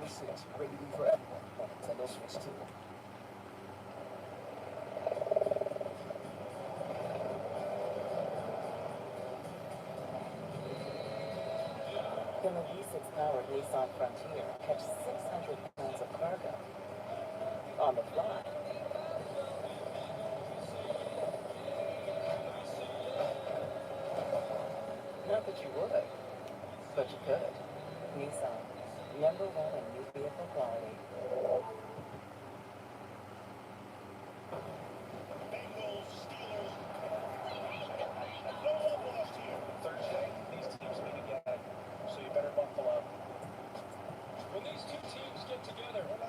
6, ready to be for everyone. Nintendo Switch 2. Can the V6-powered Nissan Frontier catch 600 pounds of cargo on the fly? Not that you would, but you could. Nissan, #1 in new vehicle quality. Bengals, Steelers. No love lost here. Thursday, these teams meet again, so you better buckle up. When these two teams get together, oh,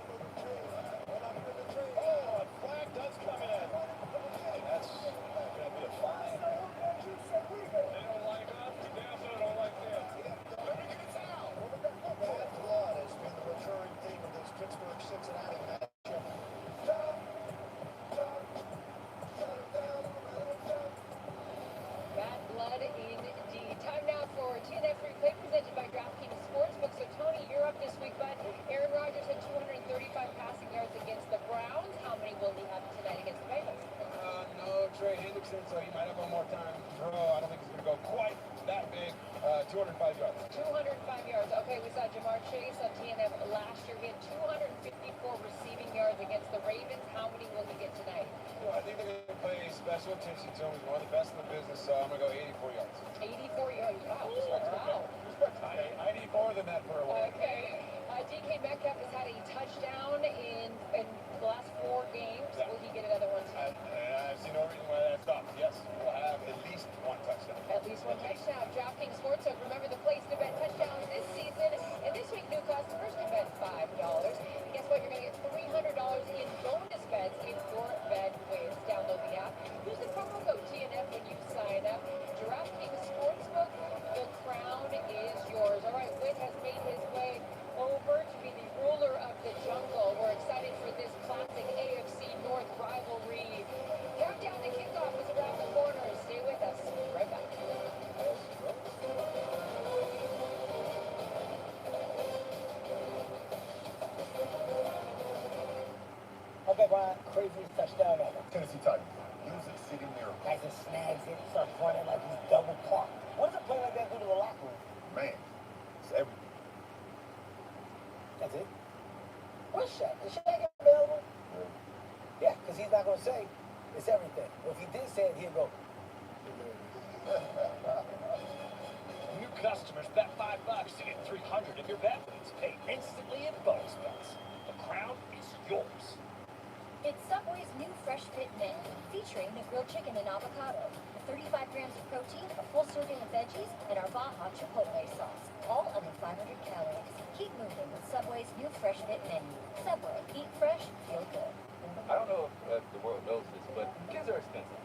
a flag does come in. That's going to be a fine. They don't like us, we damn sure don't like them. Bad blood has been the recurring theme of this Pittsburgh Cincinnati matchup. Bad blood indeed. Time now for TNF Replay presented by DraftKings Sportsbook. So Tony, you're up this week, bud. Aaron Rodgers had 235 passing yards against the Browns. How many will he have tonight against the Bengals? No, Trey Hendrickson, so he might have one more time to throw. I don't think he's going to go quite that big. 205 yards. 205 yards. Okay, we saw Jamar Chase on TNF last year. He had 254 receiving yards against the Ravens. How many will he get tonight? Well, I think they're going to pay special attention to him. He's one of the best in the business, so I'm going to go 84 yards. 84 yards. Wow. 94 than that for a while. Okay. DK Metcalf has had a touchdown in the last 4 games. Yeah. Will he get another one tonight? I see no reason why that stops. Yes, we'll have at least one touchdown. At least one touchdown. DraftKings Sportsbook. Remember the place to bet touchdowns this season. And this week, new customers can bet $5. And guess what? You're going to get $300 in bonus bets if your bet wins. Download the app. Use the promo code TNF when you sign up. DraftKings Sportsbook. The crown is yours. All right, Witt has made his way over to be the ruler of the jungle. We're excited for this classic AFC North rivalry. Countdown to kickoff is around the corner. Stay with us. Right back. Okay, Brian, craziest touchdown ever. Tennessee Titans. Music City Miracle. Guy just snags it, starts running like he's double parked. What does a play like that do to the locker room? Man, it's everything. That's it. Where's Shaq? Is Shaq available? Yeah, because he's not going to say it's everything. Well, if he did say it, he'd go. New customers bet $5 to get $300 if your bet is paid instantly in bonus bets. The crown is yours. It's Subway's new Fresh Fit menu, featuring the grilled chicken and avocado, 35 grams of protein, a full serving of veggies, and our Baja Chipotle sauce, all under 500 calories. Keep moving with Subway's new Fresh Fit menu. Subway, eat fresh, feel good. I don't know if the world knows this, but kids are expensive.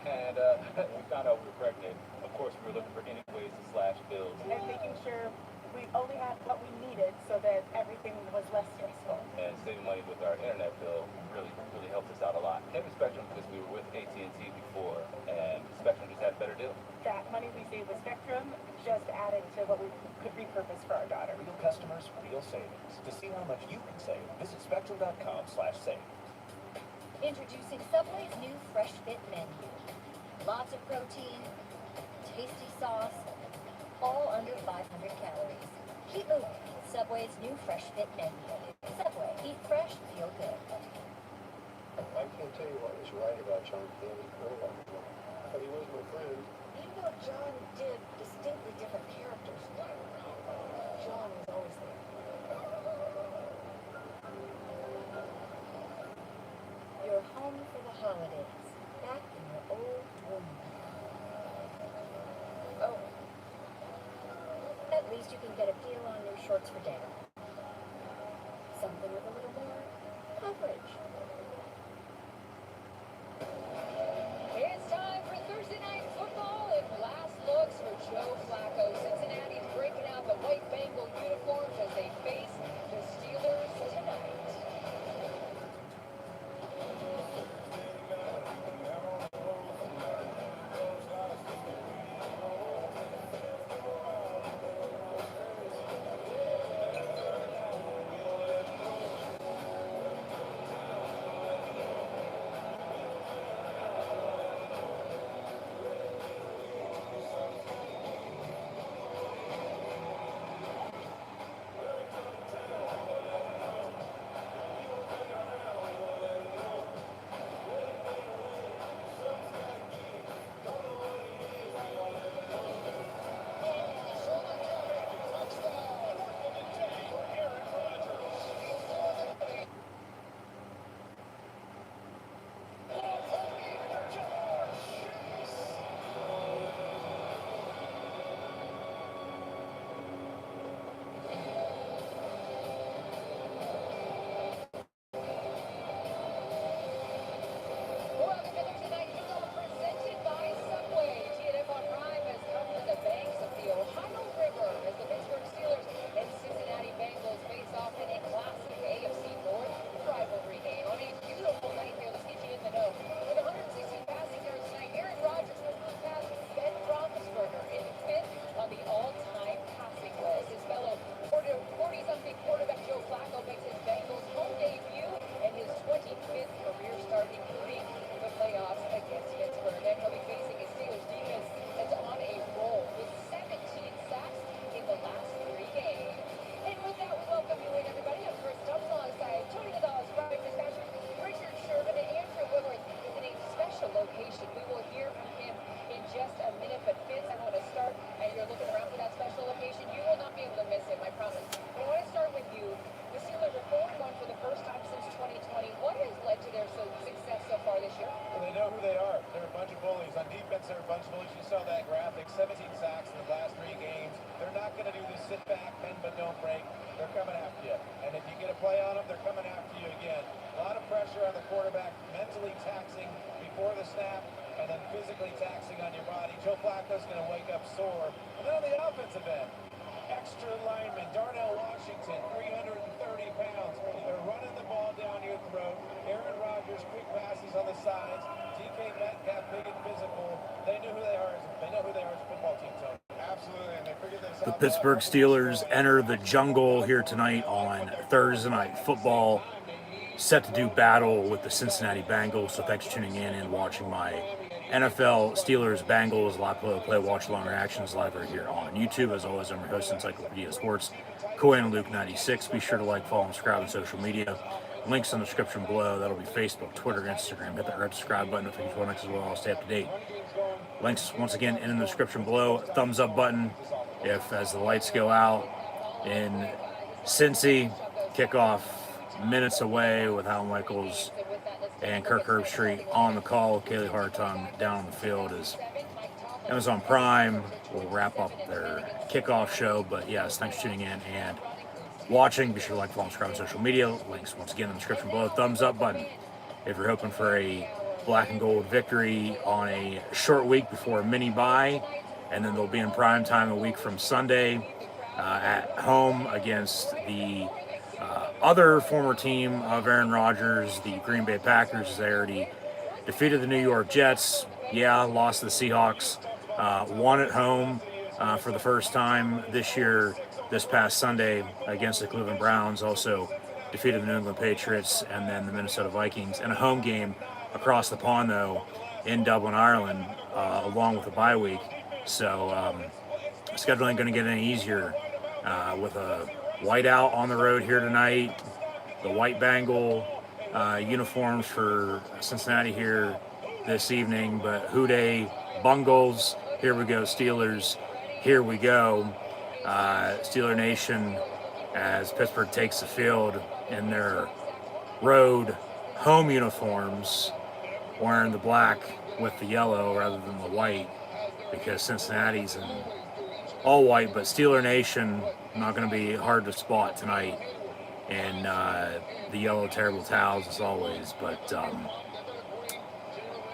And we found out we were pregnant. Of course, we were looking for any ways to slash bills. And making sure we only had what we needed so that everything was less stressful. And saving money with our internet bill really helped us out a lot. Came to Spectrum because we were with AT&T before, and Spectrum just had a better deal. That money we saved with Spectrum just added to what we could repurpose for our daughter. Real customers, real savings. To see how much you can save, visit spectrum.com/save. Introducing Subway's new Fresh Fit menu. Lots of protein, tasty sauce, all under 500 calories. Keep moving with Subway's new Fresh Fit menu. Subway, eat fresh, feel good. I can't tell you what was right about John Daly Curl, but he was my friend. Even though John did distinctly different characters, John was always there. You're home for the holidays, back in your old room. Oh, at least you can get a deal on new shorts for Dad. Something with a little more coverage. It's time for Thursday Night Football and last looks for Joe Flacco. Cincinnati's breaking out the white Bengal uniforms as they face the Steelers tonight. promise. But I want to start with you. The Steelers are 4-1 for the first time since 2020. What has led to their success so far this year? Well, they know who they are. They're a bunch of bullies. On defense, they're a bunch of bullies. You saw that graphic, 17 sacks in the last 3 games. They're not going to do this sit back, bend but don't break. They're coming after you. And if you get a play on them, they're coming after you again. A lot of pressure on the quarterback, mentally taxing before the snap, and then physically taxing on your body. Joe Flacco's going to wake up sore. And then on the offensive end, extra lineman, Darnell Washington, 330 pounds. They're running the ball down your throat. Aaron Rodgers, quick passes on the sides. DK Metcalf, big and physical. They know who they are. They know who they are as a football team, Tony. Absolutely, and they figured this out. The Pittsburgh Steelers enter the jungle here tonight on Thursday Night Football, set to do battle with the Cincinnati Bengals. So thanks for tuning in and watching my NFL Steelers Bengals live play watch along reactions live right here on YouTube. As always, I'm your host, Encyclopedia Sports, Cohen Luke 96. Be sure to like, follow, and subscribe on social media. Links in the description below. That'll be Facebook, Twitter, Instagram. Hit that red subscribe button if you want next as well. I'll stay up to date. Links once again in the description below. Thumbs up button if as the lights go out in Cincy. Kickoff minutes away with Hal Michaels and Kirk Herbstreit on the call. Kaylee Hartung down on the field as Amazon Prime will wrap up their kickoff show. But yes, thanks for tuning in and watching. Be sure to like, follow, and subscribe on social media. Links once again in the description below. Thumbs up button if you're hoping for a black and gold victory on a short week before a mini bye, and then they'll be in prime time a week from Sunday at home against the other former team of Aaron Rodgers, the Green Bay Packers. They already defeated the New York Jets. Yeah, lost to the Seahawks. Won at home for the first time this year, this past Sunday against the Cleveland Browns. Also defeated the New England Patriots and then the Minnesota Vikings in a home game across the pond, though, in Dublin, Ireland, along with a bye week. So schedule ain't going to get any easier with a whiteout on the road here tonight. The white Bengal uniforms for Cincinnati here this evening, but Houday Bungles, here we go, Steelers, here we go. Steeler Nation as Pittsburgh takes the field in their road home uniforms, wearing the black with the yellow rather than the white, because Cincinnati's in all white, but Steeler Nation not going to be hard to spot tonight in the yellow terrible towels as always, but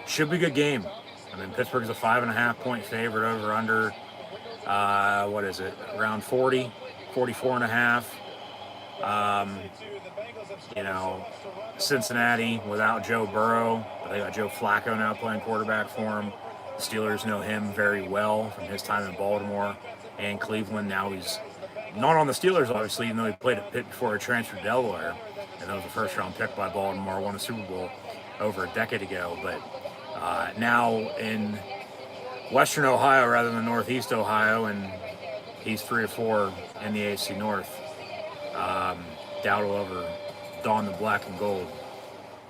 should be a good game. I mean, Pittsburgh's a 5.5-point favorite over under, what is it, around 40, 44.5. You know, Cincinnati without Joe Burrow, but they got Joe Flacco now playing quarterback for them. The Steelers know him very well from his time in Baltimore and Cleveland. Now he's not on the Steelers, obviously, even though he played at Pitt before he transferred to Delaware. And that was a first-round pick by Baltimore, won a Super Bowl over a decade ago. But now in Western Ohio rather than Northeast Ohio, and he's 3 or 4 in the AFC North. Doubt will ever don the black and gold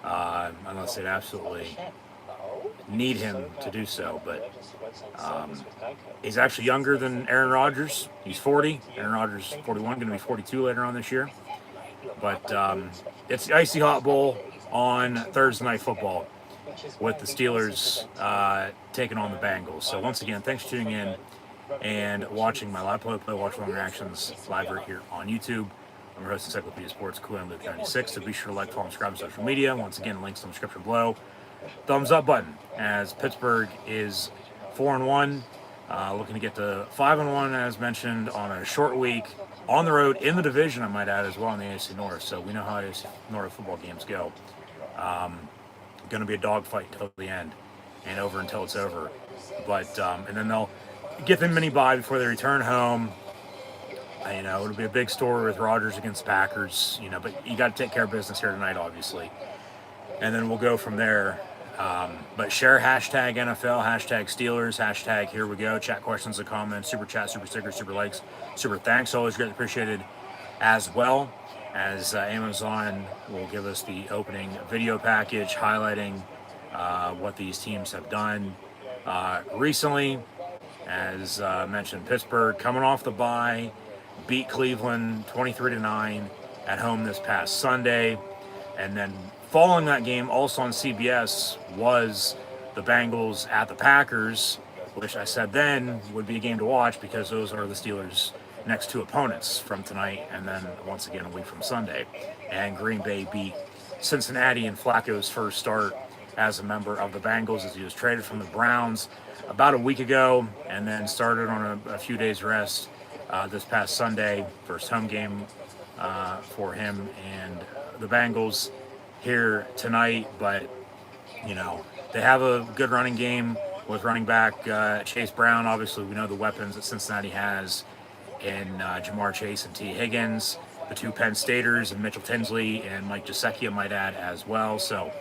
unless they'd absolutely need him to do so. But he's actually younger than Aaron Rodgers. He's 40. Aaron Rodgers 41, going to be 42 later on this year. But it's the Icy Hot Bowl on Thursday Night Football with the Steelers taking on the Bengals. So once again, thanks for tuning in and watching my live play watch along reactions live right here on YouTube. I'm your host, Encyclopedia Sports, Cohen Luke 96. So be sure to like, follow, and subscribe on social media. Once again, links in the description below. Thumbs up button as Pittsburgh is 4-1, looking to get to 5-1 as mentioned on a short week on the road in the division, I might add, as well in the AFC North. So we know how AFC North football games go. Going to be a dogfight until the end and over until it's over. But and then they'll get them mini bye before they return home. You know, it'll be a big story with Rodgers against the Packers. You know, but you got to take care of business here tonight, obviously. And then we'll go from there. But share hashtag NFL, hashtag Steelers, hashtag here we go. Chat questions and comments, super chat, super stickers, super likes, super thanks. Always greatly appreciated as well, as Amazon will give us the opening video package highlighting what these teams have done recently. As mentioned, Pittsburgh coming off the bye, beat Cleveland 23-9 at home this past Sunday. And then following that game, also on CBS, was the Bengals at the Packers, which I said then would be a game to watch because those are the Steelers' next two opponents from tonight, and then once again a week from Sunday. And Green Bay beat Cincinnati in Flacco's first start as a member of the Bengals, as he was traded from the Browns about a week ago and then started on a few days rest this past Sunday. First home game for him and the Bengals here tonight. But, you know, they have a good running game with running back Chase Brown. Obviously, we know the weapons that Cincinnati has in Jamar Chase and T. Higgins, the two Penn Staters, and Mitchell Tinsley and Mike Gesicki might add as well. So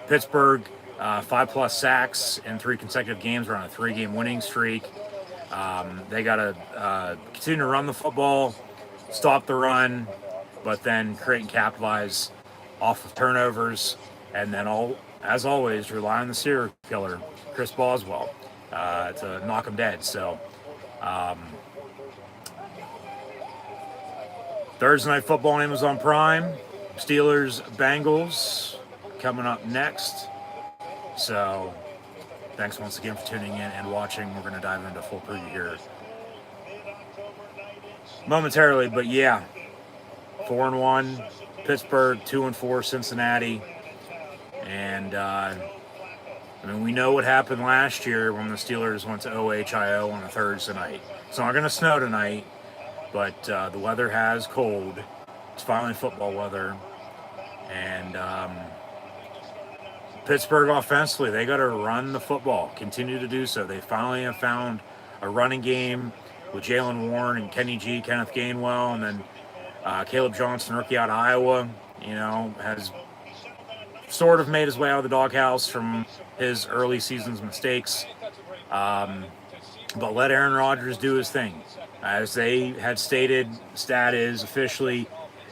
Pittsburgh, 5+ sacks in 3 consecutive games. We're on a 3-game winning streak. They got to continue to run the football, stop the run, but then create and capitalize off of turnovers, and then as always, rely on the serial killer, Chris Boswell, to knock him dead. So Thursday Night Football on Amazon Prime, Steelers, Bengals coming up next. So thanks once again for tuning in and watching. We're going to dive into full preview here momentarily, but yeah, 4-1 Pittsburgh, 2-4 Cincinnati, and I mean, we know what happened last year when the Steelers went to OHIO on a Thursday night. It's not going to snow tonight, but the weather has cold. It's finally football weather, and Pittsburgh offensively, they got to run the football, continue to do so. They finally have found a running game with Jalen Warren and Kenny G, Kenneth Gainwell, and then Caleb Johnson, rookie out of Iowa, you know, has sort of made his way out of the doghouse from his early season's mistakes. But let Aaron Rodgers do his thing. As they had stated, stat is officially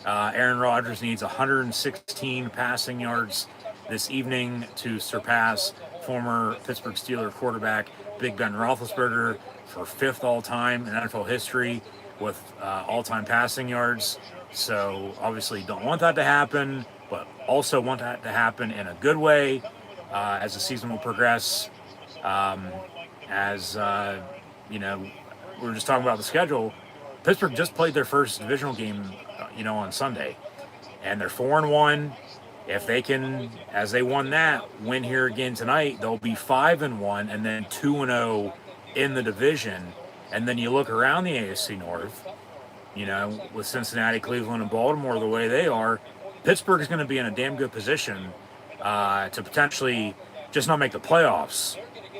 Aaron Rodgers needs 116 passing yards this evening to surpass former Pittsburgh Steelers quarterback Big Ben Roethlisberger for 5th all-time in NFL history with all-time passing yards. So obviously don't want that to happen, but also want that to happen in a good way as the season will progress. You know, we were just talking about the schedule. Pittsburgh just played their first divisional game, you know, on Sunday, and they're 4-1. If they can, as they won that, win here again tonight, they'll be 5-1 and then 2-0 in the division. And then you look around the AFC North, you know, with Cincinnati, Cleveland, and Baltimore the way they are, Pittsburgh is going to be in a damn good position to potentially just not make the playoffs,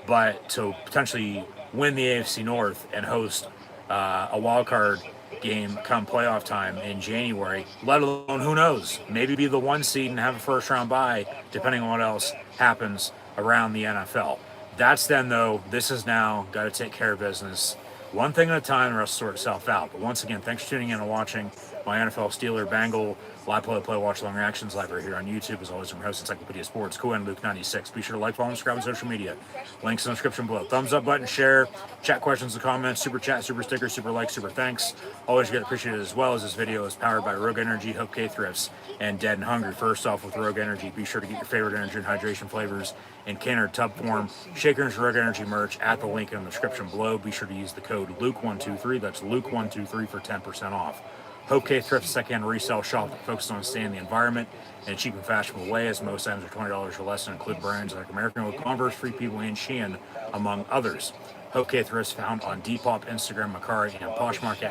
but to potentially win the AFC North and host a wild card game come playoff time in January, let alone, who knows, maybe be the 1 seed and have a first round bye, depending on what else happens around the NFL. That's then, though. This is now got to take care of business. One thing at a time, the rest sort itself out. But once again, thanks for tuning in and watching my NFL Steeler Bengal live play watch along reactions library here on YouTube. As always, I'm your host, Encyclopedia Sports, Cool and Luke 96. Be sure to like, follow, and subscribe on social media. Links in the description below. Thumbs up button, share, chat questions and comments, super chat, super sticker, super like, super thanks. Always get appreciated, as well as this video is powered by Rogue Energy, HopeKThrifts, and Dead and Hungry. First off, with Rogue Energy, be sure to get your favorite energy and hydration flavors in can or tub form. Shakers Rogue Energy merch at the link in the description below. Be sure to use the code Luke123. That's Luke123 for 10% off. HopeKThrifts, second resale shop that focuses on staying in the environment in a cheap and fashionable way, as most items are $20 or less and include brands like American Oak, Converse, Free People, and Shein, among others. HopeKThrifts found on Depop, Instagram, Macari, and Poshmark.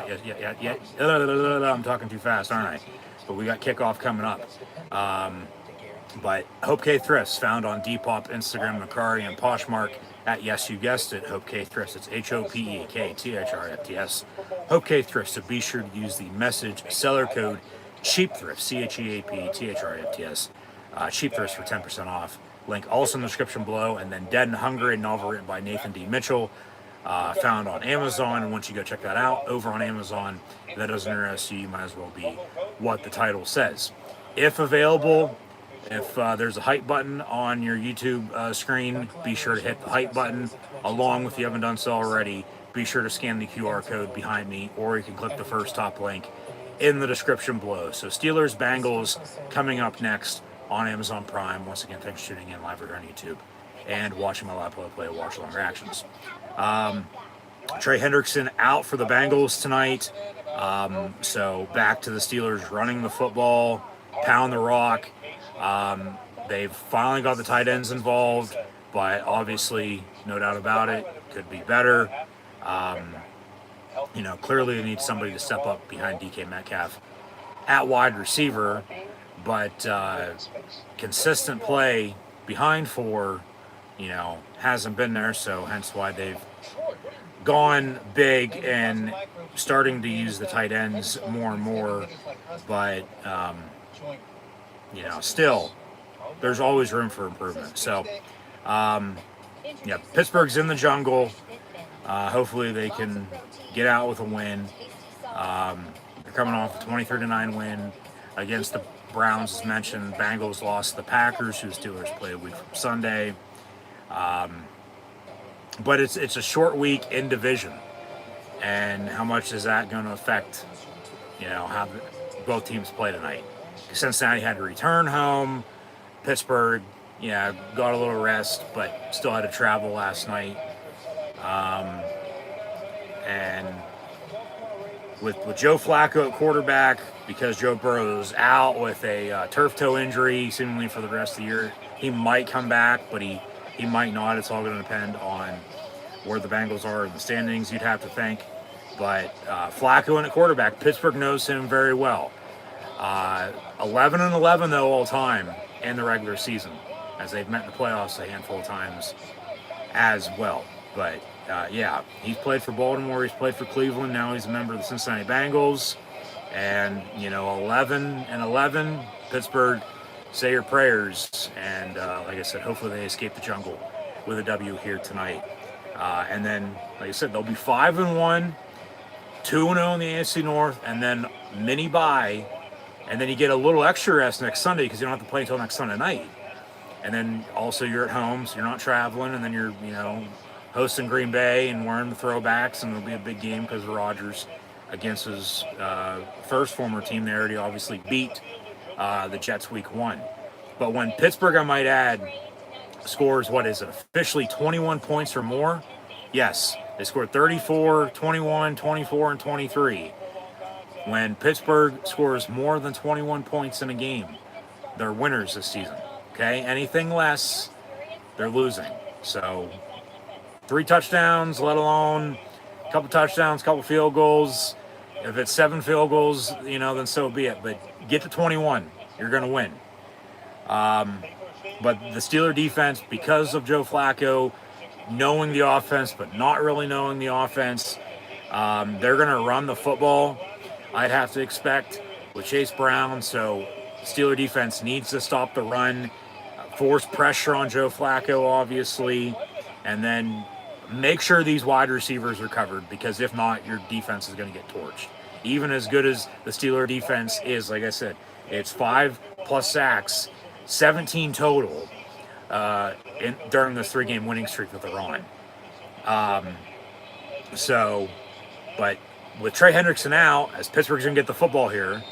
I'm talking too fast, aren't I? But we got kickoff coming up. But HopeKThrifts found on Depop, Instagram, Macari, and Poshmark at, yes, you guessed it, HopeKThrifts. It's HopeKThrifts. HopeKThrifts. So be sure to use the message seller code CHEAPTHRIFTS, CHEAPTHRIFTS, CHEAPTHRIFTS for 10% off. Link also in the description below. And then Dead and Hungry, a novel written by Nathan D. Mitchell, found on Amazon. And once you go check that out over on Amazon, if that doesn't interest you, you might as well be what the title says. If available, if there's a hype button on your YouTube screen, be sure to hit the hype button, along with, if you haven't done so already, be sure to scan the QR code behind me, or you can click the first top link in the description below. So Steelers Bengals coming up next on Amazon Prime. Once again, thanks for tuning in live here on YouTube and watching my live play watch along reactions. Trey Hendrickson out for the Bengals tonight. So back to the Steelers running the football, pound the rock. They've finally got the tight ends involved, but obviously, no doubt about it, could be better. Clearly they need somebody to step up behind DK Metcalf at wide receiver, but consistent play behind 4, hasn't been there, so hence why they've gone big and starting to use the tight ends more and more, but still there's always room for improvement. So Pittsburgh's in the jungle. Hopefully they can get out with a win. They're coming off a 23-9 win against the Browns, as mentioned. Bengals lost the Packers, who Steelers play a week from Sunday. But it's a short week in division, and how much is that going to affect, how both teams play tonight? Cincinnati had to return home. Pittsburgh, got a little rest, but still had to travel last night. And with Joe Flacco at quarterback, because Joe Burrow's out with a turf toe injury, seemingly for the rest of the year, he might come back, but he might not. It's all going to depend on where the Bengals are in the standings, you'd have to think. But Flacco in at quarterback, Pittsburgh knows him very well. 11-11 though all time in the regular season, as they've met in the playoffs a handful of times as well. But he's played for Baltimore, he's played for Cleveland, now he's a member of the Cincinnati Bengals. And 11-11, Pittsburgh, say your prayers. And like I said, hopefully they escape the jungle with a W here tonight. And then, like I said, they'll be 5-1, 2-0 in the AFC North, and then mini bye. And then you get a little extra rest next Sunday because you don't have to play until next Sunday night. And then also you're at home, so you're not traveling, and then you're, hosting Green Bay and wearing the throwbacks, and it'll be a big game because of Rodgers against his first former team. They already obviously beat the Jets week 1. But when Pittsburgh, I might add, scores, officially 21 points or more? Yes, they scored 34, 21, 24, and 23. When Pittsburgh scores more than 21 points in a game, they're winners this season. Okay, anything less, they're losing. So 3 touchdowns, let alone a couple touchdowns, couple field goals. If it's 7 field goals, then so be it. But get to 21, you're going to win. But the Steeler defense, because of Joe Flacco, knowing the offense but not really knowing the offense, they're going to run the football, I'd have to expect, with Chase Brown. So Steeler defense needs to stop the run, force pressure on Joe Flacco, obviously, and then make sure these wide receivers are covered, because if not, your defense is going to get torched. Even as good as the Steeler defense is, like I said, it's 5+ sacks, 17 total during this 3-game winning streak that they're on. But with Trey Hendrickson out, as Pittsburgh's going to get the football here,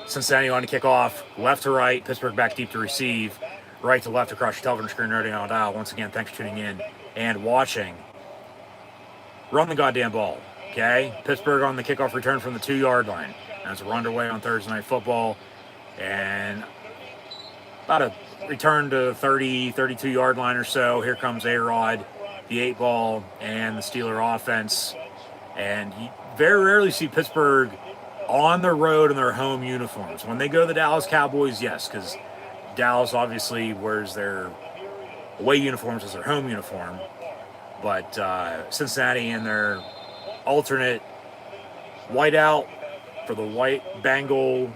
Cincinnati on to kick off, left to right, Pittsburgh back deep to receive, right to left across your television screen, right on dial. Once again, thanks for tuning in and watching. Run the goddamn ball, okay? Pittsburgh on the kickoff return from the 2-yard line. As we're underway on Thursday Night Football, and about a return to 30, 32-yard line or so. Here comes A-Rod, the 8-ball, and the Steeler offense. And you very rarely see Pittsburgh on the road in their home uniforms. When they go to the Dallas Cowboys, yes, because Dallas obviously wears their away uniforms as their home uniform. But Cincinnati in their alternate whiteout for the white Bengal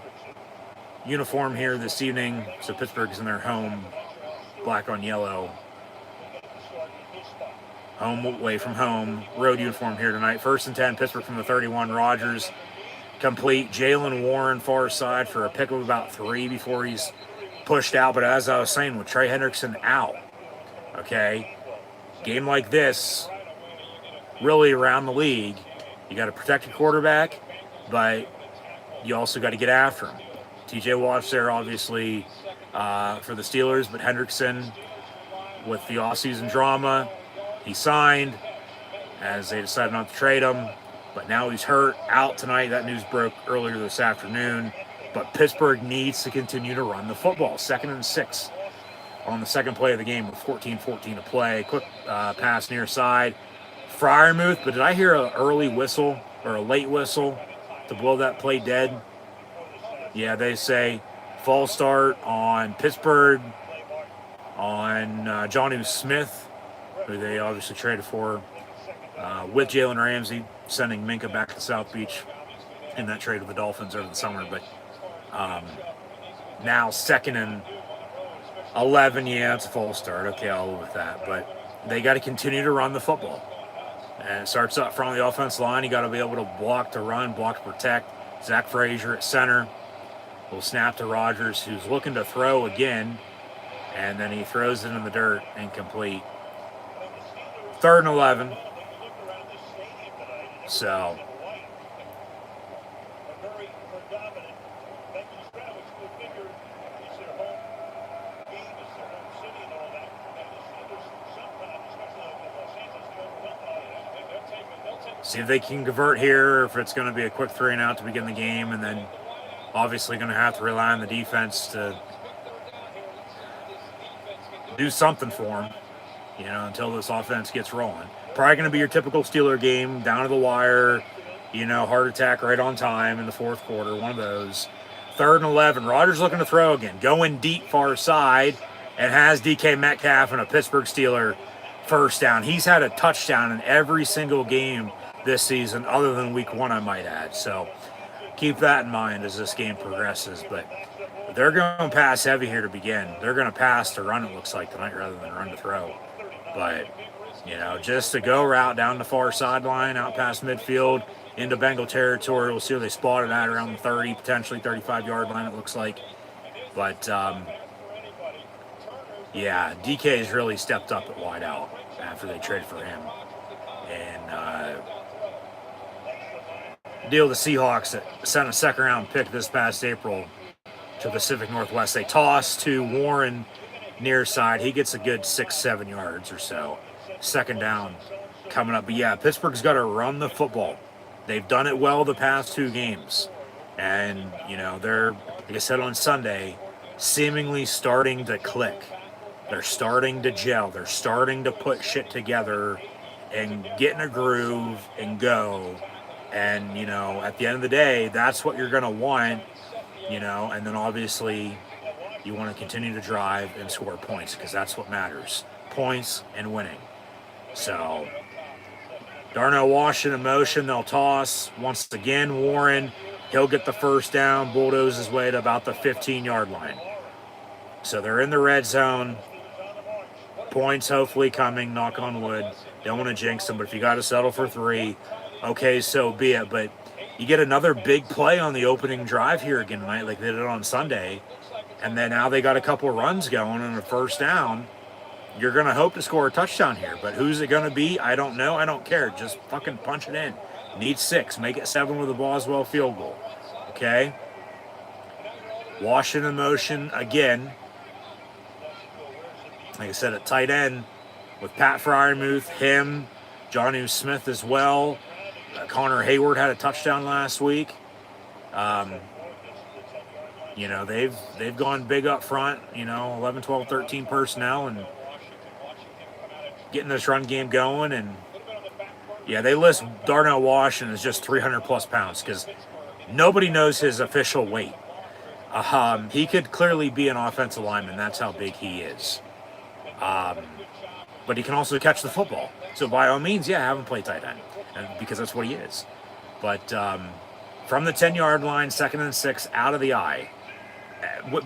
uniform here this evening. So Pittsburgh's in their home black on yellow, home away from home road uniform here tonight. 1st and 10, Pittsburgh from the 31. Rodgers complete. Jalen Warren far side for a pick of about 3 before he's pushed out. But as I was saying, with Trey Hendrickson out, okay, game like this, really around the league. You got to protect your quarterback, but you also got to get after him. TJ Watt's there, obviously, for the Steelers, but Hendrickson, with the offseason drama, he signed as they decided not to trade him, but now he's hurt, out tonight. That news broke earlier this afternoon. But Pittsburgh needs to continue to run the football. 2nd and 6 on the second play of the game with 14:14 to play. Quick pass near side. Freiermuth, but did I hear an early whistle or a late whistle to blow that play dead? Yeah, they say false start on Pittsburgh, on Jonnu Smith, who they obviously traded for, with Jalen Ramsey, sending Minka back to South Beach in that trade with the Dolphins over the summer. But now 2nd and 11, yeah, it's a false start. Okay, I'll live with that. But they got to continue to run the football. And it starts up front of the offensive line. You got to be able to block to run, block to protect. Zach Frazier at center. Will snap to Rodgers, who's looking to throw again. And then he throws it in the dirt, incomplete. 3rd and 11. So see if they can convert here, if it's going to be a quick 3 and out to begin the game, and then obviously going to have to rely on the defense to do something for them, until this offense gets rolling. Probably going to be your typical Steeler game, down to the wire, heart attack right on time in the 4th quarter, one of those. 3rd and 11, Rodgers looking to throw again, going deep far side, and has DK Metcalf and a Pittsburgh Steeler first down. He's had a touchdown in every single game this season, other than week 1, I might add. So keep that in mind as this game progresses. But they're going to pass heavy here to begin. They're going to pass to run, it looks like, tonight, rather than run to throw. But, just to go route down the far sideline, out past midfield, into Bengal territory. We'll see where they spot it at, around the 30, potentially 35-yard line, it looks like. But, yeah, DK has really stepped up at wide out after they traded for him. And deal with the Seahawks that sent a 2nd-round pick this past April to Pacific Northwest. They toss to Warren near side. He gets a good 6-7 yards or so. 2nd down coming up. But yeah, Pittsburgh's got to run the football. They've done it well the past 2 games. And, they're, like I said on Sunday, seemingly starting to click. They're starting to gel. They're starting to put shit together and get in a groove and go. And, at the end of the day, that's what you're going to want, and then obviously you want to continue to drive and score points, because that's what matters. Points and winning. So, Darnell Washington in motion. They'll toss. Once again, Warren, he'll get the first down, bulldoze his way to about the 15-yard line. So they're in the red zone. Points hopefully coming, knock on wood. Don't want to jinx them, but if you got to settle for 3, okay, so be it. But you get another big play on the opening drive here again tonight, like they did on Sunday. And then now they got a couple runs going and a first down. You're going to hope to score a touchdown here. But who's it going to be? I don't know. I don't care. Just fucking punch it in. Need 6. Make it 7 with a Boswell field goal. Okay? Washington in motion again. Like I said, at tight end with Pat Freiermuth, him, Jonnu Smith as well. Connor Hayward had a touchdown last week. They've gone big up front, 11, 12, 13 personnel and getting this run game going. And, yeah, they list Darnell Washington as just 300-plus pounds because nobody knows his official weight. He could clearly be an offensive lineman. That's how big he is. But he can also catch the football. So by all means, yeah, have him play tight end because that's what he is. But from the 10-yard line, 2nd and 6, out of the eye.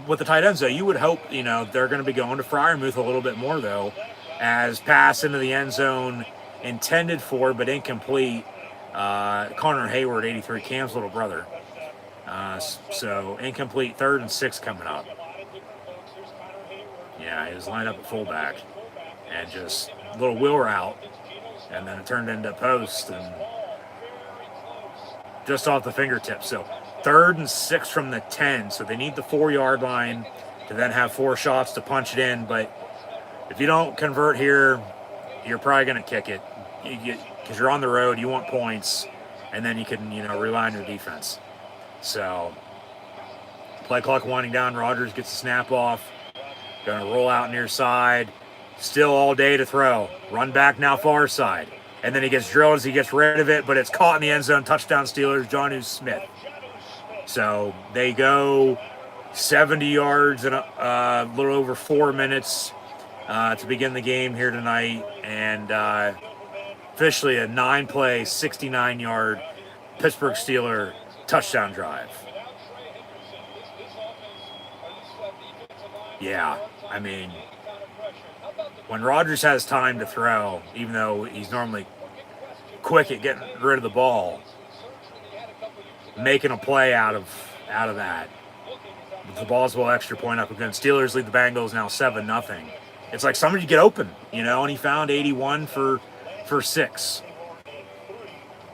With the tight ends, though, you would hope, they're going to be going to Freiermuth a little bit more, though, as pass into the end zone intended for but incomplete. Connor Hayward, 83, Cam's little brother. So incomplete, 3rd and 6 coming up. Yeah, he was lined up at fullback and just a little wheel route and then it turned into post and just off the fingertips. So 3rd and 6 from the 10. So they need the 4-yard line to then have 4 shots to punch it in. But if you don't convert here, you're probably going to kick it because you're on the road. You want points, and then you can, rely on your defense. So play clock winding down. Rodgers gets the snap off. Going to roll out near side. Still all day to throw. Run back now far side. And then he gets drilled as he gets rid of it, but it's caught in the end zone. Touchdown Steelers, Jonnu Smith. So they go 70 yards in a little over 4 minutes to begin the game here tonight. And officially a 9-play, 69-yard Pittsburgh Steeler touchdown drive. Yeah, I mean, when Rodgers has time to throw, even though he's normally quick at getting rid of the ball, making a play out of that. The ball's a little extra point up again. Steelers lead the Bengals now 7-0. It's like somebody get open, and he found 81 for 6.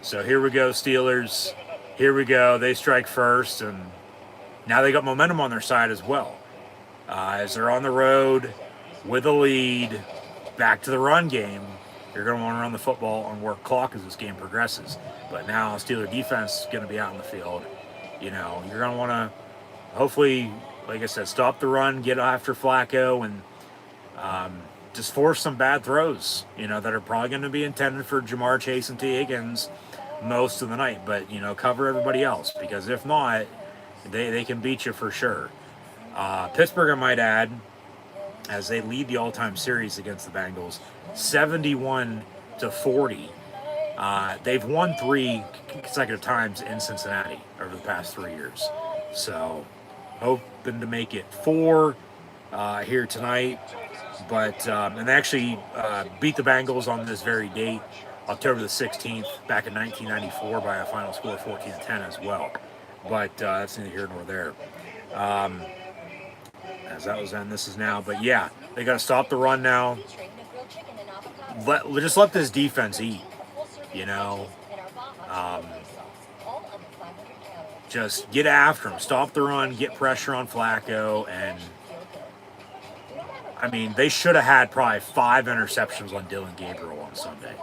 So here we go, Steelers. Here we go. They strike first, and now they got momentum on their side as well. As they're on the road with a lead, back to the run game. You're going to want to run the football and work clock as this game progresses. But now Steeler defense is going to be out in the field. You're going to want to, hopefully, like I said, stop the run, get after Flacco, and just force some bad throws, that are probably going to be intended for Jamar Chase and T. Higgins most of the night. But, cover everybody else, because if not, they can beat you for sure. Pittsburgh, I might add, as they lead the all-time series against the Bengals, 71-40. They've won 3 consecutive times in Cincinnati over the past 3 years. So, hoping to make it 4 here tonight. But and they actually beat the Bengals on this very date, October the 16th, back in 1994, by a final score of 14-10 as well. But that's neither here nor there. As that was then, this is now. But yeah, they got to stop the run now. Just let this defense eat, just get after them, stop the run, get pressure on Flacco, and I mean, they should have had probably 5 interceptions on Dylan Gabriel on Sunday,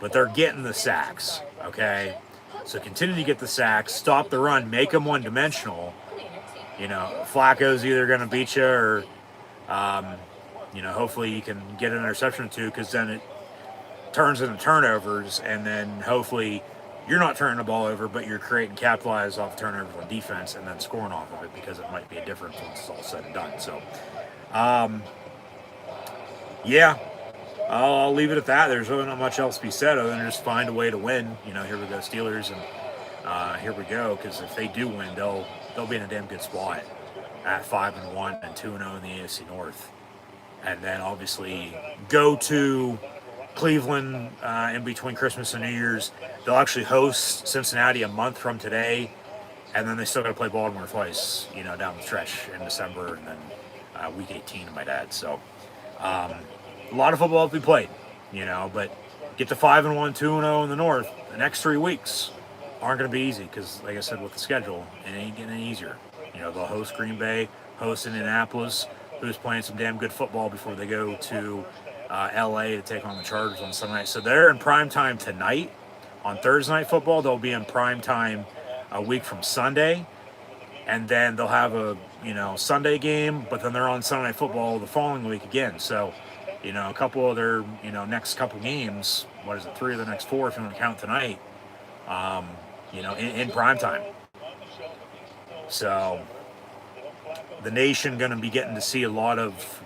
but they're getting the sacks, okay? So continue to get the sacks, stop the run, make them one-dimensional. Flacco's either going to beat you or, hopefully you can get an interception or 2, because then it turns into turnovers, and then hopefully you're not turning the ball over, but you're capitalize off turnovers on defense and then scoring off of it, because it might be a difference once it's all said and done. So, yeah, I'll leave it at that. There's really not much else to be said other than just find a way to win. Here we go, Steelers, and here we go, because if they do win, they'll be in a damn good spot at 5-1 and 2-0 in the AFC North. And then obviously go to Cleveland in between Christmas and New Year's. They'll actually host Cincinnati a month from today, and then they still got to play Baltimore twice, down the stretch in December, and then week 18, I might add. So a lot of football to be played, but get to 5-1, 2-0 in the North. The next 3 weeks aren't going to be easy, because, like I said, with the schedule, it ain't getting any easier. They'll host Green Bay, host Indianapolis, who's playing some damn good football before they go to LA to take on the Chargers on Sunday night. So they're in prime time tonight. On Thursday Night Football, they'll be in prime time a week from Sunday, and then they'll have a Sunday game, but then they're on Sunday Night Football the following week again. So a couple of their next couple games, 3 of the next 4 if you want to count tonight, in prime time. So the nation going to be getting to see a lot of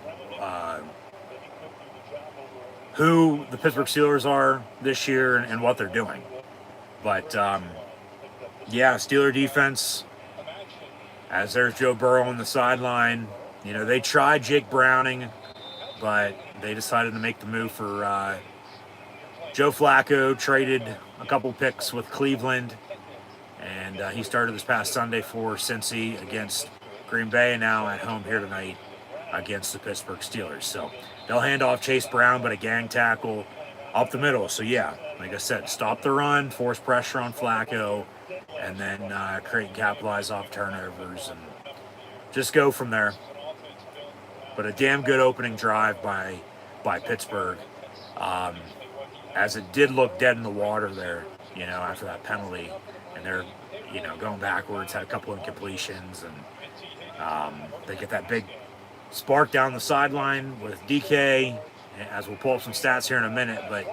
who the Pittsburgh Steelers are this year and what they're doing. But Steeler defense, as there's Joe Burrow on the sideline. They tried Jake Browning, but they decided to make the move for Joe Flacco. Traded a couple picks with Cleveland, and he started this past Sunday for Cincy against Green Bay, and now at home here tonight against the Pittsburgh Steelers. So they'll hand off Chase Brown, but a gang tackle up the middle. So, yeah, like I said, stop the run, force pressure on Flacco, and then create and capitalize off turnovers and just go from there. But a damn good opening drive by Pittsburgh, as it did look dead in the water there, after that penalty. And they're, going backwards, had a couple of incompletions, and they get that big spark down the sideline with DK, as we'll pull up some stats here in a minute, but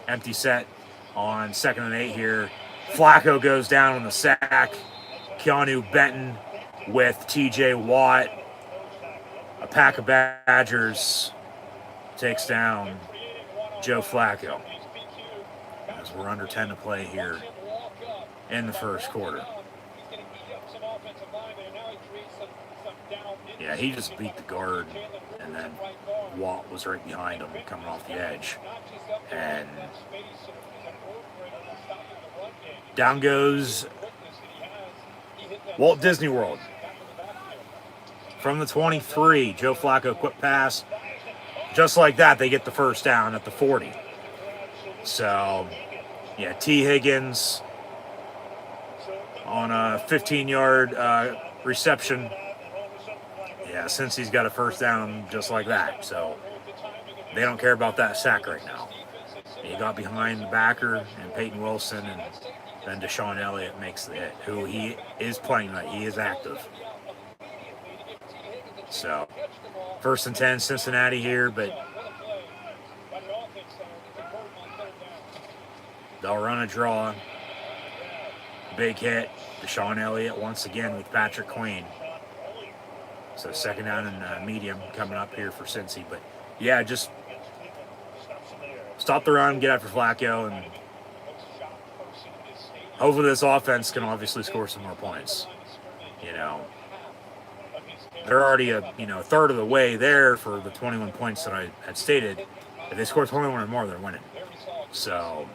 empty set on 2nd and 8 here. Flacco goes down on the sack. Keanu Benton with TJ Watt. A pack of Badgers takes down Joe Flacco, as we're under 10 to play here in the first quarter. Yeah, he just beat the guard, and then Watt was right behind him coming off the edge. And down goes Walt Disney World. From the 23, Joe Flacco quick pass. Just like that, they get the first down at the 40. So, yeah, T. Higgins on a 15-yard reception. Yeah, since he's got a first down just like that. So, they don't care about that sack right now. He got behind the backer and Peyton Wilson, and then Deshaun Elliott makes the hit, who he is playing tonight. He is active. So, 1st and 10, Cincinnati here, but they'll run a draw. Big hit. Deshaun Elliott once again with Patrick Queen. So 2nd down and medium coming up here for Cincy. But, yeah, just stop the run, get after Flacco, and hopefully this offense can obviously score some more points. They're already a third of the way there for the 21 points that I had stated. If they score 21 or more, they're winning. So,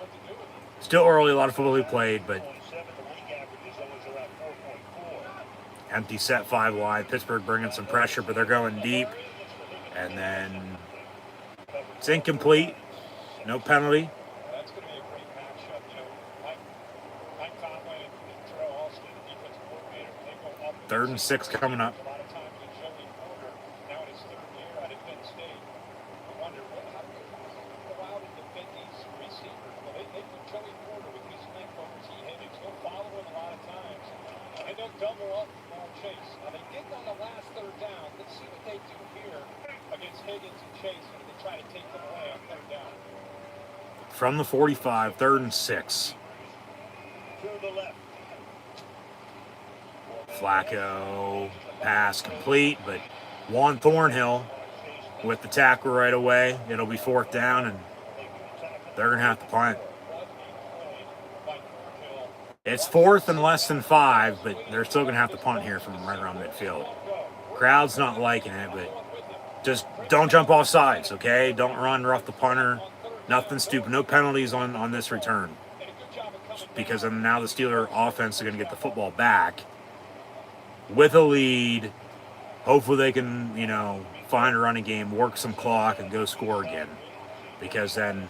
still early, a lot of football we played, but empty set 5 wide. Pittsburgh bringing some pressure, but they're going deep. And then it's incomplete. No penalty. 3rd and 6 coming up. From the 45, 3rd and 6. Flacco pass complete, but Juan Thornhill with the tackle right away. It'll be 4th down, and they're going to have to punt. It's 4th and less than 5, but they're still going to have to punt here from right around midfield. Crowd's not liking it, but just don't jump off sides, okay? Don't run rough the punter. Nothing stupid. No penalties on this return. Because now the Steeler offense is going to get the football back with a lead. Hopefully they can, find a running game, work some clock, and go score again. Because then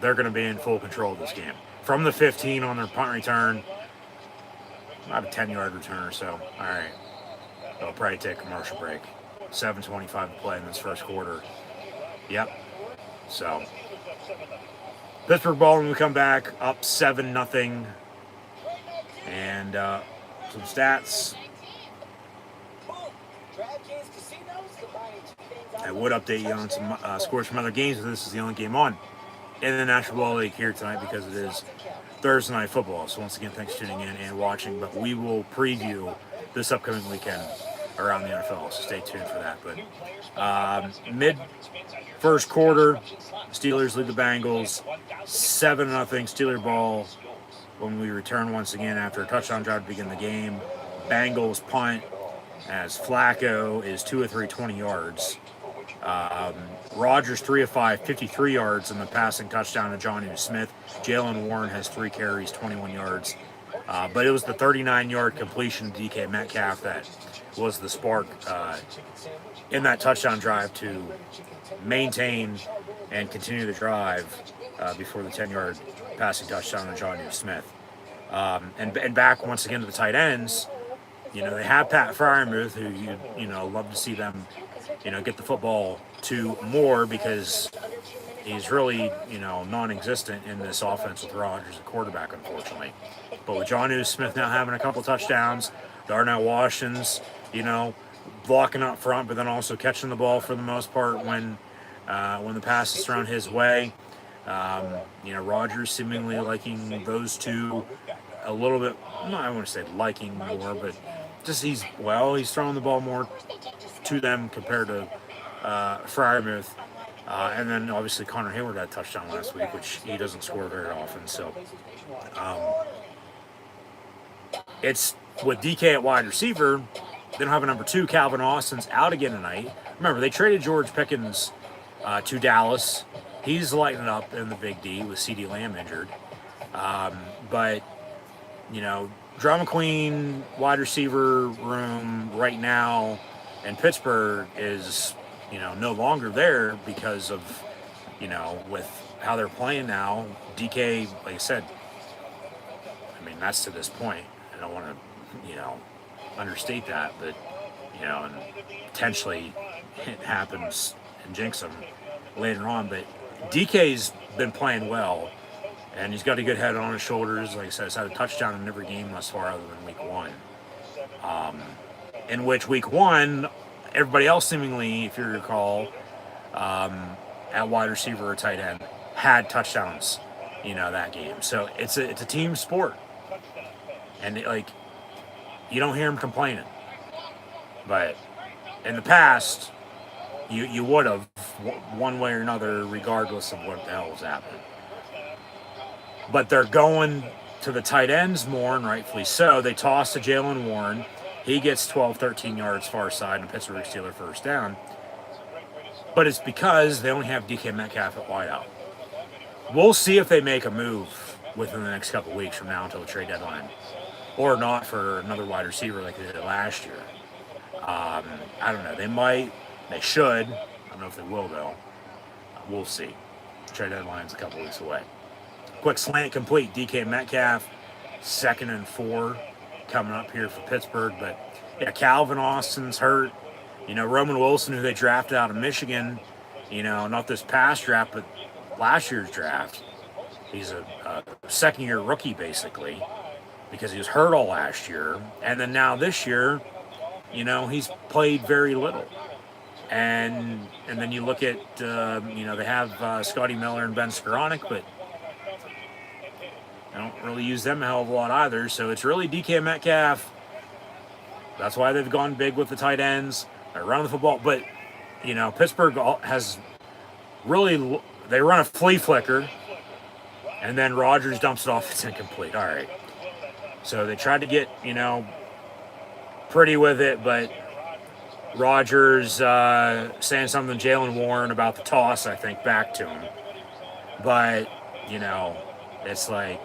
they're going to be in full control of this game. From the 15 on their punt return, about a 10-yard return or so. All right. They'll probably take a commercial break. 7:25 to play in this first quarter. Yep. So, Pittsburgh ball when we come back, up 7-0. And some stats. I would update you on some scores from other games, but this is the only game on in the National Football League here tonight because it is Thursday Night Football. So once again, thanks for tuning in and watching. But we will preview this upcoming weekend around the NFL, so stay tuned for that. But mid-first quarter, Steelers lead the Bengals 7-0 Steeler ball when we return once again after a touchdown drive to begin the game. Bengals punt as Flacco is 2 of 3, 20 yards. Rodgers 3 of 5, 53 yards in the passing touchdown to Johnny Smith. Jalen Warren has 3 carries, 21 yards. But it was the 39-yard completion to DK Metcalf that was the spark in that touchdown drive to maintain and continue the drive before the 10-yard passing touchdown on John Smith. And back once again to the tight ends. They have Pat Fryermuth, who you love to see them, get the football to more, because he's really, non-existent in this offense with Rodgers at quarterback, unfortunately. But with John Smith now having a couple touchdowns, Darnell Washington's, blocking up front, but then also catching the ball for the most part when the pass is thrown his way. Rodgers seemingly liking those two a little bit. I wouldn't say liking more, but just he's throwing the ball more to them compared to Fryermuth. And then obviously Connor Hayward had a touchdown last week, which he doesn't score very often. So it's with DK at wide receiver. They don't have a number 2. Calvin Austin's out again tonight. Remember, they traded George Pickens to Dallas. He's lighting it up in the Big D with CeeDee Lamb injured. But, Drum McQueen wide receiver room right now in Pittsburgh is, no longer there because of, with how they're playing now. DK, like I said, that's to this point. I don't want to, understate that, but, and potentially it happens and jinx them later on. But DK's been playing well, and he's got a good head on his shoulders. Like I said, he's had a touchdown in every game thus far other than week 1. In which week 1, everybody else seemingly, if you recall, at wide receiver or tight end, had touchdowns, that game. So it's a team sport. And you don't hear him complaining. But in the past, you would have, one way or another, regardless of what the hell was happening. But they're going to the tight ends more, and rightfully so. They toss to Jalen Warren. He gets 12, 13 yards far side, and Pittsburgh Steelers first down. But it's because they only have DK Metcalf at wideout. We'll see if they make a move within the next couple weeks from now until the trade deadline, or not for another wide receiver like they did last year. I don't know. They might. They should. I don't know if they will, though. We'll see. The trade deadline's a couple weeks away. Quick slant complete. DK Metcalf, 2nd and 4 coming up here for Pittsburgh. But, yeah, Calvin Austin's hurt. Roman Wilson, who they drafted out of Michigan, not this past draft, but last year's draft. He's a second-year rookie, basically, because he was hurt all last year. And then now this year, he's played very little. And then you look at, they have Scotty Miller and Ben Skoranek, but they don't really use them a hell of a lot either. So it's really DK Metcalf. That's why they've gone big with the tight ends. They're running the football. But, Pittsburgh has really, they run a flea flicker, and then Rodgers dumps it off. It's incomplete. All right. So they tried to get, pretty with it, but Rodgers saying something to Jalen Warren about the toss, I think, back to him. But, it's like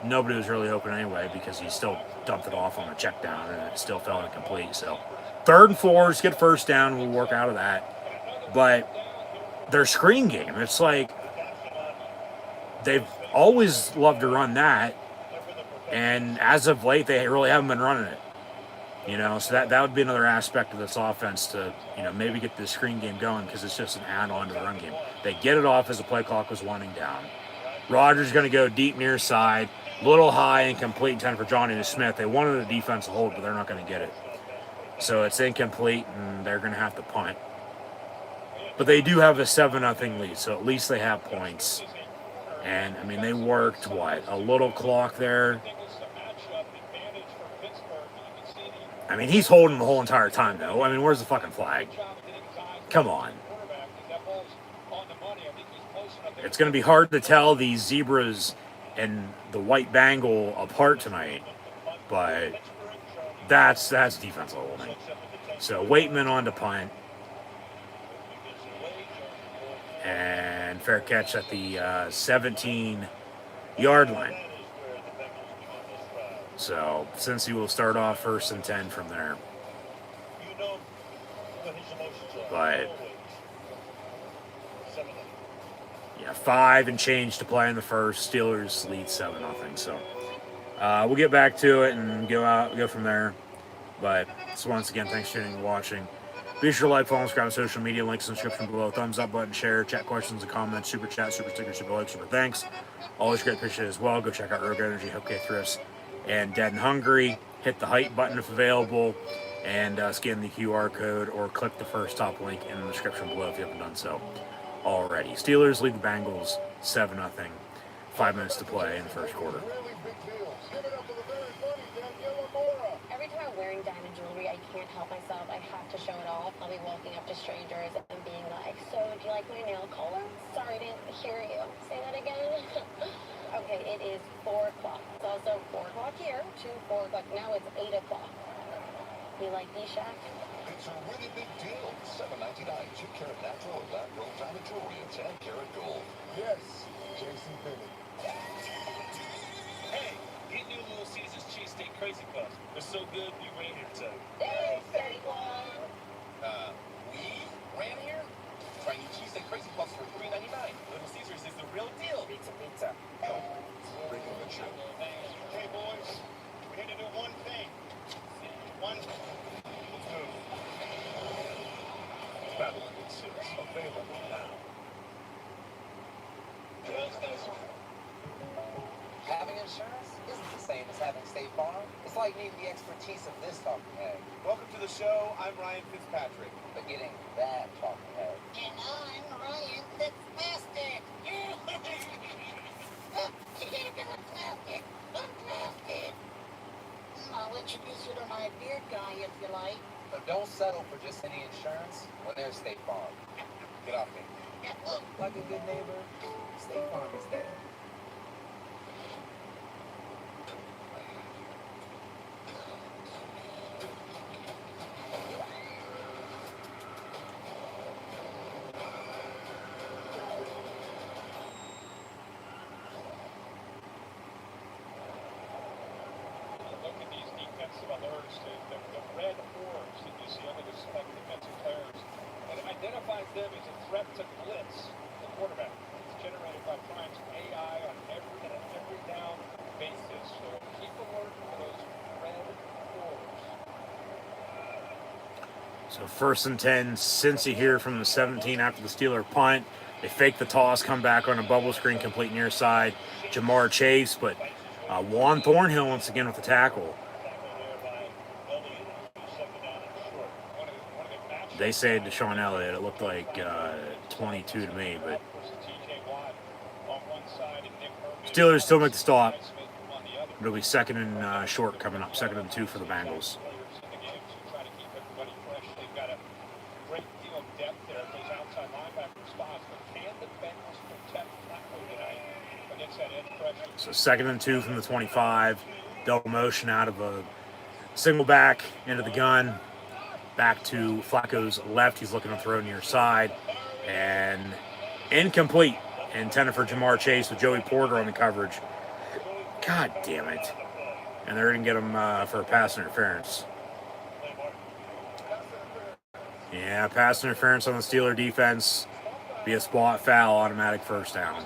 nobody was really open anyway because he still dumped it off on a check down and it still fell incomplete. So 3rd and 4, just get first down. We'll work out of that. But their screen game, it's like they've always loved to run that. And as of late, they really haven't been running it. So that would be another aspect of this offense to, maybe get the screen game going, because it's just an add-on to the run game. They get it off as the play clock was winding down. Rodgers going to go deep near side, little high, incomplete, intended for Johnny Smith. They wanted a defensive hold, but they're not going to get it. So it's incomplete, and they're going to have to punt. But they do have a 7-0 lead, so at least they have points. And, they worked, a little clock there. He's holding the whole entire time, though. Where's the fucking flag? Come on. It's going to be hard to tell these zebras and the white Bengal apart tonight, but that's defensive holding. So Waitman on to punt. And fair catch at the 17-yard line. So Cincy will start off 1st and 10 from there. But Yeah, 5 and change to play in the first. Steelers lead 7-0. So we'll get back to it and go from there. But so once again, thanks for tuning and watching. Be sure to like, follow, subscribe on social media. Links in the description below. Thumbs up button, share, chat questions and comments, super chat, super sticker, super like, super thanks. Always great appreciate as well. Go check out Rogue Energy, HopeKThrifts, and Dead and Hungry. Hit the hype button if available, and scan the QR code or click the first top link in the description below if you haven't done so already. Steelers lead the Bengals 7-0. 5 minutes to play in the first quarter. Every time I'm wearing diamond jewelry, I can't help myself. I have to show it off. I'll be walking up to strangers and being like, so do you like my nail color? Sorry, I didn't hear you. Say that again. Okay, it is 4 o'clock. It's also 4 o'clock here to 4 o'clock. Now it's 8 o'clock. You like these, Shaq? It's a really big deal. $7.99. 2-carat natural and lab-grown diamond jewelry and 10-carat gold. Yes, Jason Penny. Hey, get new Little Caesars cheesesteak crazy puffs. They're so good, we ran here to. There's 31. We ran here? Try new cheesesteak crazy puffs for $3.99. Little Caesars is the real deal. Pizza, pizza. Bring on the show. Okay, boys, we need to do one thing. Let's move. Babylon Insists. Available now. Having insurance isn't the same as having State Farm. It's like needing the expertise of this talking head, Welcome to the show. I'm Ryan Fitzpatrick. but getting that talking head. And I'm Ryan Fitzpatrick. I'll introduce you to my beard guy if you like. But don't settle for just any insurance when there's State Farm. Get off me. Like a good neighbor, State Farm is there. Look at these defensive alerts, the red orbs that you see under the select defensive players. And it identifies them as a threat to blitz the quarterback. It's generated by Prime's AI on every down basis. So keep alert for those red orbs. So 1st and 10, Cincy here from the 17 after the Steeler punt. They fake the toss, come back on a bubble screen, complete near side. Jamar Chase, but Juan Thornhill once again with the tackle. They say Deshaun Elliott. It looked like 22 to me, but Steelers still make the stop. It'll be 2nd and short coming up, 2nd and 2 for the Bengals. So 2nd and 2 from the 25. Double motion out of a single back into the gun. Back to Flacco's left. He's looking to throw near side. And incomplete. Intended for Jamar Chase with Joey Porter on the coverage. God damn it. And they're going to get him for a pass interference. Yeah, pass interference on the Steeler defense. Be a spot foul, automatic first down.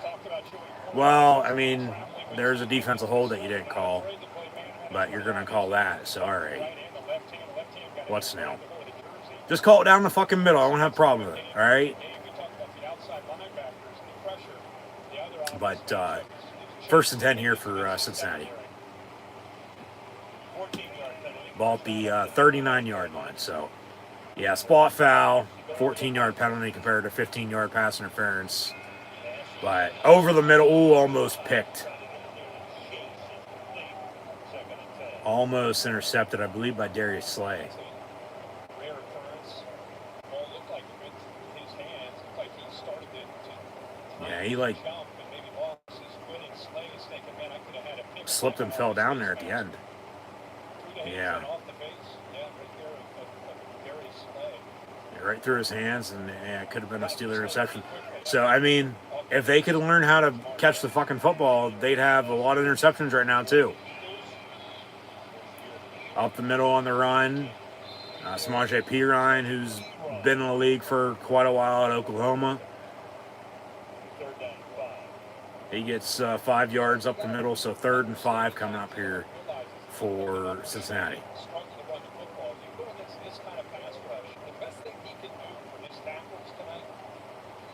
Well, I mean, there's a defensive hold that you didn't call, but you're going to call that, so all right. What's new? Just call it down the fucking middle. I won't have a problem with it, all right? But 1st and 10 here for Cincinnati. Ball at the 39-yard line, so yeah, spot foul, 14-yard penalty compared to 15-yard pass interference. But over the middle, ooh, almost picked. Almost intercepted, I believe, by Darius Slay. Yeah, he like slipped and fell down there at the end. Yeah. Right through his hands, and yeah, it could have been a Steeler reception. So, I mean, if they could learn how to catch the fucking football, they'd have a lot of interceptions right now, too. Up the middle on the run. Samaje Perine, who's been in the league for quite a while at Oklahoma. He gets 5 yards up the middle, so 3rd and 5 coming up here for Cincinnati. Struggling to run the football. You go against this kind of pass rush, the best thing he can do for his tackles tonight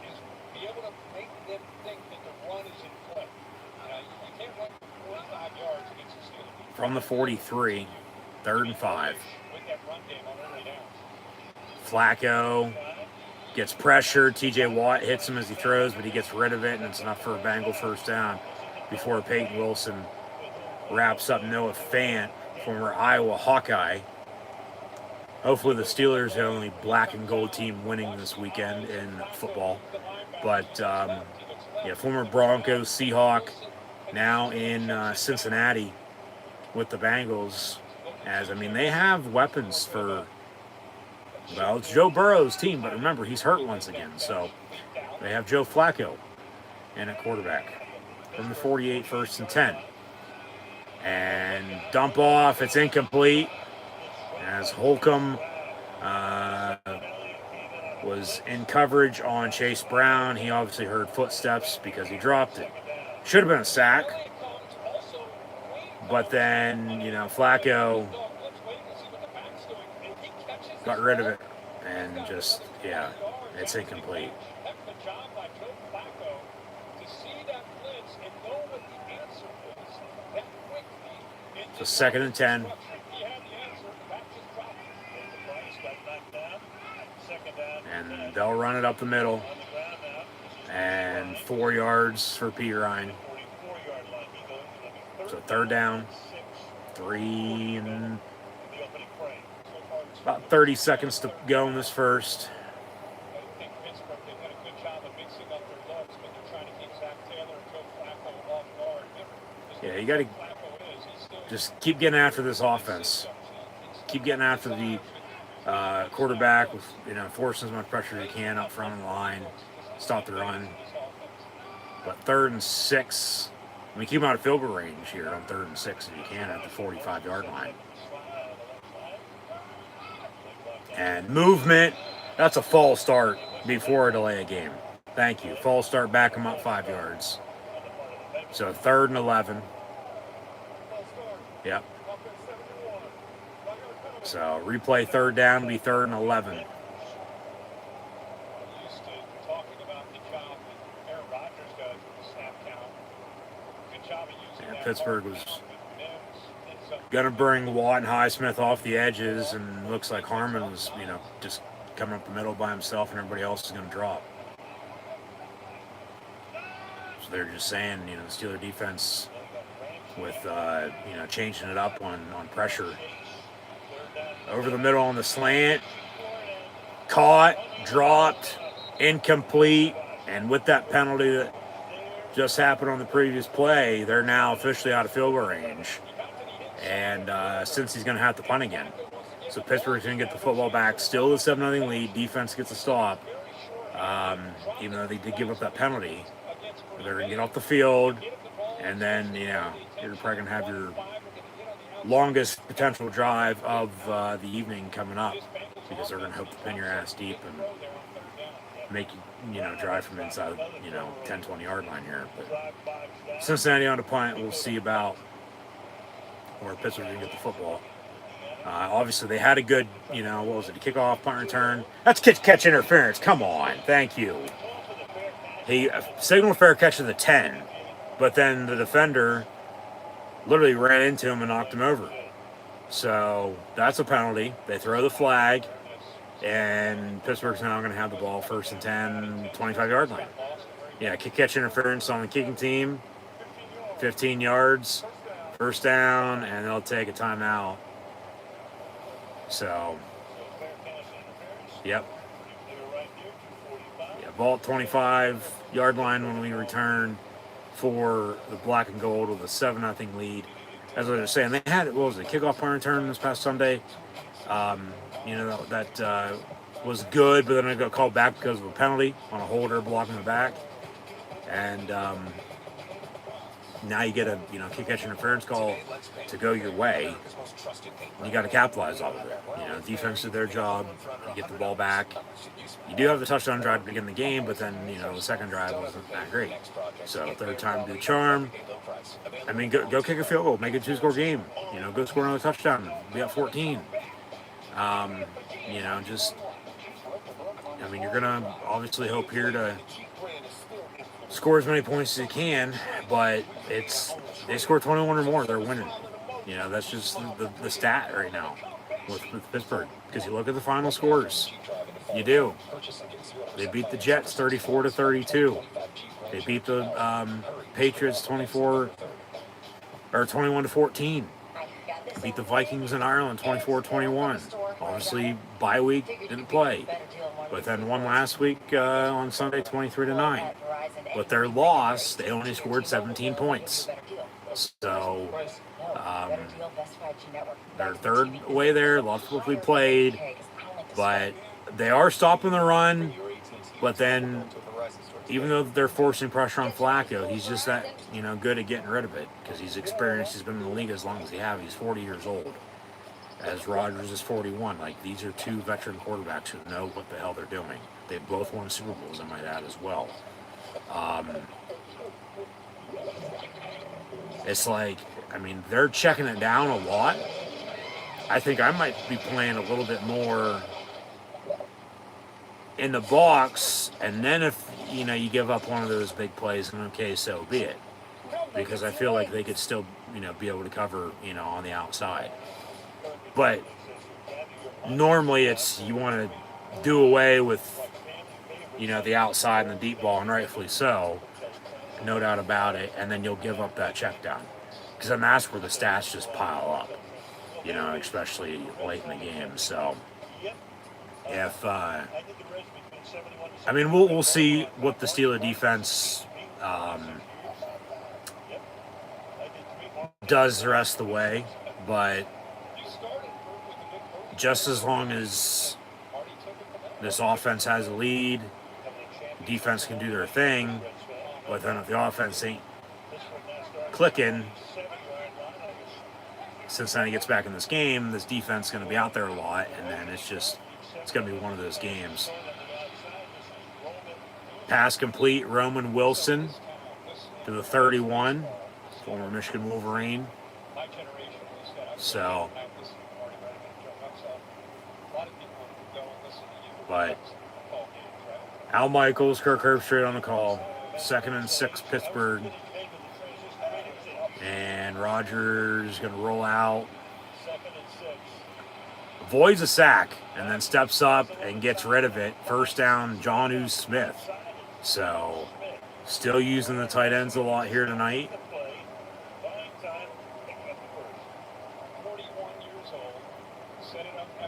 is be able to make them think that the run is in play. You can't run 45 yards against the Steelers. From the 43, 3rd and 5. With that run game on early downs. Flacco gets pressured. TJ Watt hits him as he throws, but he gets rid of it, and it's enough for a Bengal first down before Peyton Wilson wraps up Noah Fant, former Iowa Hawkeye. Hopefully the Steelers are the only black and gold team winning this weekend in football. But, former Broncos, Seahawk, now in Cincinnati with the Bengals. They have weapons for... Well, it's Joe Burrow's team, but remember, he's hurt once again. So they have Joe Flacco in at quarterback. From the 48, 1st and 10. And dump off, it's incomplete. As Holcomb was in coverage on Chase Brown. He obviously heard footsteps because he dropped it. Should have been a sack. But then, Flacco got rid of it, and just, it's incomplete. So 2nd and 10. And they'll run it up the middle. And 4 yards for P. Ryan. So 3rd down. 3 and... About 30 seconds to go in this first. I think Pittsburgh, they've done a good job of mixing up their looks, but they're trying to keep Zach Taylor and Joe Flacco off guard. Yeah, you got to just keep getting after this offense. Keep getting after the quarterback with, forcing as much pressure as you can up front of the line. Stop the run. But 3rd and 6. Keep them out of field goal range here on 3rd and 6 if you can at the 45-yard line. And movement, that's a false start before a delay of game. Thank you. False start, back them up 5 yards. So 3rd and 11. Yep. So replay 3rd down to be 3rd and 11. Yeah, Pittsburgh was going to bring Watt and Highsmith off the edges, and looks like Harmon was, just coming up the middle by himself, and everybody else is going to drop. So they're just saying, the Steeler defense with, changing it up on pressure. Over the middle on the slant. Caught, dropped, incomplete, and with that penalty that just happened on the previous play, they're now officially out of field goal range. And since he's going to have to punt again. So Pittsburgh's going to get the football back. Still the 7-0 lead. Defense gets a stop. Even though they did give up that penalty. They're going to get off the field. And then, you're probably going to have your longest potential drive of the evening coming up. Because they're going to hope to pin your ass deep and make you, drive from inside, 10, 20-yard line here. But Cincinnati on the punt. We'll see about where Pittsburgh can get the football. Obviously, they had a good, a kickoff, punt return. That's catch interference. Come on. Thank you. He signaled a fair catch to the 10, but then the defender literally ran into him and knocked him over. So that's a penalty. They throw the flag, and Pittsburgh's now going to have the ball 1st and 10, 25-yard line. Yeah, catch interference on the kicking team, 15 yards. 1st down, and they'll take a timeout. So, yep. Yeah, ball at 25-yard line when we return for the black and gold with a 7-0 lead. As I was saying, they had, kickoff punt return this past Sunday. That was good, but then it got called back because of a penalty on a holder blocking the back. And now you get a kick-catch interference call to go your way. You got to capitalize off of it. Defense did their job. You get the ball back. You do have the touchdown drive to begin the game, but then the second drive wasn't that great. So third time the charm. I mean, go kick a field goal, make it a 2-score game. Go score another touchdown. Be up 14. You're gonna obviously hope here to score as many points as you can, but they score 21 or more, they're winning. That's just the stat right now with Pittsburgh. Because you look at the final scores, you do. They beat the Jets 34-32. They beat the Patriots 21-14. Beat the Vikings in Ireland 24-21. Obviously, bye week didn't play, but then won last week on Sunday 23-9. With their loss, they only scored 17 points. So they're third way there. Lots of football played, but they are stopping the run. But then, even though they're forcing pressure on Flacco, he's just that good at getting rid of it because he's experienced. He's been in the league as long as he has. He's 40 years old. As Rodgers is 41. These are two veteran quarterbacks who know what the hell they're doing. They both won Super Bowls, I might add, as well. It's they're checking it down a lot. I think I might be playing a little bit more in the box, and then if you give up one of those big plays, then okay, so be it. Because I feel like they could still be able to cover on the outside. But normally it's you want to do away with the outside and the deep ball, and rightfully so, no doubt about it, and then you'll give up that check down. Because then that's where the stats just pile up, especially late in the game. So if we'll see what the Steelers defense does the rest of the way, but just as long as this offense has a lead, defense can do their thing, but then if the offense ain't clicking, Cincinnati gets back in this game, this defense is going to be out there a lot, and then it's going to be one of those games. Pass complete, Roman Wilson to the 31, former Michigan Wolverine. So, but Al Michaels, Kirk Herbstreit on the call. 2nd and 6, Pittsburgh. And Rodgers going to roll out. Avoids a sack and then steps up and gets rid of it. First down, Jonnu Smith. So, still using the tight ends a lot here tonight.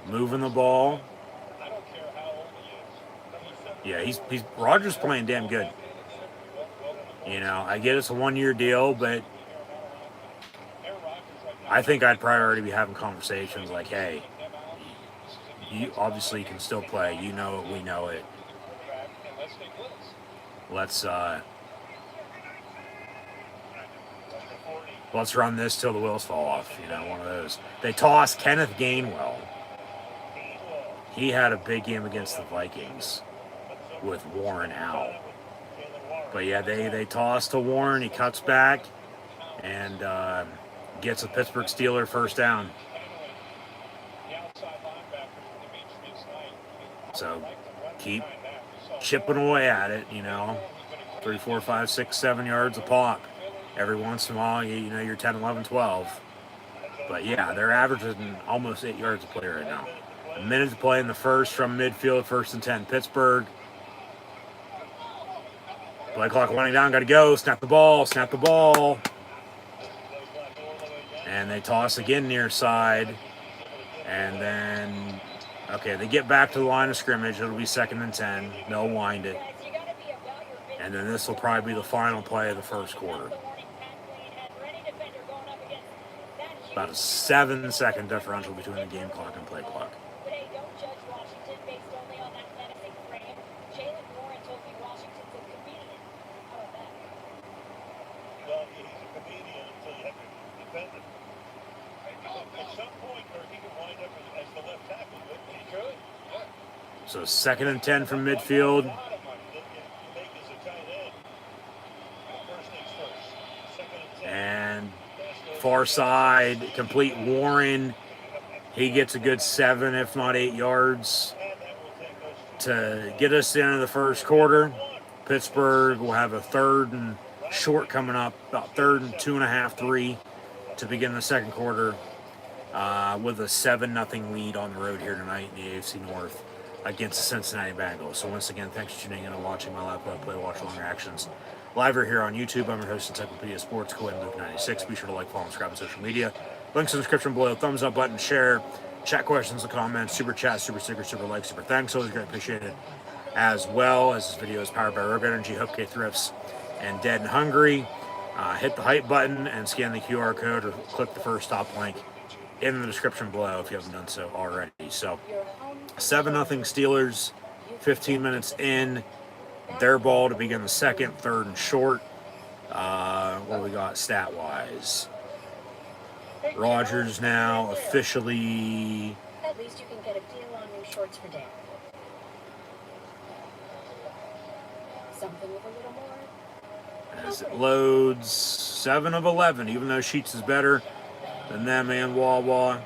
Moving the ball. Yeah, he's Rodgers playing damn good. I get it's a 1-year deal, but I think I'd probably already be having conversations like, hey, you obviously can still play. You know it, we know it. Let's run this till the wheels fall off. One of those. They tossed Kenneth Gainwell. He had a big game against the Vikings with Warren out. But yeah, they toss to Warren. He cuts back and gets a Pittsburgh Steeler first down. So keep chipping away at it, 3, 4, 5, 6, 7 yards a pop. Every once in a while, you're 10, 11, 12. But yeah, they're averaging almost 8 yards a play right now. A minute to play in the first from midfield, 1st and 10, Pittsburgh. Play clock winding down, got to go. Snap the ball. And they toss again near side. And then, okay, they get back to the line of scrimmage. It'll be 2nd and 10. They'll wind it. And then this will probably be the final play of the first quarter. About a 7-second differential between the game clock and play clock. At some point, he could wind up as the left tackle, but he could. Yeah. So 2nd and 10 from midfield. A lot of money that you make as a tight end. First things first. 2nd and 10. And far side, complete Warren. He gets a good 7, if not 8 yards to get us to the end of the first quarter. Pittsburgh will have a 3rd and short coming up, about 3rd and 2.5, 3 to begin the second quarter, with a 7-0 lead on the road here tonight in the AFC North against the Cincinnati Bengals. So once again, thanks for tuning in and watching my live play watch along reactions live here on YouTube. I'm your host, Encyclopedia Sports, Luke96. Be sure to like, follow, and subscribe on social media. Links in the description below. Thumbs up button, share, chat questions and comments, super chat, super sticker, super like, super thanks. Always great appreciated. As well as this video is powered by Rogue Energy, HopeKThrifts, and Dead and Hungry. Hit the hype button and scan the QR code or click the first stop link in the description below if you haven't done so already. So 7-0 Steelers, 15 minutes in. Their ball to begin the second, 3rd and short. What we got stat-wise? Rodgers now officially... At least you can get a deal on new shorts for Dan. Something with a little more. As it loads, 7 of 11, even though Sheets is better than them and Wawa.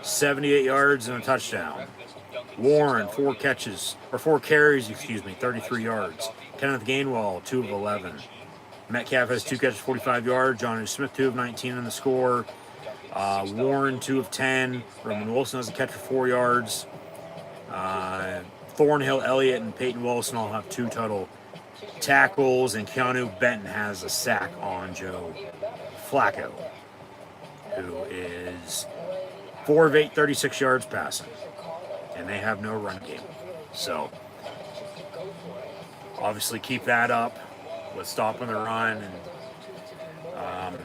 78 yards and a touchdown. Warren, 4 carries, 33 yards. Kenneth Gainwell, 2 of 11. Metcalf has 2 catches, 45 yards. Jonnu Smith, 2 of 19 in the score. Warren, 2 of 10. Roman Wilson has a catch for 4 yards. Thornhill, Elliott, and Peyton Wilson all have 2 total tackles, and Keanu Benton has a sack on Joe Flacco, who is 4 of 8, 36 yards passing, and they have no run game. So obviously keep that up with stopping the run and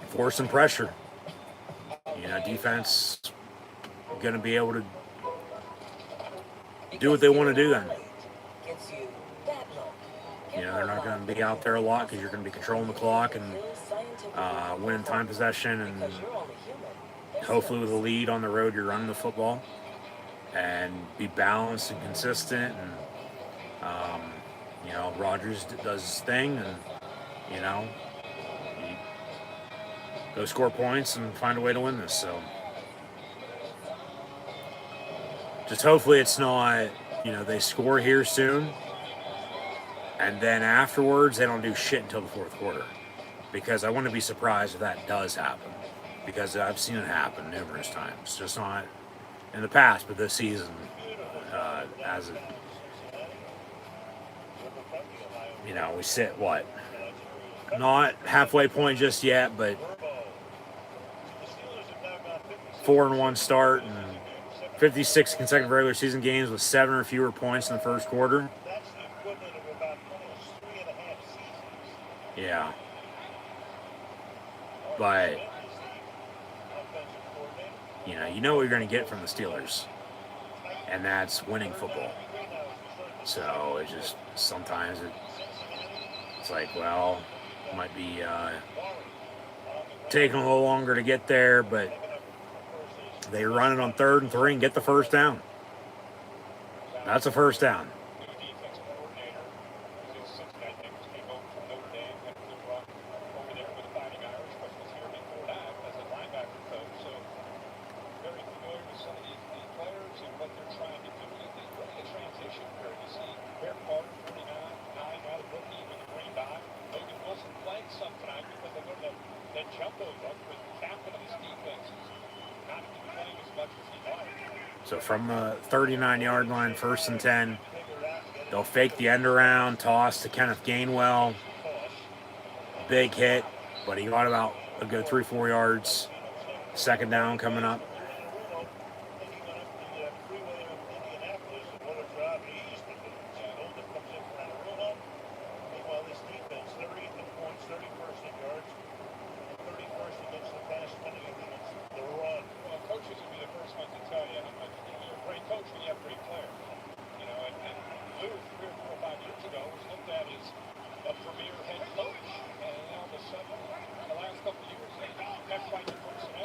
force some pressure. Defense going to be able to do what they want to do then. They're not going to be out there a lot because you're going to be controlling the clock and winning time possession, and hopefully with a lead on the road, you're running the football and be balanced and consistent. And Rodgers does his thing, and you go score points and find a way to win this. So just hopefully it's not, they score here soon, and then afterwards, they don't do shit until the fourth quarter. Because I wouldn't be surprised if that does happen. Because I've seen it happen numerous times. Just not in the past, but this season, as it, we sit, not halfway point just yet, but 4-1 start and 56 consecutive regular season games with 7 or fewer points in the first quarter. Yeah. But, you know what you're going to get from the Steelers. And that's winning football. So, it's just, sometimes it's like, well, it might be taking a little longer to get there, but they run it on 3rd and 3 and get the first down. That's a first down. So from the 39-yard line, 1st and 10, they'll fake the end around, toss to Kenneth Gainwell. Big hit, but he got about a good 3-4 yards. 2nd down coming up.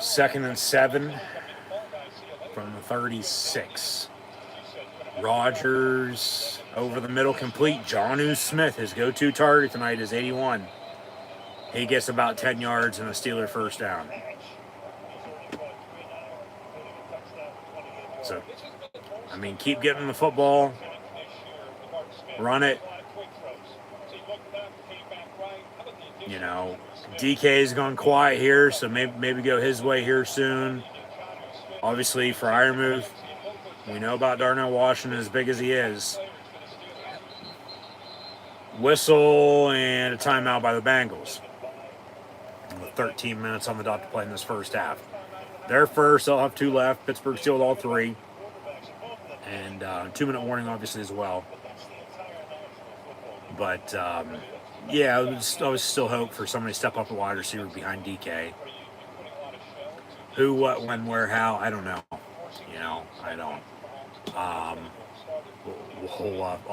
2nd and 7 from the 36. Rodgers over the middle complete. Jonnu Smith, his go-to target tonight, is 81. He gets about 10 yards and a Steeler first down. So, I mean, keep getting the football. Run it. You know, DK's gone quiet here, so maybe go his way here soon. Obviously, for Ironmouth, we know about Darnell Washington as big as he is. Whistle and a timeout by the Bengals. With 13 minutes on the dot to play in this first half. They're first. They'll have 2 left. Pittsburgh stealed all 3. And 2-minute warning, obviously, as well. But, yeah, I was still hope for somebody to step up a wide receiver behind DK. Who, what, when, where, how, I don't know. You know, I don't. I'll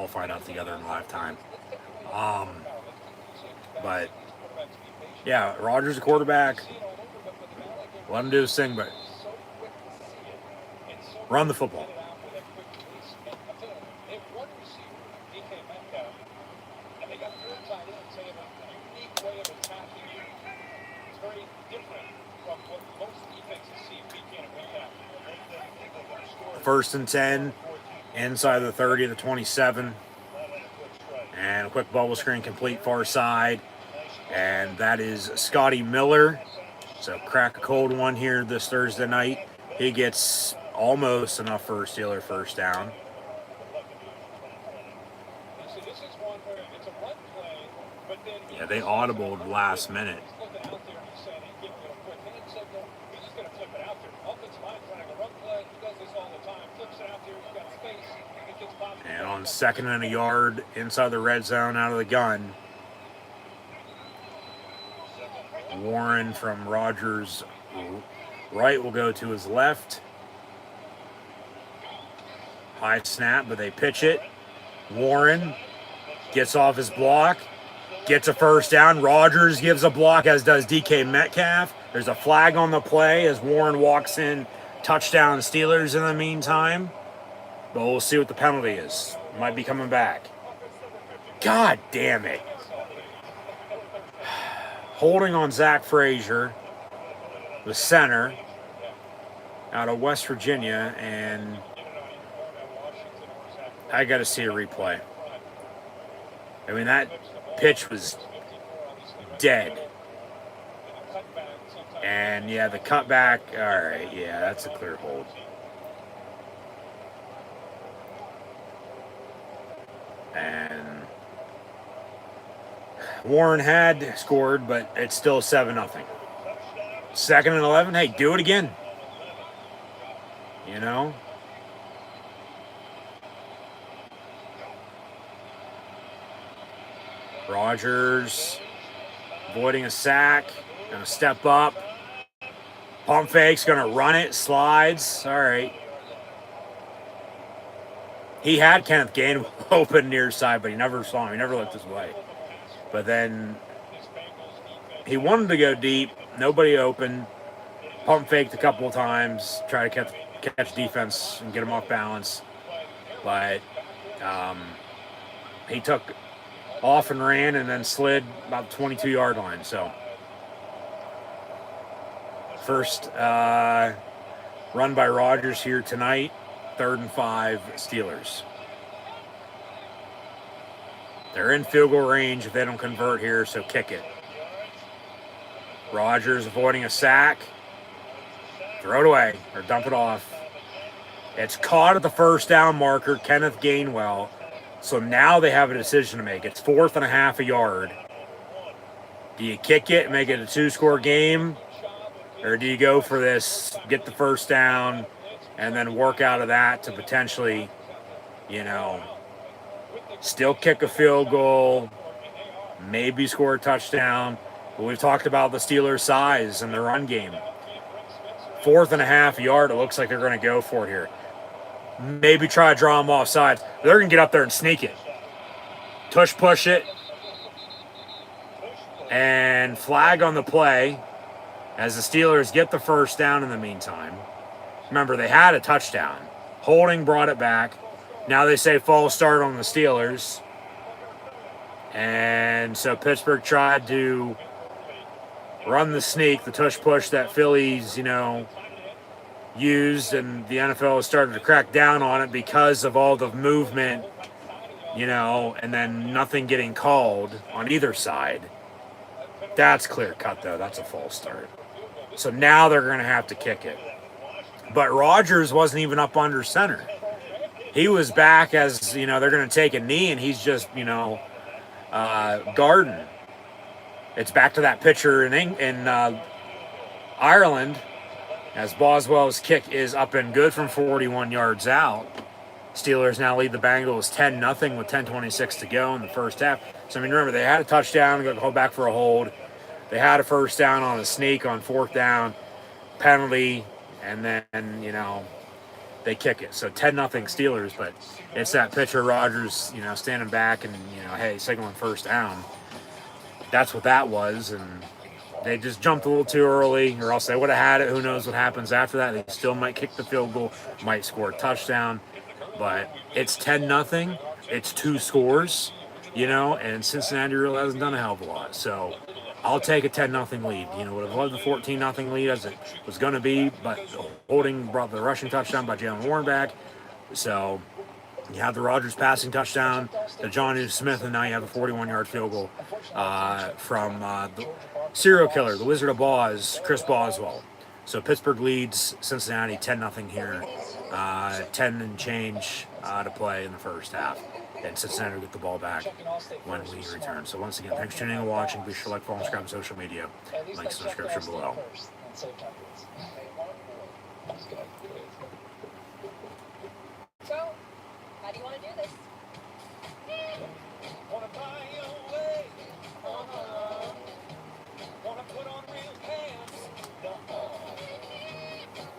find out together in live time. But, yeah, Rodgers a quarterback. Let him do his thing, but run the football. First and 10, inside the 30 of the 27. And a quick bubble screen complete far side. And that is Scotty Miller. So crack a cold one here this Thursday night. He gets almost enough for a Steeler first down. Yeah, they audibled last minute. And on 2nd and a yard inside the red zone out of the gun. Warren from Rodgers' right will go to his left. High snap, but they pitch it. Warren gets off his block, gets a first down. Rodgers gives a block, as does DK Metcalf. There's a flag on the play as Warren walks in. Touchdown Steelers in the meantime. But we'll see what the penalty is. Might be coming back. God damn it. Holding on Zach Frazier, the center, out of West Virginia, and I got to see a replay. I mean, that pitch was dead. And, yeah, the cutback, all right, yeah, that's a clear hold. And Warren had scored, but it's still 7-0. 2nd and 11. Hey, do it again. You know? Rodgers avoiding a sack. Gonna step up. Pump fake's gonna run it. Slides. All right. He had Kenneth Gainwell open near side, but he never saw him. He never looked his way. But then he wanted to go deep. Nobody open. Pump faked a couple of times. Try to catch defense and get him off balance. But he took off and ran and then slid about the 22-yard line. So first run by Rodgers here tonight. 3rd and 5 Steelers. They're in field goal range if they don't convert here, so kick it. Rodgers avoiding a sack. Throw it away or dump it off. It's caught at the first down marker, Kenneth Gainwell. So now they have a decision to make. It's 4th and a half a yard. Do you kick it and make it a 2-score game? Or do you go for this, get the first down, and then work out of that to potentially, you know, still kick a field goal, maybe score a touchdown. But we've talked about the Steelers' size and the run game. 4th and a half yard, it looks like they're going to go for it here. Maybe try to draw them off sides. They're going to get up there and sneak it. Push it. And flag on the play as the Steelers get the first down in the meantime. Remember, they had a touchdown. Holding brought it back. Now they say false start on the Steelers. And so Pittsburgh tried to run the sneak, the tush push that Phillies, used, and the NFL has started to crack down on it because of all the movement, and then nothing getting called on either side. That's clear cut, though. That's a false start. So now they're going to have to kick it. But Rodgers wasn't even up under center. He was back as, they're going to take a knee, and he's just, guarding. It's back to that pitcher in Ireland, as Boswell's kick is up and good from 41 yards out. Steelers now lead the Bengals 10-0 with 10:26 to go in the first half. So, remember, they had a touchdown, got called back for a hold. They had a first down on a sneak on fourth down, penalty, and then, they kick it. So 10-0 Steelers, but it's that pitcher Rodgers, standing back and, hey, signaling first down. That's what that was, and they just jumped a little too early, or else they would have had it. Who knows what happens after that? They still might kick the field goal, might score a touchdown, but it's 10-0. It's 2 scores, and Cincinnati really hasn't done a hell of a lot. So I'll take a 10-0 lead. Would have loved the 14-0 lead as it was going to be, but Holding brought the rushing touchdown by Jalen Warren back. So you have the Rodgers passing touchdown to Jonnu Smith, and now you have a 41-yard field goal from the serial killer, the Wizard of Oz, Chris Boswell. So Pittsburgh leads Cincinnati 10-0 here. 10 and change to play in the first half. And Cincinnati will get the ball back when we return. So once again, thanks for tuning in and watching. Be sure to like, follow, and subscribe on social media. Links in the description below. So, how do you want to do this? Wanna buy your way? Wanna put on real pants?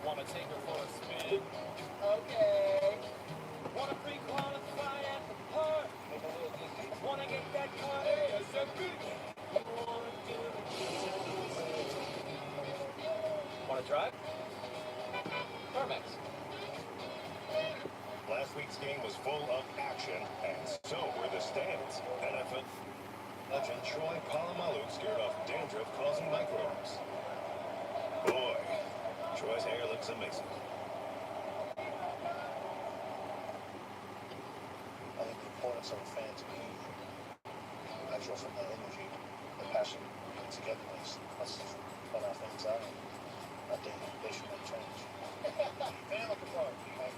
Wanna take her for a spin? Okay. Wanna pre-qualify at the park? Wanna get that car ASAP? Wanna drive? CarMax. Last week's game was full of action, and so were the stands. NFL legend Troy Polamalu scared off dandruff causing microbes. Boy, Troy's hair looks amazing. I think the importance of a fan to me, I draw from that energy, the passion, and togetherness. Let's put our things out, and I think they should make change.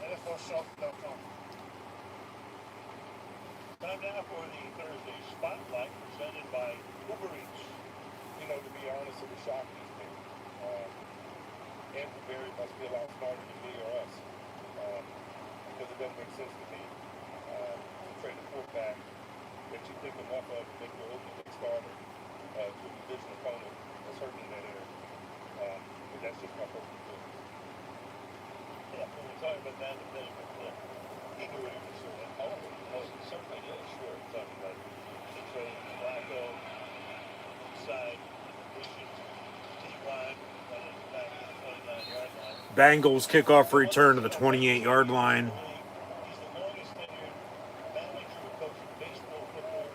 NFLShelf.com. Time now for the Thursday Spotlight presented by Uber Eats. To be honest, it was shocking to me. Andrew Berry must be a lot smarter than me or us. Because it doesn't make sense to me to trade a quarterback that you think enough of to make your opening starter to a division opponent that's hurting in that area. But that's just my personal feeling. Yeah, when we're talking about that, the Eagle Rangers, it certainly is. Sure, talking about the trade, Flacco, side, pushing, T-line, running back to the 29-yard line. Bengals kickoff return to the 28-yard line. He's the longest tenured manager who coached baseball, football,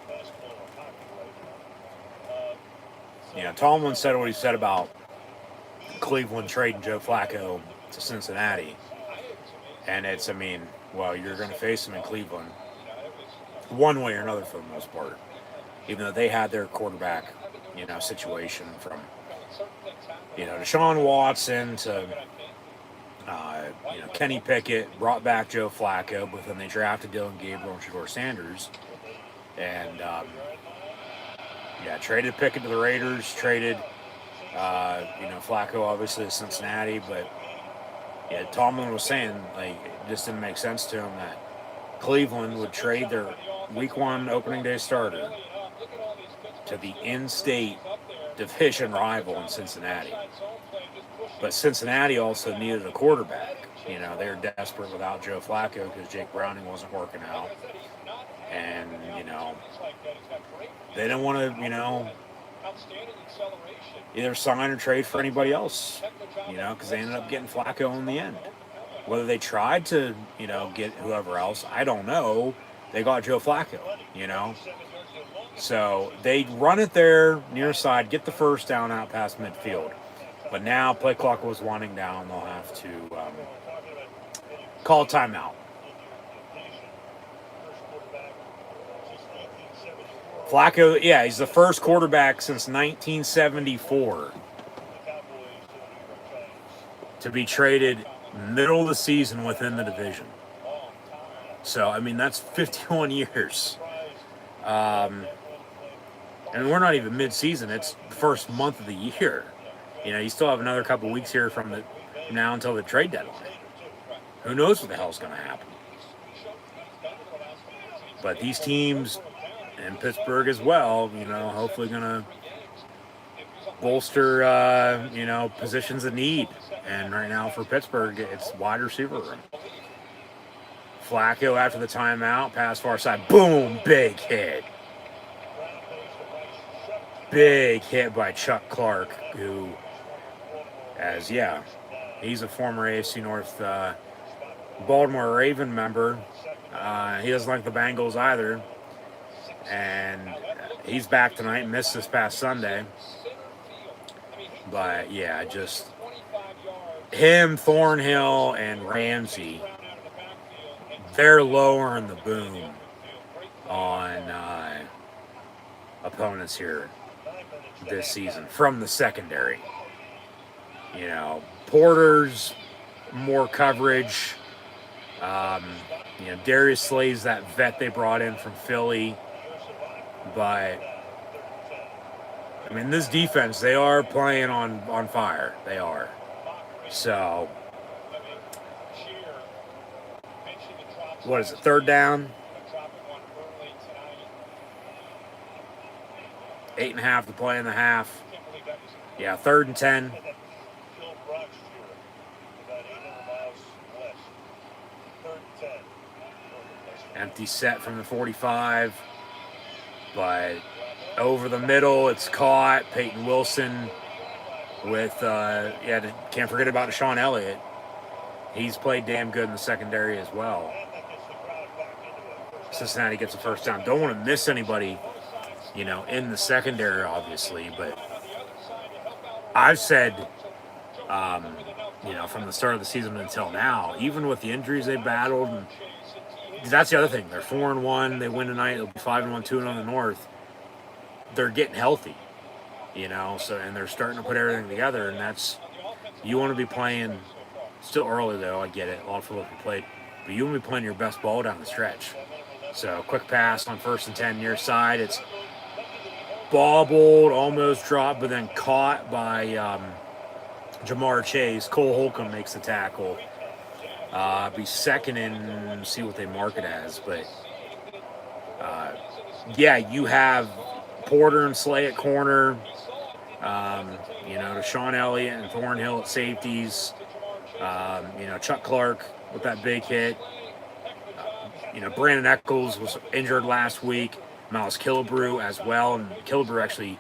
basketball, or hockey right now. Yeah, Tomlin said what he said about Cleveland trading Joe Flacco to Cincinnati. And it's, you're going to face them in Cleveland one way or another for the most part. Even though they had their quarterback, situation from, Deshaun Watson to, Kenny Pickett, brought back Joe Flacco, but then they drafted Dylan Gabriel and Shador Sanders. And, traded Pickett to the Raiders, traded, Flacco obviously to Cincinnati, but Tomlin was saying, it just didn't make sense to him that Cleveland would trade their Week 1 opening day starter to the in-state division rival in Cincinnati. But Cincinnati also needed a quarterback. They were desperate without Joe Flacco because Jake Browning wasn't working out. And, they didn't want to, either sign or trade for anybody else, because they ended up getting Flacco in the end. Whether they tried to, get whoever else, I don't know. They got Joe Flacco, So they run it there near side, get the first down out past midfield. But now play clock was winding down. They'll have to call timeout. Flacco, yeah, he's the first quarterback since 1974 to be traded middle of the season within the division. So, I mean, that's 51 years. And we're not even mid-season. It's the first month of the year. You still have another couple weeks here from now until the trade deadline. Who knows what the hell's going to happen? But these teams, and Pittsburgh as well, hopefully going to bolster, positions of need. And right now for Pittsburgh, it's wide receiver room. Flacco after the timeout, pass far side, boom, big hit. Big hit by Chuck Clark, who, he's a former AFC North Baltimore Raven member. He doesn't like the Bengals either. And he's back tonight, missed this past Sunday. But, just him, Thornhill, and Ramsey, they're lowering the boom on opponents here this season from the secondary. Porter's more coverage. Darius Slay's that vet they brought in from Philly. But, I mean, this defense, they are playing on fire. They are. So, what is it, third down? 8.5 to play in the half. Yeah, 3rd and 10. Empty set from the 45. But over the middle, it's caught. Peyton Wilson with, can't forget about Deshaun Elliott. He's played damn good in the secondary as well. Cincinnati gets a first down. Don't want to miss anybody, in the secondary, obviously. But I've said, from the start of the season until now, even with the injuries they battled, and that's the other thing. They're 4-1. They win tonight. They'll be 5-1, 2-0 on the North. They're getting healthy, So, and they're starting to put everything together, and that's, you want to be playing. Still early though. I get it. A lot of football played, but you want to be playing your best ball down the stretch. So, quick pass on 1st and 10 near side. It's bobbled, almost dropped, but then caught by Jamar Chase. Cole Holcomb makes the tackle. Be second and see what they mark it as. But, you have Porter and Slay at corner. Deshaun Elliott and Thornhill at safeties. Chuck Clark with that big hit. Brandon Echols was injured last week. Miles Killebrew as well. And Killebrew actually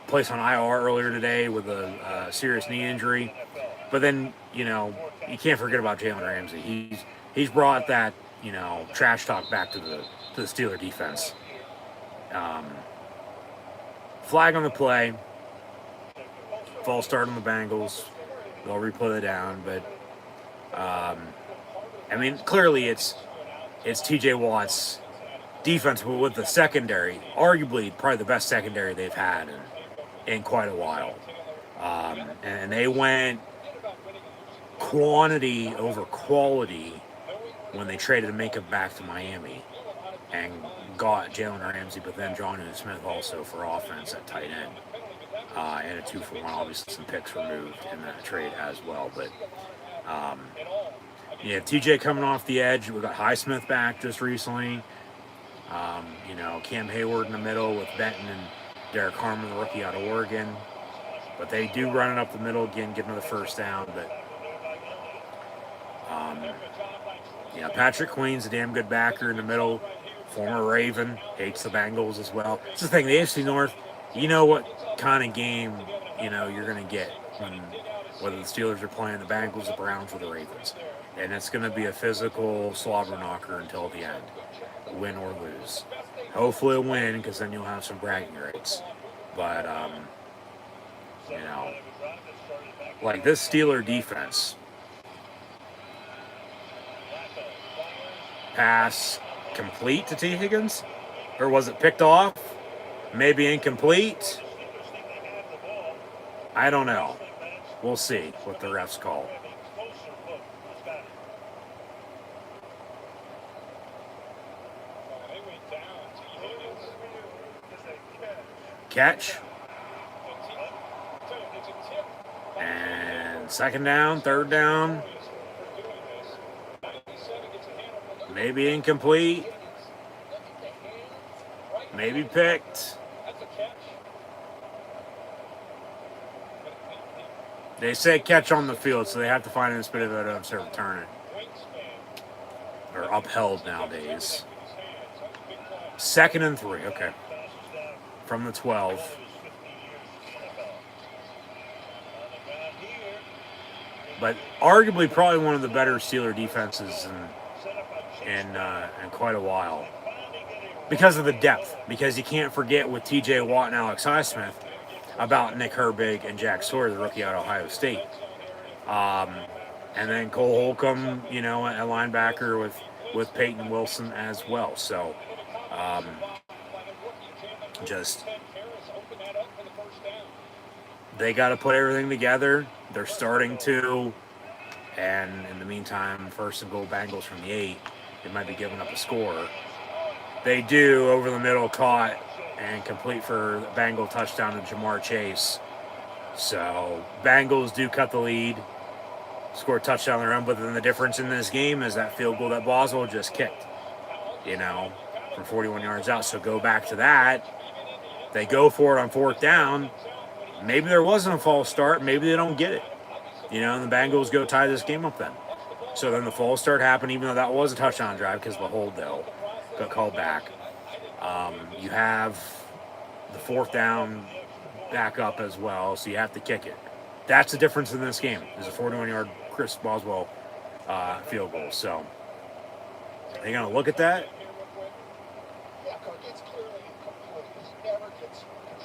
placed on IR earlier today with a serious knee injury. But then, you can't forget about Jalen Ramsey. He's brought that, trash talk back to the Steeler defense. Flag on the play. False start on the Bengals. They'll replay it down. But, clearly it's T.J. Watt's defense with the secondary, arguably probably the best secondary they've had in quite a while. And they went quantity over quality when they traded Minka back to Miami and got Jalen Ramsey, but then John Smith also for offense at tight end. And a 2-for-1, obviously some picks removed in that trade as well. But, TJ coming off the edge. We got Highsmith back just recently. Cam Hayward in the middle with Benton and Derek Harmon, the rookie out of Oregon. But they do run it up the middle again, get another first down. But, Patrick Queen's a damn good backer in the middle. Former Raven, hates the Bengals as well. It's the thing, the AFC North, you know what kind of game, you're going to get whether the Steelers are playing the Bengals, the Browns, or the Ravens. And it's going to be a physical slobber knocker until the end, win or lose. Hopefully a win, because then you'll have some bragging rights. But, like this Steeler defense, pass complete to T. Higgins? Or was it picked off? Maybe incomplete? I don't know. We'll see what the refs call. Catch. And second down, third down. Maybe incomplete. Maybe picked. They say catch on the field, so they have to find a bit of evidence to return it. Or upheld nowadays. 2nd and 3, okay. From the 12. But arguably probably one of the better Steeler defenses in quite a while. Because of the depth. Because you can't forget with T.J. Watt and Alex Highsmith about Nick Herbig and Jack Sawyer, the rookie out of Ohio State. And then Cole Holcomb, a linebacker with Peyton Wilson as well. So, they got to put everything together. They're starting to. And in the meantime, 1st and goal Bengals from the 8. They might be giving up a score. They do, over the middle, caught and complete for the Bengal touchdown to Jamar Chase. So, Bengals do cut the lead, score a touchdown on their own, but then the difference in this game is that field goal that Boswell just kicked, from 41 yards out. So go back to that. They go for it on 4th down. Maybe there wasn't a false start. Maybe they don't get it. And the Bengals go tie this game up then. So then the false start happened, even though that was a touchdown drive because the hold, though, got called back. You have the 4th down back up as well, so you have to kick it. That's the difference in this game. There's a 41-yard Chris Boswell field goal. So are you going to look at that?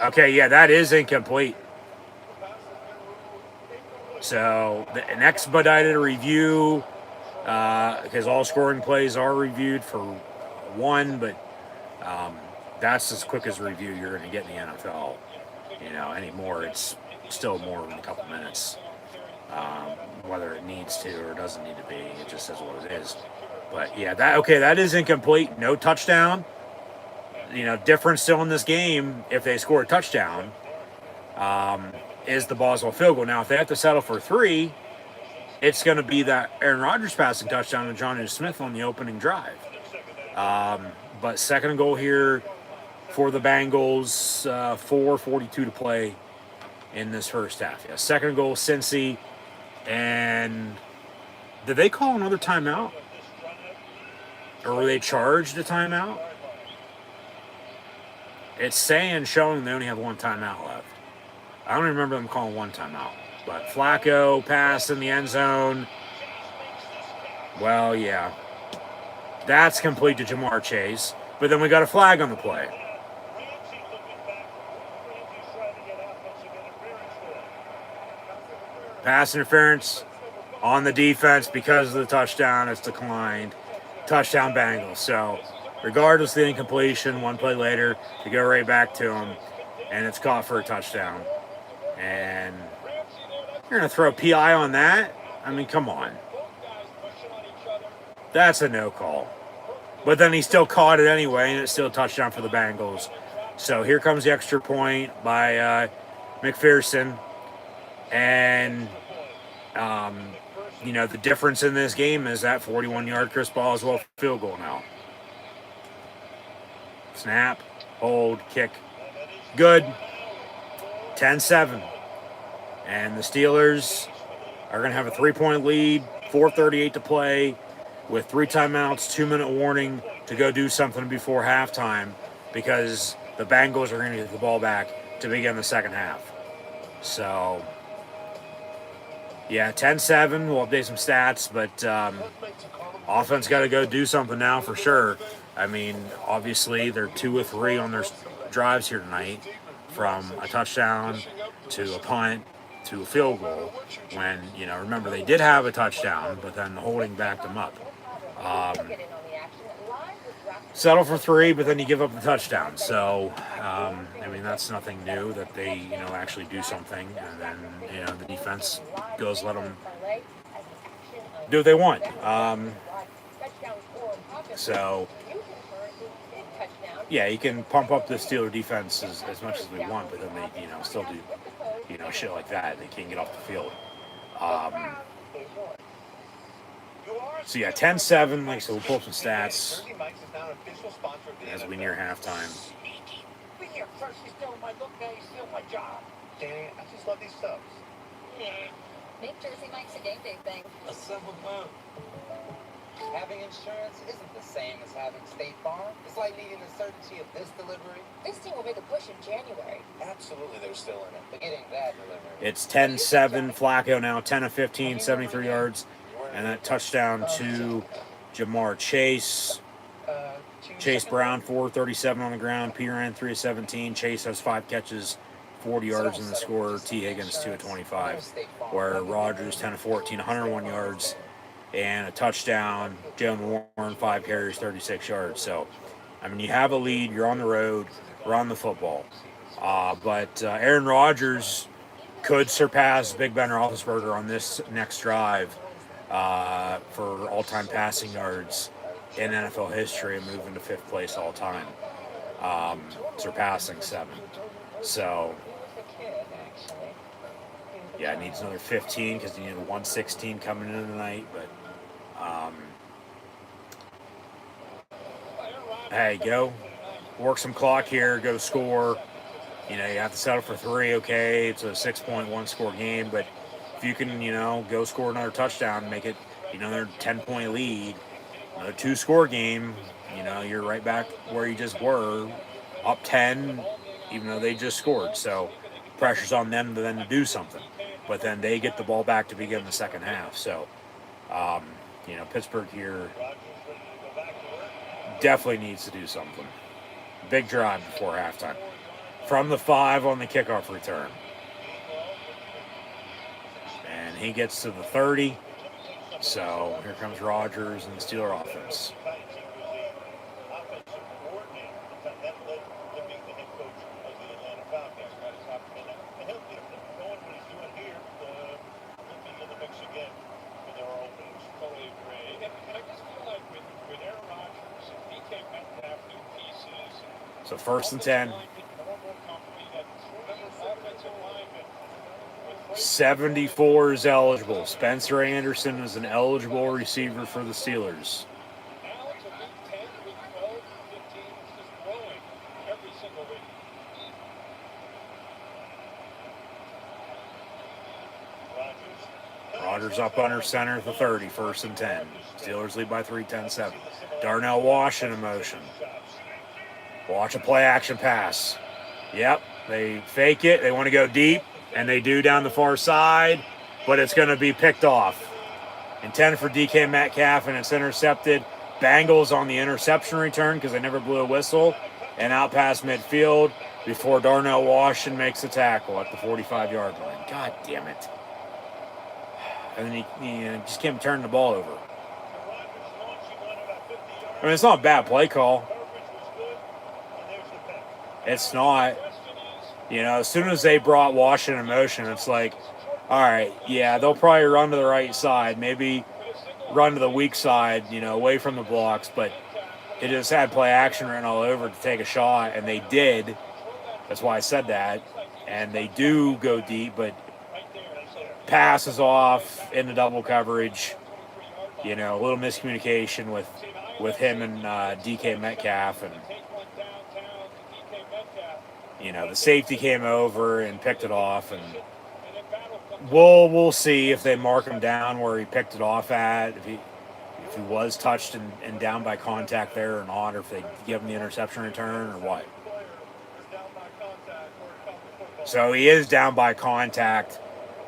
Okay, yeah, that is incomplete. So an expedited review, because all scoring plays are reviewed for 1, but that's as quick as a review you're going to get in the NFL. Anymore, it's still more than a couple minutes. Whether it needs to or doesn't need to be, it just is what it is. But yeah, that is incomplete. No touchdown. Difference still in this game, if they score a touchdown, is the Boswell field goal. Now, if they have to settle for 3, it's going to be that Aaron Rodgers passing touchdown to Jonnu Smith on the opening drive. But 2nd and goal here for the Bengals, 4:42 to play in this first half. Yeah, 2nd and goal, Cincy. And did they call another timeout? Or were they charged a timeout? It's showing they only have 1 timeout left. I don't remember them calling 1 timeout. But Flacco pass in the end zone. Well, yeah. That's complete to Jamar Chase. But then we got a flag on the play. Pass interference on the defense because of the touchdown. It's declined. Touchdown Bengals. So, regardless of the incompletion, 1 play later, you go right back to him, and it's caught for a touchdown. And you're going to throw a PI on that? I mean, come on. That's a no call. But then he still caught it anyway, and it's still a touchdown for the Bengals. So here comes the extra point by McPherson. And, the difference in this game is that 41-yard Chris Boswell field goal now. Snap, hold, kick. Good. 10-7. And the Steelers are going to have a 3-point lead, 4:38 to play, with 3 timeouts, 2-minute warning to go do something before halftime, because the Bengals are going to get the ball back to begin the second half. So, yeah, 10-7. We'll update some stats, but offense got to go do something now for sure. I mean, obviously, they're 2 of 3 on their drives here tonight, from a touchdown to a punt to a field goal. When, remember, they did have a touchdown, but then the holding backed them up. Settle for 3, but then you give up the touchdown. So, I mean, that's nothing new that they, actually do something. And then, the defense goes, let them do what they want. So, yeah, you can pump up the Steeler defense as much as we want, but then they, still do, shit like that. They can't get off the field. So, yeah, 10-7. So we'll pull up some stats as we near halftime. Danny, I just love these subs. Make Jersey Mike's a game day thing. A simple move. Having insurance isn't the same as having State Farm. It's like needing the certainty of this delivery. This team will make a push in January. Absolutely, they're still in it. But getting that delivery. It's 10-7. Flacco now 10 of 15, 73 yards. And that touchdown to Jamar Chase. Chase Brown, 437 on the ground. Perine, 3 of 17. Chase has 5 catches, 40 yards in the score. T. Higgins, 2 of 25. Where Rodgers, 10 of 14, 101 yards. And a touchdown. Jalen Warren, 5 carries, 36 yards. So, I mean, you have a lead. You're on the road. Run the football. But Aaron Rodgers could surpass Big Ben Roethlisberger on this next drive for all-time passing yards in NFL history and move into 5th place all time, surpassing 7. So, yeah, it needs another 15 because you need a 116 coming in tonight. But, hey, go work some clock here, go score. You have to settle for 3, okay, it's a 6.1 score game, but if you can, go score another touchdown, make it, another 10-point lead, another 2-score game, you're right back where you just were, up 10, even though they just scored. So pressure's on them to do something. But then they get the ball back to begin the second half. So, Pittsburgh here definitely needs to do something. Big drive before halftime. From the 5 on the kickoff return. And he gets to the 30. So here comes Rodgers and the Steeler offense. So 1st and 10. 74 is eligible. Spencer Anderson is an eligible receiver for the Steelers. Rodgers up under center at the 30, 1st and 10. Steelers lead by 3, 10-7. Darnell Washington in motion. Watch a play action pass. Yep, they fake it. They want to go deep, and they do down the far side, but it's going to be picked off. Intended for DK Metcalf, and it's intercepted. Bengals on the interception return because they never blew a whistle, and out past midfield before Darnell Washington makes the tackle at the 45-yard line. God damn it. And then he just can't turn the ball over. I mean, it's not a bad play call. It's not. As soon as they brought Washington in motion, it's like, all right, yeah, they'll probably run to the right side, maybe run to the weak side, away from the blocks, but it just had play action written all over to take a shot, and they did. That's why I said that. And they do go deep, but passes off into double coverage, a little miscommunication with him and DK Metcalf, and the safety came over and picked it off, and we'll see if they mark him down where he picked it off at, if he was touched and down by contact there or not, or if they give him the interception return or what. So he is down by contact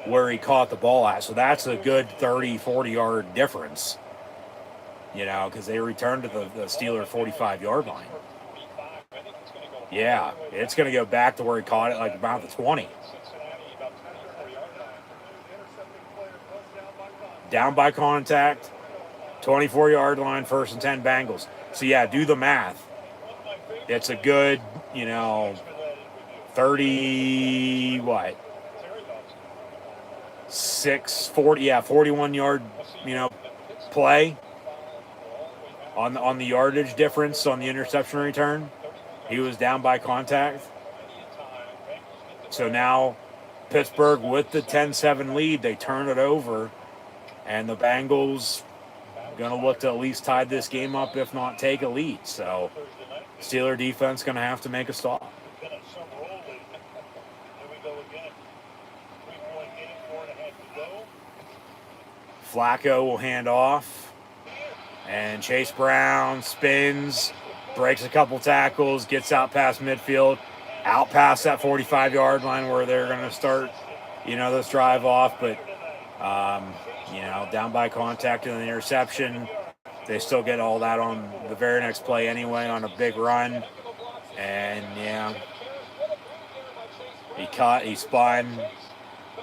where he caught the ball at. So that's a good 30, 40-yard difference, you know, because they returned to the Steeler 45-yard line. Yeah, it's going to go back to where he caught it, like about the 20. Down by contact, 24-yard line, 1st and 10 Bengals. So, yeah, do the math. It's a good, you know, 30, what? 41-yard, you know, play on the yardage difference on the interception return. He was down by contact. So now Pittsburgh with the 10-7 lead, they turn it over, and the Bengals going to look to at least tie this game up, if not take a lead. So Steeler defense going to have to make a stop. Flacco will hand off, and Chase Brown spins, breaks a couple tackles, gets out past midfield, out past that 45-yard line where they're going to start, you know, this drive off. But, you know, down by contact in the interception. They still get all that on the very next play anyway on a big run. And, yeah, he spun,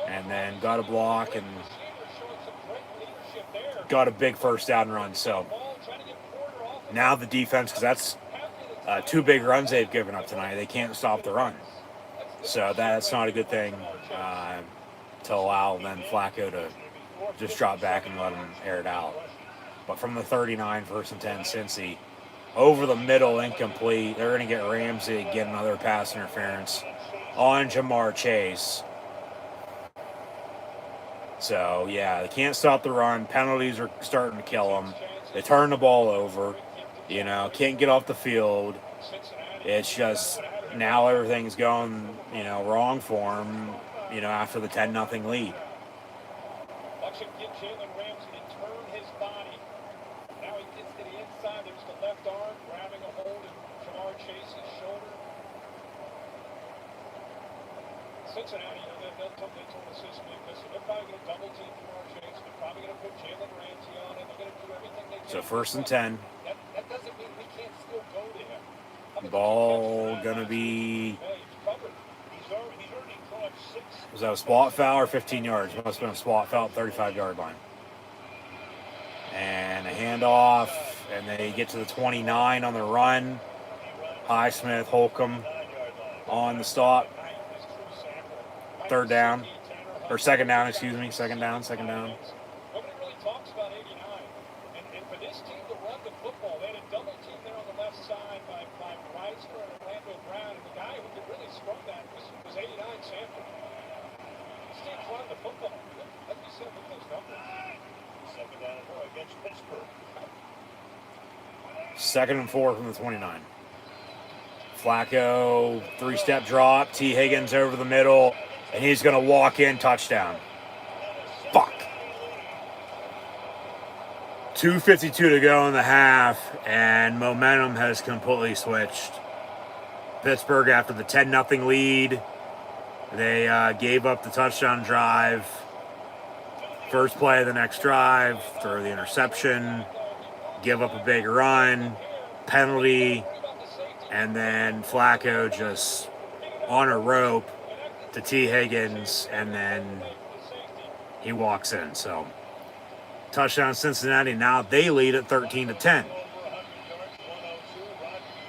and then got a block and got a big first down run. So now the defense, because that's 2 big runs they've given up tonight. They can't stop the run. So that's not a good thing to allow then Flacco to just drop back and let him air it out. But from the 39, 1st and 10, Cincy, over the middle, incomplete. They're going to get Ramsey, get another pass interference on Jamar Chase. So, yeah, they can't stop the run. Penalties are starting to kill them. They turn the ball over. You know, can't get off the field. It's just now everything's going, you know, wrong for them, you know, after the 10-0 lead. Watch him get Jalen Ramsey to turn his body. Now he gets to the inside. There's the left arm grabbing a hold of Jamar Chase's shoulder. Cincinnati, you know, they'll told the system, listen, they're probably going to double team Jamar Chase. They're probably going to put Jalen Ramsey on it. They're going to do everything they can. So 1st and 10. That doesn't mean we can't still go to him. Ball going to be... Was that a spot foul or 15 yards? Must have been a spot foul at 35-yard line. And a handoff, and they get to the 29 on the run. Highsmith, Holcomb on the stop. 3rd down. Or 2nd down, excuse me. 2nd down. Nobody really talks about 89. And for this team to run the football, they had a double team there on the left side by Reisner and Orlando Brown. And the guy who could really scrub that was 89 Sanford. This team's running the football. Let me see with those numbers. 2nd down and 4 against Pittsburgh. 2nd and 4 from the 29. Flacco, 3-step drop. T. Higgins over the middle. And he's going to walk in, touchdown. Fuck. 2:52 to go in the half, and momentum has completely switched. Pittsburgh, after the 10-0 lead, they gave up the touchdown drive. First play of the next drive, throw the interception, give up a big run, penalty, and then Flacco just on a rope to T. Higgins, and then he walks in. So, touchdown Cincinnati. Now they lead at 13-10.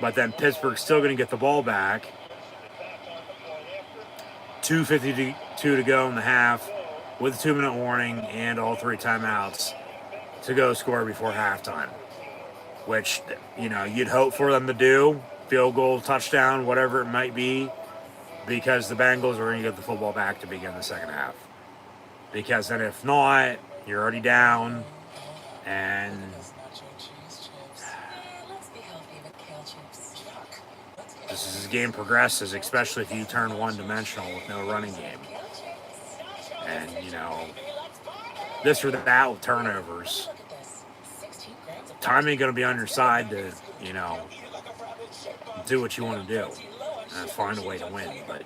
But then Pittsburgh's still going to get the ball back. 2:52 to go in the half with a 2-minute warning and all 3 timeouts to go score before halftime. Which, you know, you'd hope for them to do. Field goal, touchdown, whatever it might be. Because the Bengals are going to get the football back to begin the 2nd half. Because then if not, you're already down. And just as the game progresses, especially if you turn one-dimensional with no running game. And, you know, this or that with turnovers. Timing going to be on your side to, you know, do what you want to do. And find a way to win. But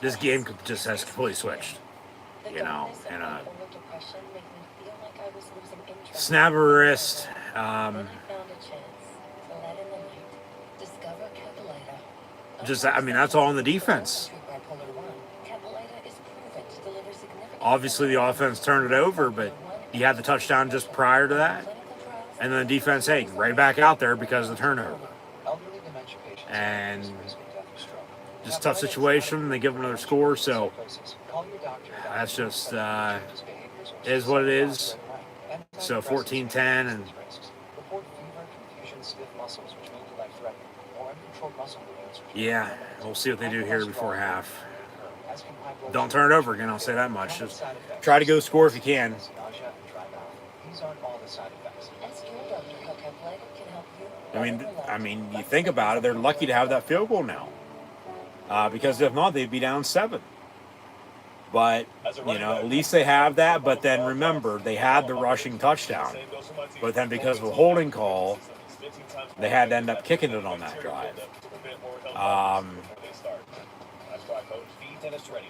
this game just has completely switched. You know, and snap a wrist. Just, I mean, that's all on the defense. Obviously, the offense turned it over, but you had the touchdown just prior to that. And then the defense, hey, right back out there because of the turnover. And just tough situation. They give them another score, so that's just is what it is. So 14-10, and yeah, we'll see what they do here before half. Don't turn it over again, I'll say that much. Just try to go score if you can. I mean, you think about it, they're lucky to have that field goal now. Because if not, they'd be down 7. But, you know, at least they have that. But then remember, they had the rushing touchdown. But then because of a holding call, they had to end up kicking it on that drive.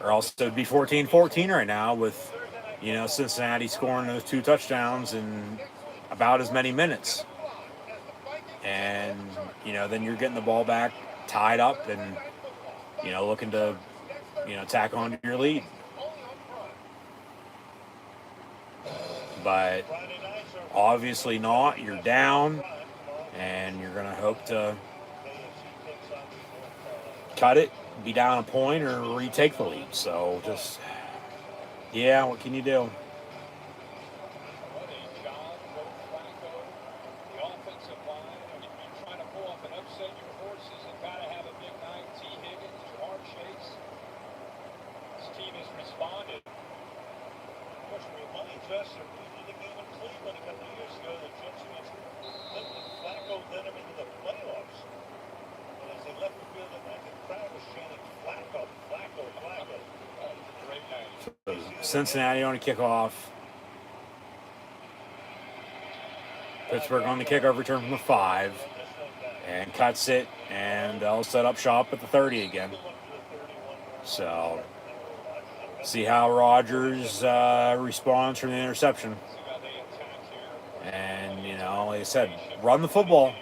Or else it would be 14-14 right now with, you know, Cincinnati scoring those 2 touchdowns in about as many minutes. And, you know, then you're getting the ball back tied up and, you know, looking to, you know, tack on to your lead. But obviously not. You're down, and you're going to hope to cut it, be down a point, or retake the lead. So just, yeah, what can you do? Cincinnati on a kickoff. Pittsburgh on the kickoff return from the 5 and cuts it, and they'll set up shop at the 30 again. So, see how Rodgers responds from the interception. And, you know, like I said, run the football.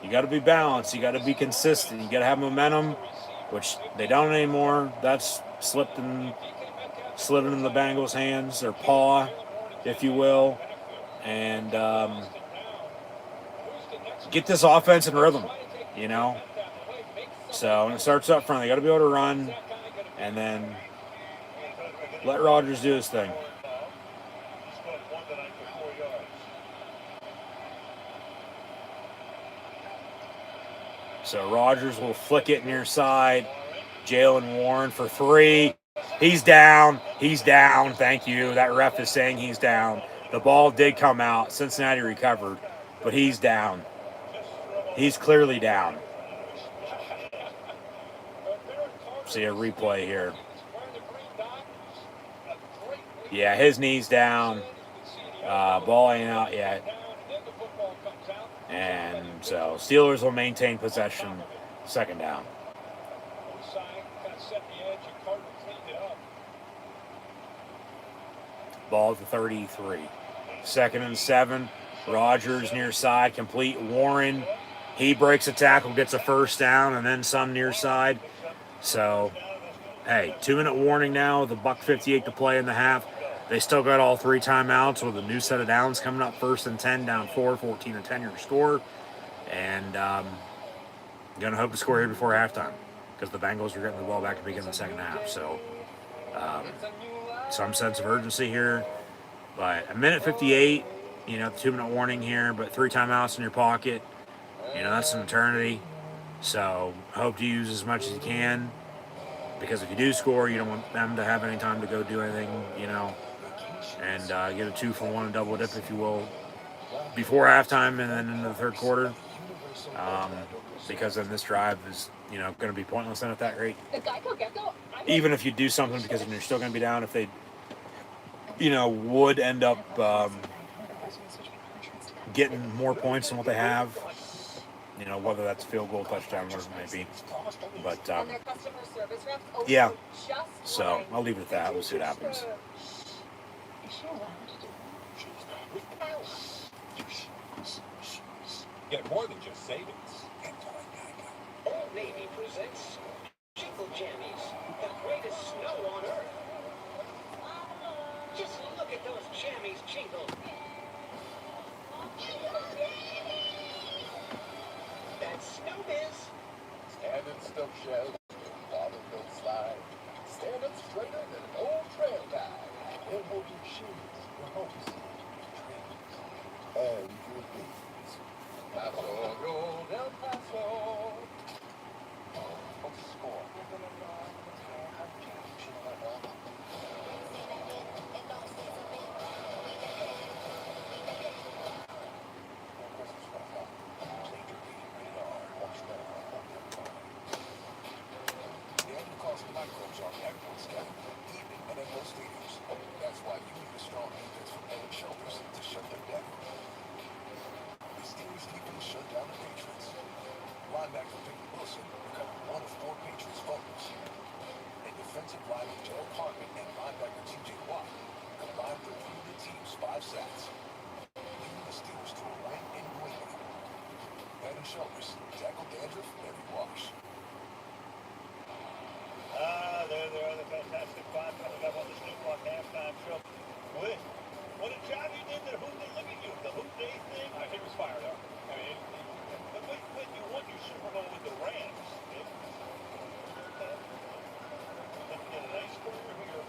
You got to be balanced. You got to be consistent. You got to have momentum, which they don't anymore. That's slid in the Bengals' hands, their paw, if you will. And get this offense in rhythm, you know. So when it starts up front, they got to be able to run, and then let Rodgers do his thing. So Rodgers will flick it near side. Jalen Warren for 3. He's down. He's down. Thank you. That ref is saying he's down. The ball did come out. Cincinnati recovered, but he's down. He's clearly down. See a replay here. Yeah, his knee's down. Ball ain't out yet. And so Steelers will maintain possession, second down. Ball at the 33. 2nd and 7. Rodgers near side, complete. Warren, he breaks a tackle, gets a first down, and then some near side. So, hey, 2-minute warning now with $1:58 to play in the half. They still got all 3 timeouts with a new set of downs coming up. 1st and 10, down 4, 14-10 your score. And going to hope to score here before halftime because the Bengals are getting the ball back to begin the second half. So some sense of urgency here. But 1:58, you know, 2-minute warning here, but 3 timeouts in your pocket. You know, that's an eternity. So hope to use as much as you can because if you do score, you don't want them to have any time to go do anything, you know, and get a 2-for-1 and double dip, if you will, before halftime and then into the third quarter. Because then this drive is, you know, going to be pointless then at that rate. Even if you do something, because you're still going to be down, if they, you know, would end up getting more points than what they have, You know, whether that's field goal, touchdown, whatever it may be. But, And their customer service reps also yeah. just So, like I'll leave it at that. We'll see what happens. Is she allowed to do Get more than just savings. Old Navy presents Jingle Jammies, the greatest snow on earth. Just look at those jammies jingle. That's Snowbiz. Standing still shells, bottom don't slide. Stand up straighter than an old trail guy. Then hold your shoes, your hopes, your dreams, and your dreams. Paso, yo del Paso. What's the score? Microbes are everyone's scalp, even and in most leaders. That's why you need a strong defense from Head and Shoulders to shut them down. The Steelers defense shut down the Patriots. Linebacker Victor Wilson recovered 1 of 4 Patriots fumbles. And defensive lineman Joe Hartman and linebacker T.J. Watt combined for 3 of the team's 5 sacks, leading the Steelers to a win in New England. Head and Shoulders, tackle dandruff, every wash. There are the Fantastic Five coming up on the Snoop Walk halftime show. What a job you did there. Look at you, the Hoop Day thing. I think it was fired up. I mean, But you won your Super Bowl with the Rams. Looking at a nice career here.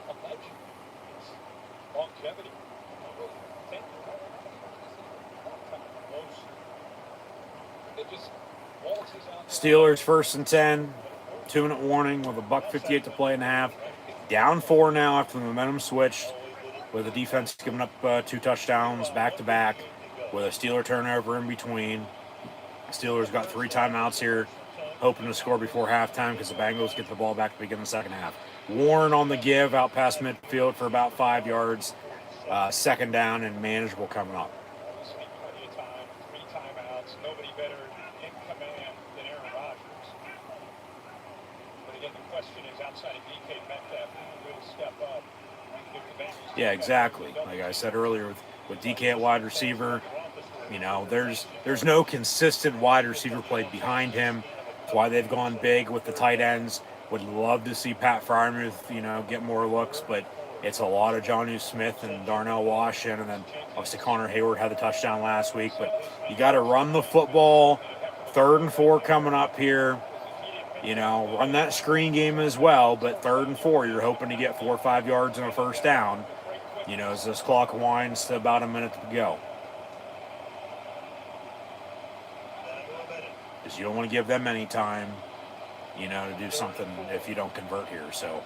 a legend. It's longevity. It just waltzes out. Steelers 1st and 10. 2-minute warning with a $1:58 to play in the half. Down 4 now after the momentum switched, with the defense giving up 2 touchdowns back-to-back, with a Steeler turnover in between. Steelers got 3 timeouts here, hoping to score before halftime because the Bengals get the ball back to begin the second half. Warren on the give out past midfield for about 5 yards. 2nd down and manageable coming up. Plenty of time, 3 timeouts, nobody better in command than Aaron Rodgers. But again, the question is, outside of DK Metcalf, who will step up? Yeah, exactly. Like I said earlier, with DK at wide receiver, you know, there's no consistent wide receiver play behind him. That's why they've gone big with the tight ends. Would love to see Pat Freiermuth, you know, get more looks, but it's a lot of Jonnu Smith and Darnell Washington, and then obviously Connor Hayward had the touchdown last week. But you got to run the football. 3rd and 4 coming up here. You know, run that screen game as well, but 3rd and 4, you're hoping to get 4 or 5 yards and a 1st down, you know, as this clock winds to about a minute to go. Because you don't want to give them any time, you know, to do something if you don't convert here. So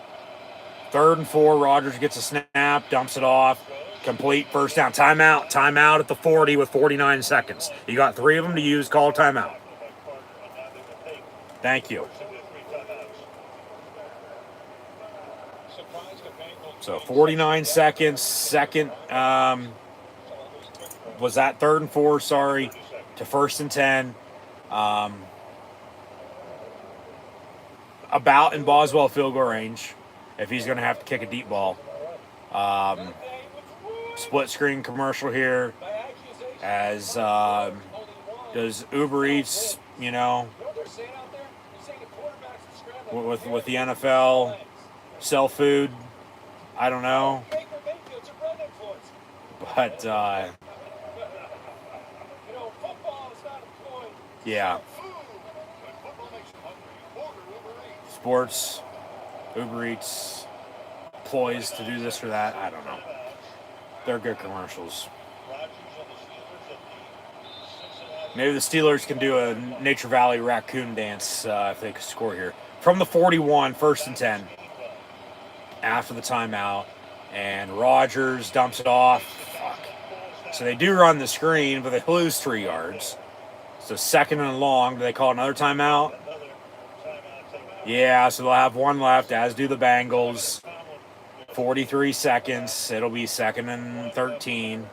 3rd and 4, Rodgers gets a snap, dumps it off, complete 1st down. Timeout at the 40 with 49 seconds. You got 3 of them to use, call timeout. Thank you. So 49 seconds, second, was that 3rd and 4, sorry, to 1st and 10. About in Boswell field goal range, if he's going to have to kick a deep ball. Split screen commercial here, as does Uber Eats, you know, with the NFL, sell food. I don't know, but yeah, sports, Uber Eats, employees to do this or that. I don't know. They're good commercials. Maybe the Steelers can do a Nature Valley raccoon dance if they could score here. From the 41, 1st and 10. After the timeout. And Rodgers dumps it off. Fuck. So they do run the screen, but they lose 3 yards. So 2nd and long. Do they call another timeout? Yeah, so they'll have 1 left, as do the Bengals. 43 seconds. It'll be 2nd and 13.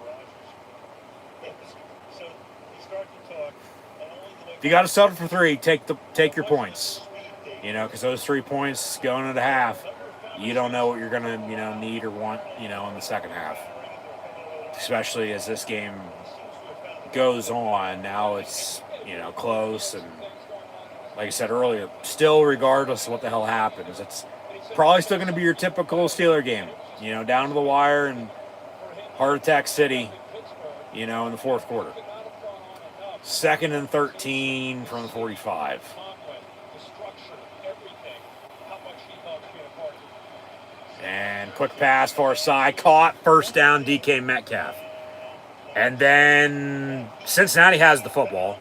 you got to settle for 3, take your points. You know, because those 3 points going into half, you don't know what you're going to, need or want, in the second half. Especially as this game goes on. Now it's, close. And like I said earlier, still regardless of what the hell happens, it's probably still going to be your typical Steeler game. Down to the wire and Heart Attack City, in the fourth quarter. 2nd and 13 from the 45. And quick pass, far side, caught, first down, DK Metcalf. And then Cincinnati has the football.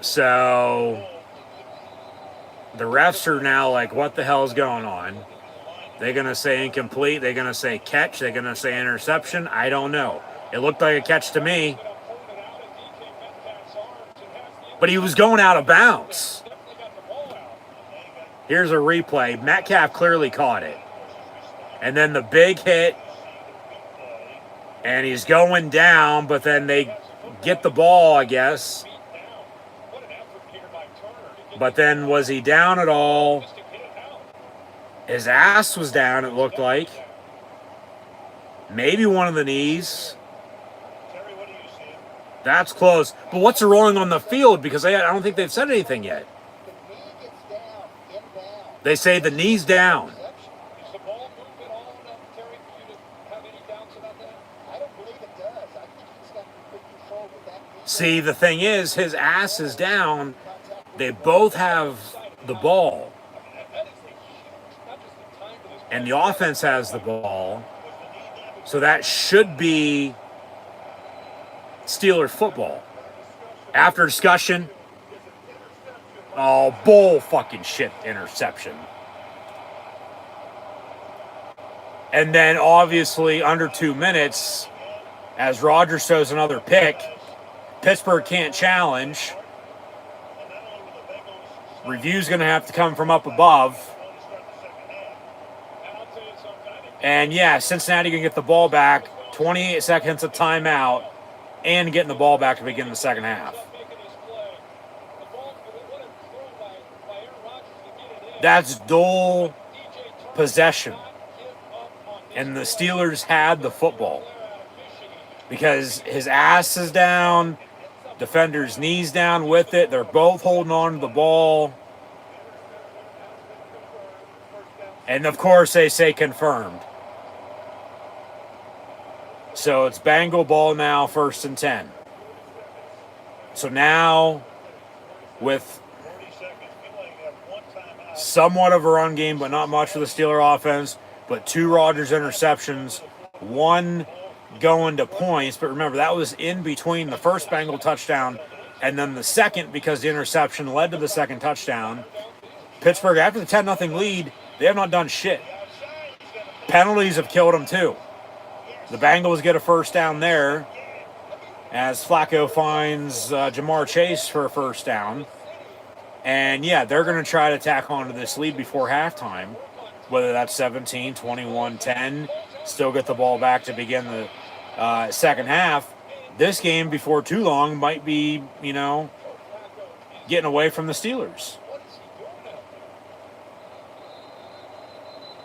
So the refs are now like, what the hell is going on? They're going to say incomplete. They're going to say catch. They're going to say interception. I don't know. It looked like a catch to me. But he was going out of bounds. Here's a replay. Metcalf clearly caught it. And then the big hit. And he's going down, but then they get the ball, I guess. But then was he down at all? His ass was down, it looked like. Maybe one of the knees. That's close. But what's the rolling on the field? Because I don't think they've said anything yet. They say the knee's down. See, the thing is, his ass is down. They both have the ball. And the offense has the ball. So that should be Steeler football. After discussion, bull fucking shit interception. And then obviously under 2 minutes, as Rodgers throws another pick, Pittsburgh can't challenge. Review's going to have to come from up above. And yeah, Cincinnati can get the ball back. 28 seconds of timeout. And getting the ball back to begin the second half. That's dual possession. And the Steelers had the football. Because his ass is down. Defender's knees down with it. They're both holding on to the ball. And of course they say confirmed. So it's Bengal ball now, 1st and 10. So now, with somewhat of a run game, but not much for the Steeler offense, but 2 Rodgers interceptions, 1 going to points. But remember, that was in between the first Bengal touchdown and then the second, because the interception led to the second touchdown. Pittsburgh, after the 10-0 lead, they have not done shit. Penalties have killed them too. The Bengals get a first down there as Flacco finds Jamar Chase for a first down. And yeah, they're going to try to tack onto this lead before halftime, whether that's 17, 21, 10, still get the ball back to begin the second half. This game, before too long, might be, getting away from the Steelers.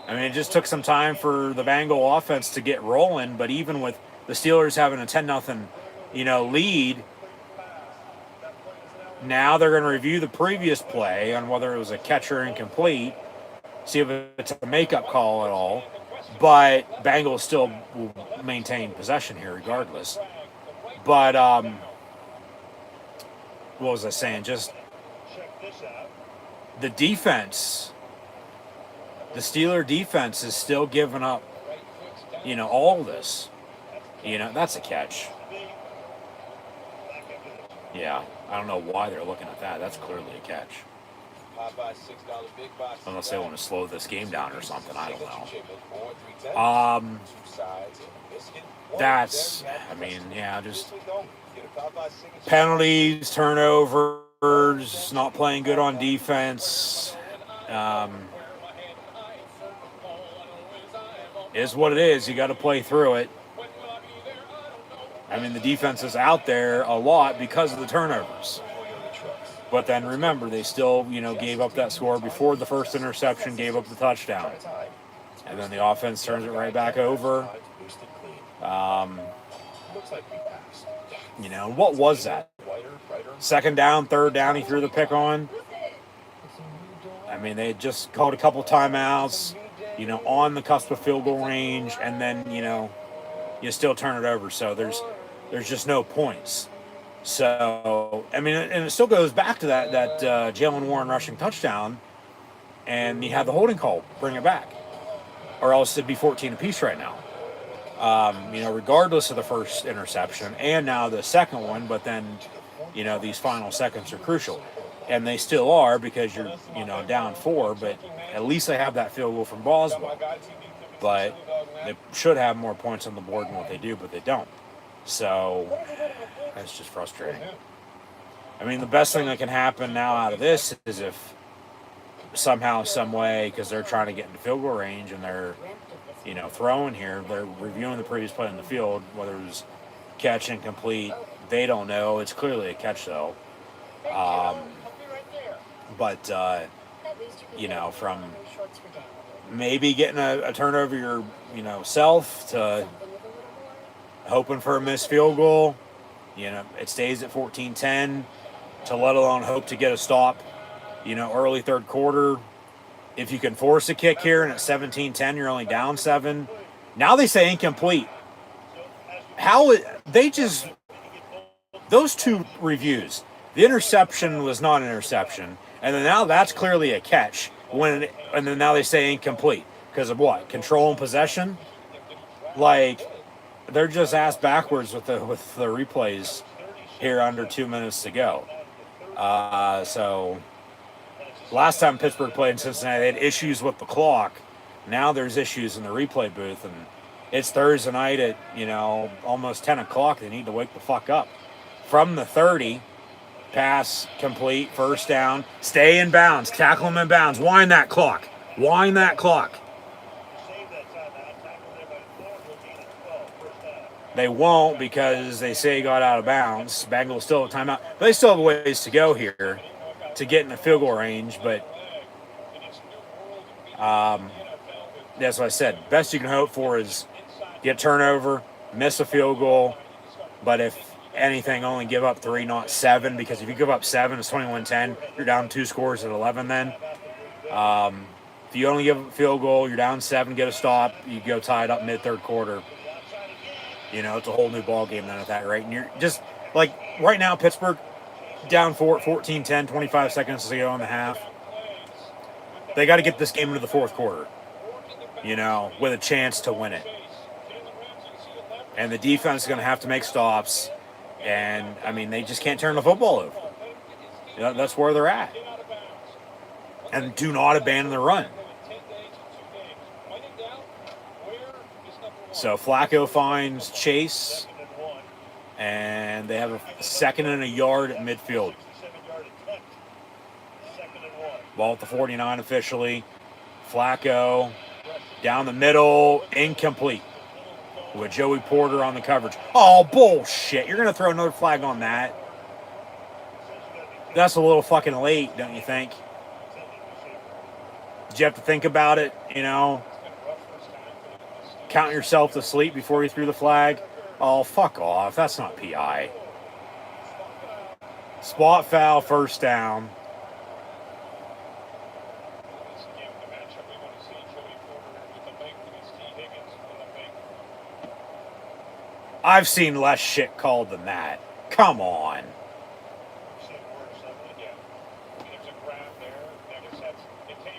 I mean, it just took some time for the Bengal offense to get rolling, but even with the Steelers having a 10-0, lead, now they're going to review the previous play on whether it was a catch or incomplete, see if it's a makeup call at all, but Bengals still will maintain possession here regardless. But, what was I saying? Just the defense... The Steeler defense is still giving up, all this. That's a catch. Yeah, I don't know why they're looking at that. That's clearly a catch. Unless they want to slow this game down or something, I don't know. Just penalties, turnovers, not playing good on defense. Is what it is. You got to play through it. I mean, the defense is out there a lot because of the turnovers. But then remember, they still, gave up that score before the first interception, gave up the touchdown. And then the offense turns it right back over. What was that? Second down, third down, he threw the pick on. I mean, they had just called a couple timeouts, on the cusp of field goal range, and then, you still turn it over. So there's just no points. So, I mean, and it still goes back to that Jalen Warren rushing touchdown, and you have the holding call, bring it back. Or else it'd be 14 apiece right now. Regardless of the first interception and now the second one, but then, these final seconds are crucial. And they still are because you're, down 4, but at least they have that field goal from Boswell. But they should have more points on the board than what they do, but they don't. So that's just frustrating. I mean, the best thing that can happen now out of this is if somehow, some way, because they're trying to get into field goal range and they're, throwing here, they're reviewing the previous play in the field, whether it was catch, incomplete, they don't know. It's clearly a catch, though. From maybe getting a turnover yourself to hoping for a missed field goal, it stays at 14-10, to let alone hope to get a stop, early third quarter. If you can force a kick here and at 17-10, you're only down 7. Now they say incomplete. Those two reviews, the interception was not an interception, and then now that's clearly a catch, and then now they say incomplete. Because of what? Control and possession? Like, they're just ass backwards with the replays here under 2 minutes to go. So last time Pittsburgh played in Cincinnati, they had issues with the clock. Now there's issues in the replay booth, and it's Thursday night at, almost 10 o'clock. They need to wake the fuck up. From the 30, pass complete, first down, stay in bounds, tackle him in bounds, wind that clock. They won't because they say he got out of bounds. Bengals still have a timeout. But they still have a ways to go here to get in the field goal range. But that's what I said. Best you can hope for is get turnover, miss a field goal. But if anything, only give up 3, not 7. Because if you give up 7, it's 21-10. You're down 2 scores at 11 then. If you only give up a field goal, you're down 7, get a stop. You go tied up mid-third quarter. It's a whole new ball game then at that rate. And you're just, like, right now, Pittsburgh down 14-10, 25 seconds to go in the half. They got to get this game into the fourth quarter, with a chance to win it. And the defense is going to have to make stops. And, I mean, they just can't turn the football over. That's where they're at. And do not abandon the run. So Flacco finds Chase, and they have a 2nd and a yard at midfield. Ball at the 49 officially. Flacco down the middle, incomplete. With Joey Porter on the coverage. Oh, bullshit. You're going to throw another flag on that. That's a little fucking late, don't you think? Did you have to think about it, Count yourself to sleep before you threw the flag? Oh, fuck off. That's not PI. Spot foul, first down. I've seen less shit called than that. Come on.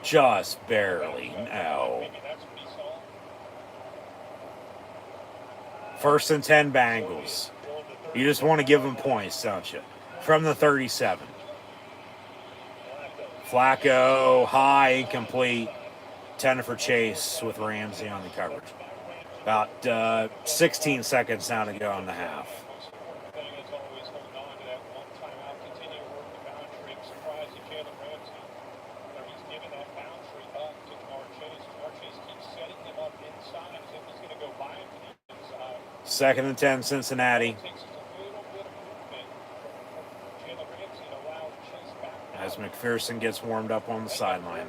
Just barely, no. 1st and 10 Bengals. You just want to give them points, don't you? From the 37. Flacco, high, incomplete. 10 for Chase with Ramsey on the coverage. About 16 seconds now to go in the half. 2nd and 10, Cincinnati. As McPherson gets warmed up on the sideline.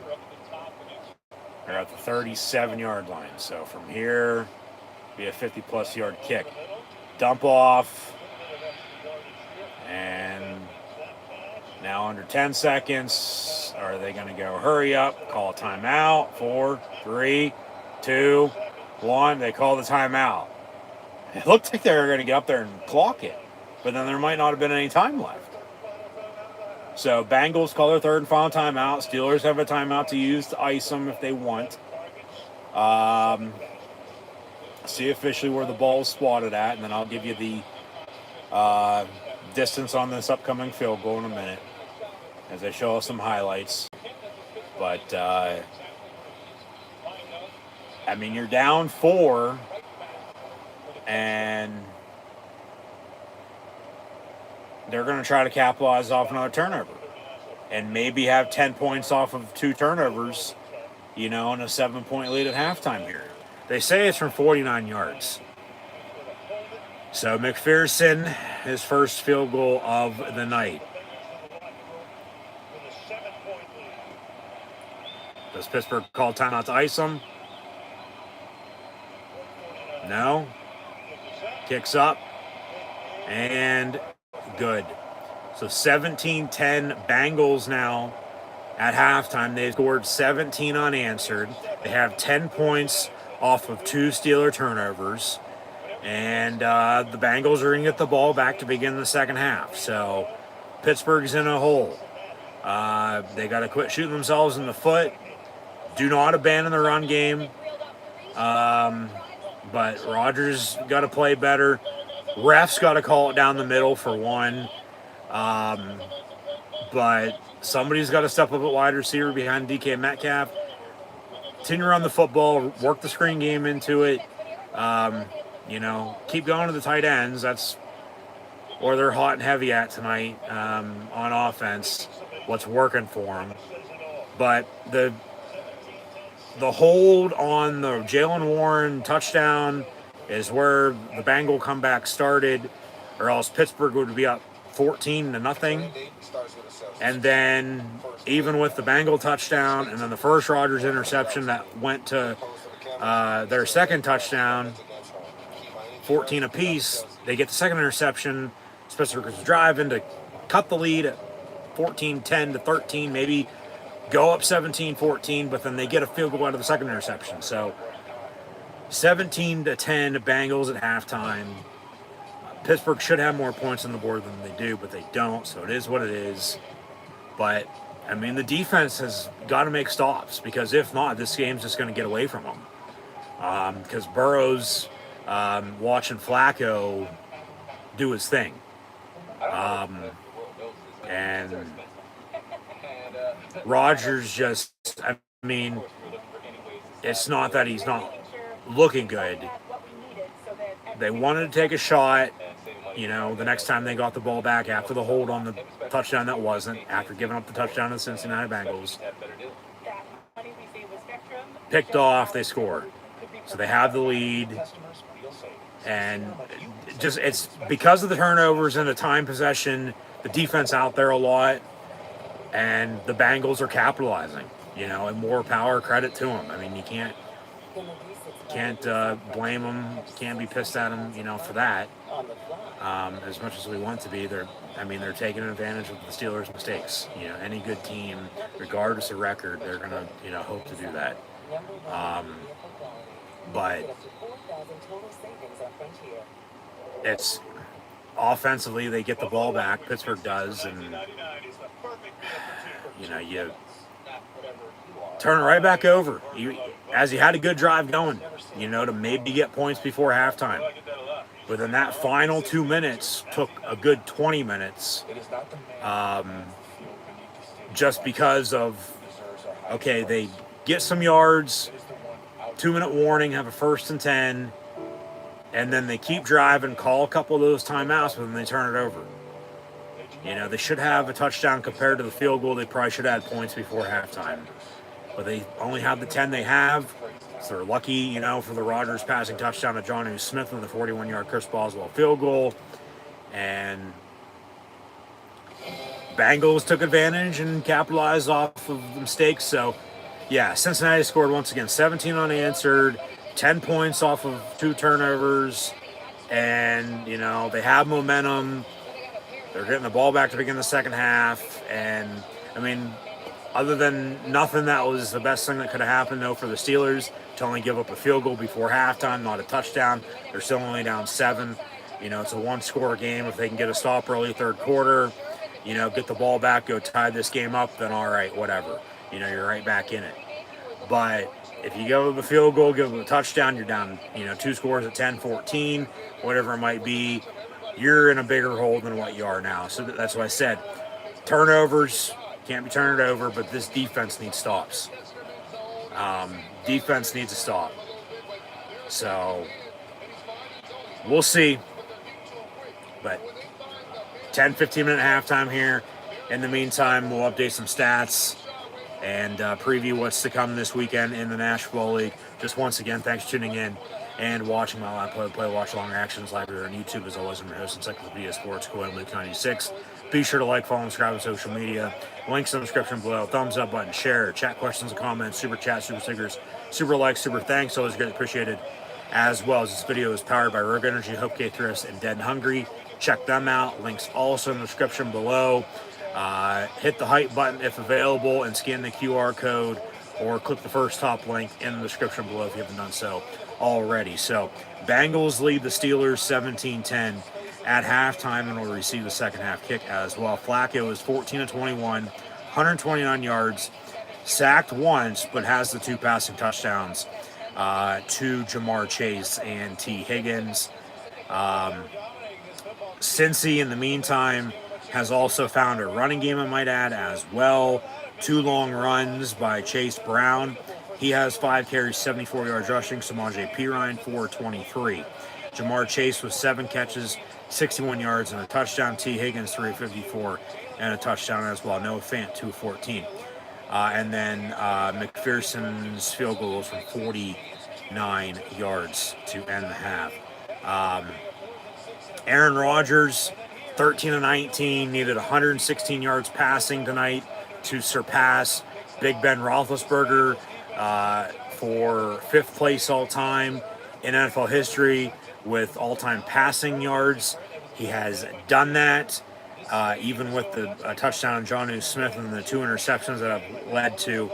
They're at the 37-yard line. So from here, be a 50-plus yard kick. Dump off. And now under 10 seconds. Are they going to go hurry up? Call a timeout. 4, 3, 2, 1. They call the timeout. It looked like they were going to get up there and clock it. But then there might not have been any time left. So Bengals call their 3rd and final timeout. Steelers have a timeout to use to ice them if they want. See officially where the ball is spotted at, and then I'll give you the distance on this upcoming field goal in a minute as I show us some highlights. But, I mean, you're down 4, and they're going to try to capitalize off another turnover and maybe have 10 points off of 2 turnovers, you know, and a 7-point lead at halftime here. They say it's from 49 yards. So McPherson, his first field goal of the night. Does Pittsburgh call timeout to ice him? No. Kicks up. And good. So 17-10 Bengals now at halftime. They've scored 17 unanswered. They have 10 points off of 2 Steeler turnovers. And the Bengals are going to get the ball back to begin the second half. So Pittsburgh's in a hole. They got to quit shooting themselves in the foot. Do not abandon the run game. But Rodgers got to play better. Refs got to call it down the middle for one. But somebody's got to step up at wide receiver behind DK Metcalf. Continue to run the football, work the screen game into it. You know, keep going to the tight ends. That's where they're hot and heavy at tonight on offense. What's working for them. But the hold on the Jalen Warren touchdown is where the Bengal comeback started, or else Pittsburgh would be up 14-0. And then even with the Bengal touchdown and then the first Rodgers interception that went to their second touchdown, 14 apiece, they get the second interception. Pittsburgh's driving to cut the lead at 14-10-13, maybe go up 17-14, but then they get a field goal out of the second interception. So 17-10 Bengals at halftime. Pittsburgh should have more points on the board than they do, but they don't, so it is what it is. But, I mean, the defense has got to make stops, because if not, this game's just going to get away from them. Because Burrow's watching Flacco do his thing. And Rodgers just, I mean, it's not that he's not looking good. They wanted to take a shot, you know, the next time they got the ball back after the hold on the touchdown that wasn't, after giving up the touchdown to the Cincinnati Bengals. Picked off, they score. So they have the lead. And just, it's because of the turnovers and the time possession, the defense out there a lot, and the Bengals are capitalizing, you know, and more power, credit to them. I mean, you can't blame them, can't be pissed at them, you know, for that. As much as we want to be, they're taking advantage of the Steelers' mistakes. You know, any good team, regardless of record, they're gonna, you know, hope to do that. But it's offensively, they get the ball back. Pittsburgh does, and you know, you turn it right back over. As you had a good drive going, you know, to maybe get points before halftime. But then that final 2 minutes took a good 20 minutes. Just because of, okay, they get some yards, 2-minute warning, have a 1st and 10, and then they keep driving, call a couple of those timeouts, but then they turn it over. You know, they should have a touchdown compared to the field goal. They probably should have had points before halftime. But they only have the 10 they have. if they're lucky, you know, for the Rodgers passing touchdown to Jonnu Smith and the 41-yard Chris Boswell field goal. And Bengals took advantage and capitalized off of the mistakes. So, yeah, Cincinnati scored once again 17 unanswered, 10 points off of 2 turnovers. And, you know, they have momentum. They're getting the ball back to begin the second half. And, I mean, other than nothing that was the best thing that could have happened, though, for the Steelers to only give up a field goal before halftime, not a touchdown. They're still only down 7. You know, it's a 1-score game. If they can get a stop early third quarter, you know, get the ball back, go tie this game up, then all right, whatever. You know, you're right back in it. But if you give them a field goal, give them a touchdown, you're down, you know, 2 scores at 10-14, whatever it might be. You're in a bigger hole than what you are now. So that's why I said turnovers can't be turned over, but this defense needs stops. Defense needs a stop. So we'll see. But 10-15 minute halftime here. In the meantime, we'll update some stats and preview what's to come this weekend in the National League. Just once again, thanks for tuning in and watching my live play-by-play watch along reactions live here on YouTube. As always, I'm your host, Encyclopedia Sports, Coin Luke 96. Be sure to like, follow, and subscribe on social media. Links in the description below. Thumbs up button, share, chat questions and comments, super chat, super stickers, super likes, super thanks. Always greatly appreciated. As well as this video is powered by Rogue Energy, HopeKThrifts, and Dead and Hungry. Check them out. Links also in the description below. Hit the hype button if available and scan the QR code, or click the first top link in the description below if you haven't done so already. So Bengals lead the Steelers 17-10 at halftime and will receive the second half kick as well. Flacco is 14-21, 129 yards, sacked once, but has the 2 passing touchdowns to Jamar Chase and T. Higgins. Cincy, in the meantime, has also found a running game, I might add, as well. 2 long runs by Chase Brown. He has 5 carries, 74 yards rushing. Samaje Perine, 423. Jamar Chase with 7 catches, 61 yards and a touchdown. T. Higgins, 354 and a touchdown as well. Noah Fant, 214. And then McPherson's field goal was from 49 yards to end the half. Aaron Rodgers, 13-19, needed 116 yards passing tonight to surpass Big Ben Roethlisberger for 5th place all-time in NFL history with all-time passing yards. He has done that, even with the touchdown on Jonnu Smith and the 2 interceptions that have led to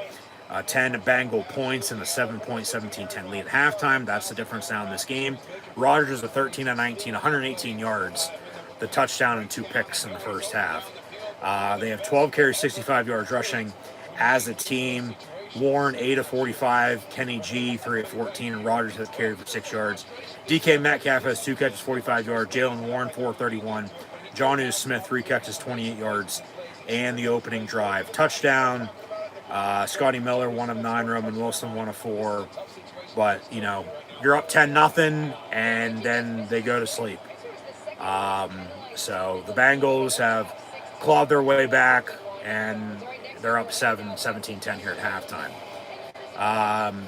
10 Bengal points and a 7-point 17-10 lead at halftime. That's the difference now in this game. Rodgers with 13-19, 118 yards, the touchdown and 2 picks in the first half. They have 12 carries, 65 yards rushing as a team. Warren, 8-45, Kenny G, 3-14, and Rodgers has carried for 6 yards. DK Metcalf has 2 catches, 45 yards. Jalen Warren, 4-31. Jonnu Smith, 3 catches, 28 yards, and the opening drive. Touchdown. Scotty Miller, 1 of 9. Roman Wilson, 1 of 4. But, you know, you're up 10-0, and then they go to sleep. So the Bengals have clawed their way back, and they're up 17-10 here at halftime.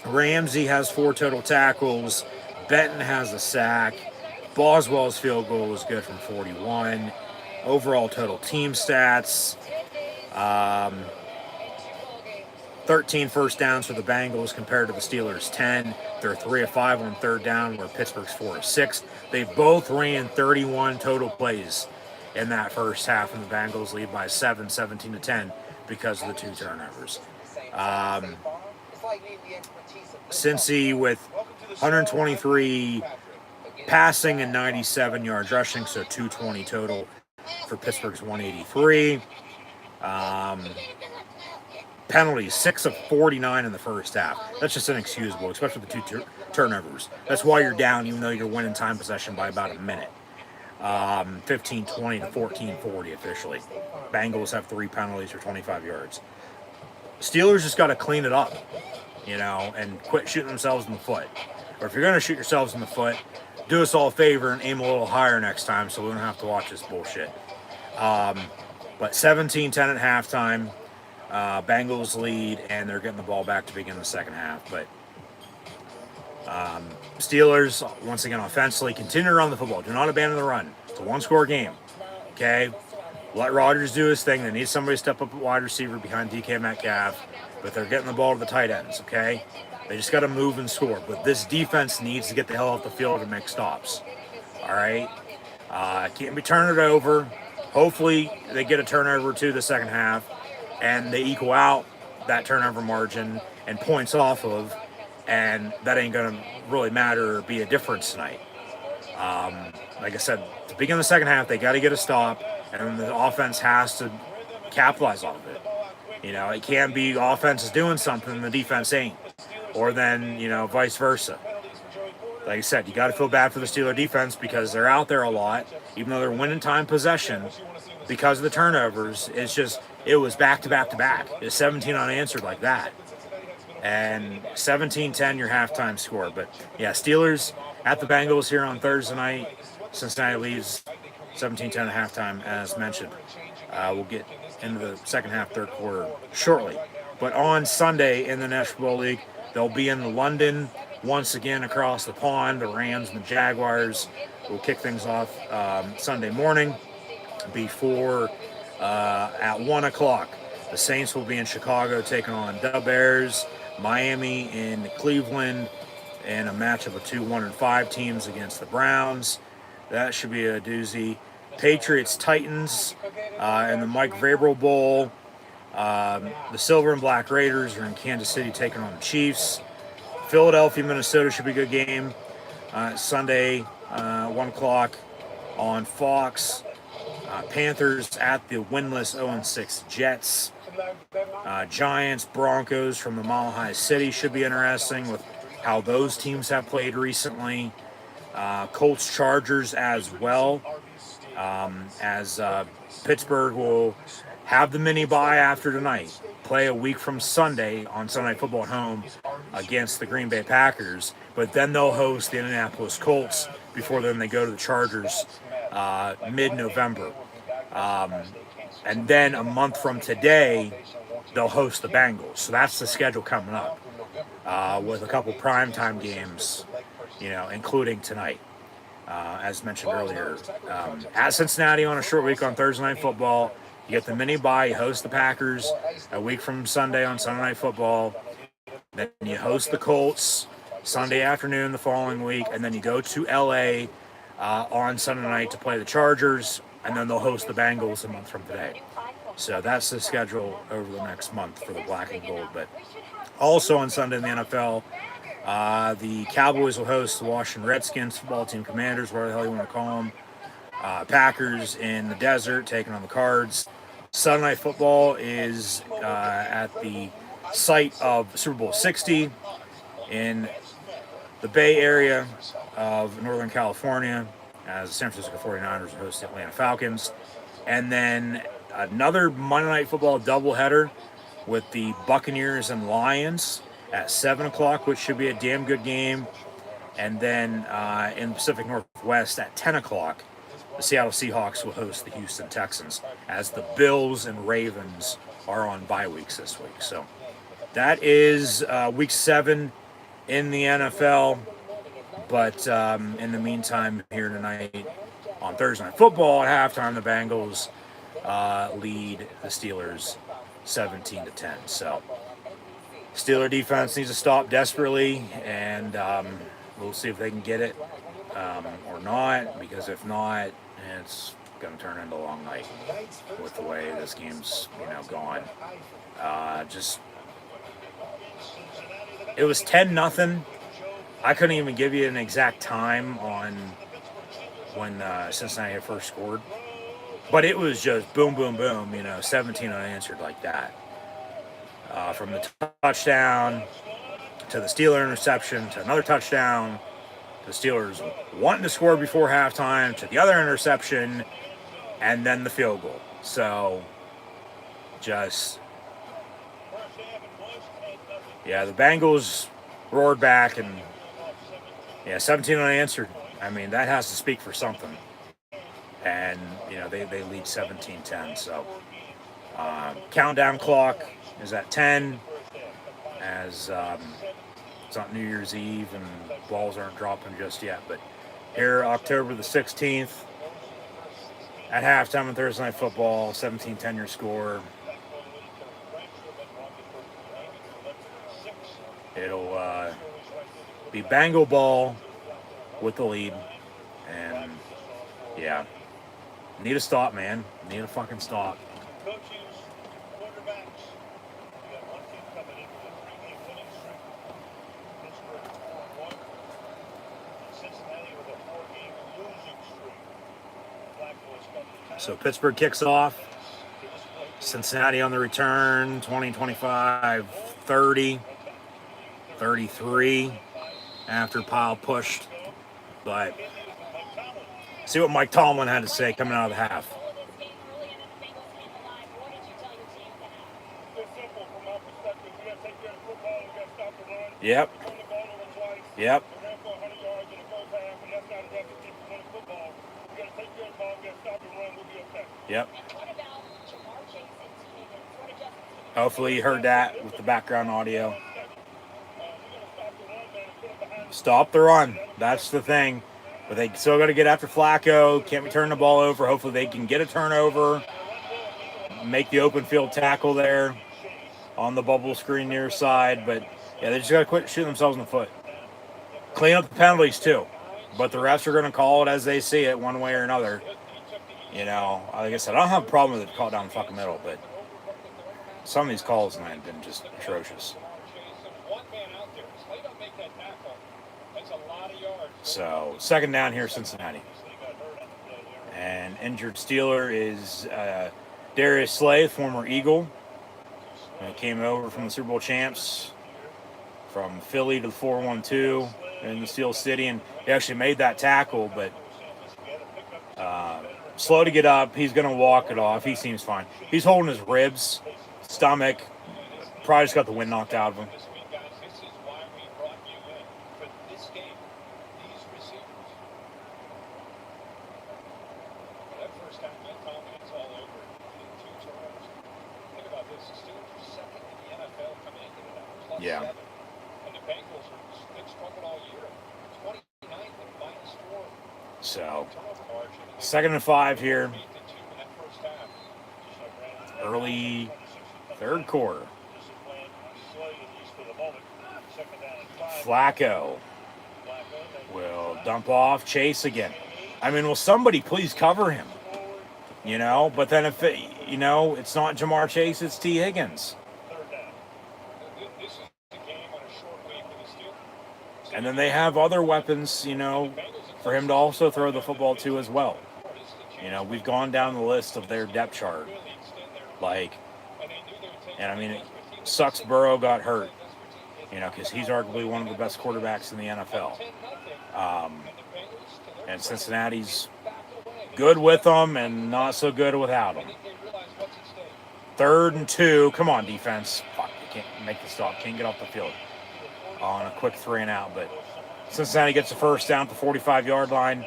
Ramsey has 4 total tackles. Benton has a sack. Boswell's field goal was good from 41. Overall total team stats. 13 first downs for the Bengals compared to the Steelers' 10. They're 3 of 5 on third down, where Pittsburgh's 4 of 6. They both ran 31 total plays in that first half, and the Bengals lead by 7, 17-10, because of the 2 turnovers. Cincy with 123 passing and 97 yards rushing, so 220 total for Pittsburgh's 183. Penalties, 6 of 49 in the first half. That's just inexcusable, especially with the 2 turnovers. That's why you're down, even though you're winning time possession by about a minute. 15-20 to 14-40 officially. Bengals have 3 penalties for 25 yards. Steelers just got to clean it up, you know, and quit shooting themselves in the foot. Or if you're going to shoot yourselves in the foot, do us all a favor and aim a little higher next time so we don't have to watch this bullshit. But 17-10 at halftime. Bengals lead, and they're getting the ball back to begin the second half. But Steelers, once again, offensively, continue to run the football. Do not abandon the run. It's a one-score game. Okay? Let Rodgers do his thing. They need somebody to step up at wide receiver behind DK Metcalf, but they're getting the ball to the tight ends, okay? They just got to move and score. But this defense needs to get the hell off the field and make stops. All right? Can't be turning it over. Hopefully they get a turnover to the second half, and they equal out that turnover margin and points off of, and that ain't going to really matter or be a difference tonight. Like I said, to begin the second half, they got to get a stop, and then the offense has to capitalize off of it. You know, it can't be offense is doing something and the defense ain't, or then, you know, vice versa. Like I said, you got to feel bad for the Steeler defense because they're out there a lot, even though they're winning time possession because of the turnovers. It's just, it was back to back to back. It's 17 unanswered like that. And 17-10 your halftime score. But yeah, Steelers at the Bengals here on Thursday night. Cincinnati leads 17-10 at halftime, as mentioned. We'll get into the second half, third quarter shortly. But on Sunday in the National Football League, they'll be in London once again across the pond. The Rams and the Jaguars will kick things off Sunday morning before at 1 o'clock. The Saints will be in Chicago taking on the Bears. Miami in Cleveland in a matchup of two 1-5 teams against the Browns. That should be a doozy. Patriots Titans in the Mike Vrabel Bowl. The Silver and Black Raiders are in Kansas City taking on the Chiefs. Philadelphia Minnesota should be a good game. Sunday 1 o'clock on Fox. Panthers at the winless 0-6 Jets. Giants, Broncos from the Mile High City should be interesting with how those teams have played recently. Colts, Chargers as well, as Pittsburgh will have the mini bye after tonight. Play a week from Sunday on Sunday Night Football at home against the Green Bay Packers, but then they'll host the Indianapolis Colts before then they go to the Chargers mid-November. And then a month from today, they'll host the Bengals. So that's the schedule coming up with a couple primetime games, you know, including tonight. As mentioned earlier, at Cincinnati on a short week on Thursday Night Football. You get the mini bye, you host the Packers a week from Sunday on Sunday Night Football. Then you host the Colts Sunday afternoon the following week, and then you go to LA on Sunday night to play the Chargers, and then they'll host the Bengals a month from today. So that's the schedule over the next month for the Black and Gold. But also on Sunday in the NFL, the Cowboys will host the Washington Redskins, football team Commanders, whatever the hell you want to call them. Packers in the desert taking on the Cards. Sunday Night Football is at the site of Super Bowl 60 in the Bay Area of Northern California, as the San Francisco 49ers host the Atlanta Falcons. And then another Monday Night Football doubleheader with the Buccaneers and Lions at 7 o'clock, which should be a damn good game. And then in the Pacific Northwest at 10 o'clock, the Seattle Seahawks will host the Houston Texans, as the Bills and Ravens are on bye weeks this week. So that is week 7 in the NFL. But in the meantime, here tonight on Thursday Night Football at halftime, the Bengals lead the Steelers 17-10. So Steeler defense needs to stop desperately, and we'll see if they can get it or not, because if not, it's going to turn into a long night with the way this game's, you know, gone. It was 10-0. I couldn't even give you an exact time on when Cincinnati had first scored, but it was just boom, boom, boom, you know, 17 unanswered like that. From the touchdown to the Steeler interception to another touchdown, the Steelers wanting to score before halftime to the other interception, and then the field goal. So, just, yeah, the Bengals roared back, and, yeah, 17 unanswered. I mean, that has to speak for something. And, you know, they lead 17-10. So, countdown clock is at 10 as It's not New Year's Eve and balls aren't dropping just yet. But here, October the 16th, at halftime on Thursday Night Football, 17-10 your score. It'll be Bengal ball with the lead. And, yeah. Need a stop, man. Need a fucking stop. Coaches, quarterbacks. We got one team coming in with a 3-game winning streak. Pittsburgh 4-1. And Cincinnati with a 4-game losing streak. Flacco has come to town. So Pittsburgh kicks off. Cincinnati on the return. 20-25, 30, 33 after Pyle pushed. But see what Mike Tomlin had to say coming out of the half. Yep. Yep. Yep. Hopefully you heard that with the background audio. Stop the run. That's the thing. But they still got to get after Flacco. Can't be turning the ball over. Hopefully they can get a turnover. Make the open field tackle there on the bubble screen near side. But, yeah, they just got to quit shooting themselves in the foot. Clean up the penalties, too. But the refs are going to call it as they see it one way or another. You know, like I said, I don't have a problem with it caught down the fucking middle, but some of these calls tonight have been just atrocious. So, second down here, Cincinnati. And injured Steeler is Darius Slay, former Eagle. He came over from the Super Bowl champs from Philly to the 4-1-2 in the Steel City. And he actually made that tackle, but slow to get up. He's going to walk it off. He seems fine. He's holding his ribs, stomach. Probably just got the wind knocked out of him. Yeah. So, 2nd and 5 here. Early third quarter. Flacco will dump off Chase again. I mean, will somebody please cover him? You know, but then if it, you know, it's not Jamar Chase, it's T. Higgins. And then they have other weapons, you know, for him to also throw the football to as well. You know, we've gone down the list of their depth chart. Like, and I mean, it sucks Burrow got hurt, you know, because he's arguably one of the best quarterbacks in the NFL. And Cincinnati's good with them and not so good without them. 3rd and 2. Come on, defense. Fuck, you can't make the stop. Can't get off the field on a quick 3 and out. But Cincinnati gets the first down at the 45-yard line.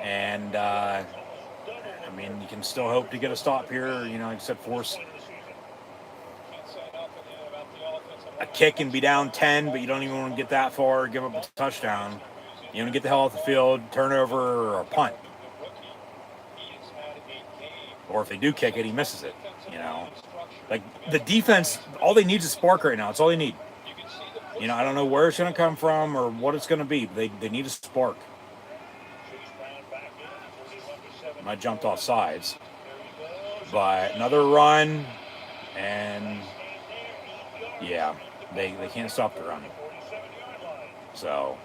And, I mean, you can still hope to get a stop here. You know, like I said, force a kick and be down 10, but you don't even want to get that far, give up a touchdown. You want to get the hell off the field, turnover, or a punt. Or if they do kick it, he misses it, you know. Like, the defense, all they need is a spark right now. It's all they need. You know, I don't know where it's going to come from or what it's going to be, but they need a spark. I jumped off sides. But another run, and, yeah, they can't stop the run. So,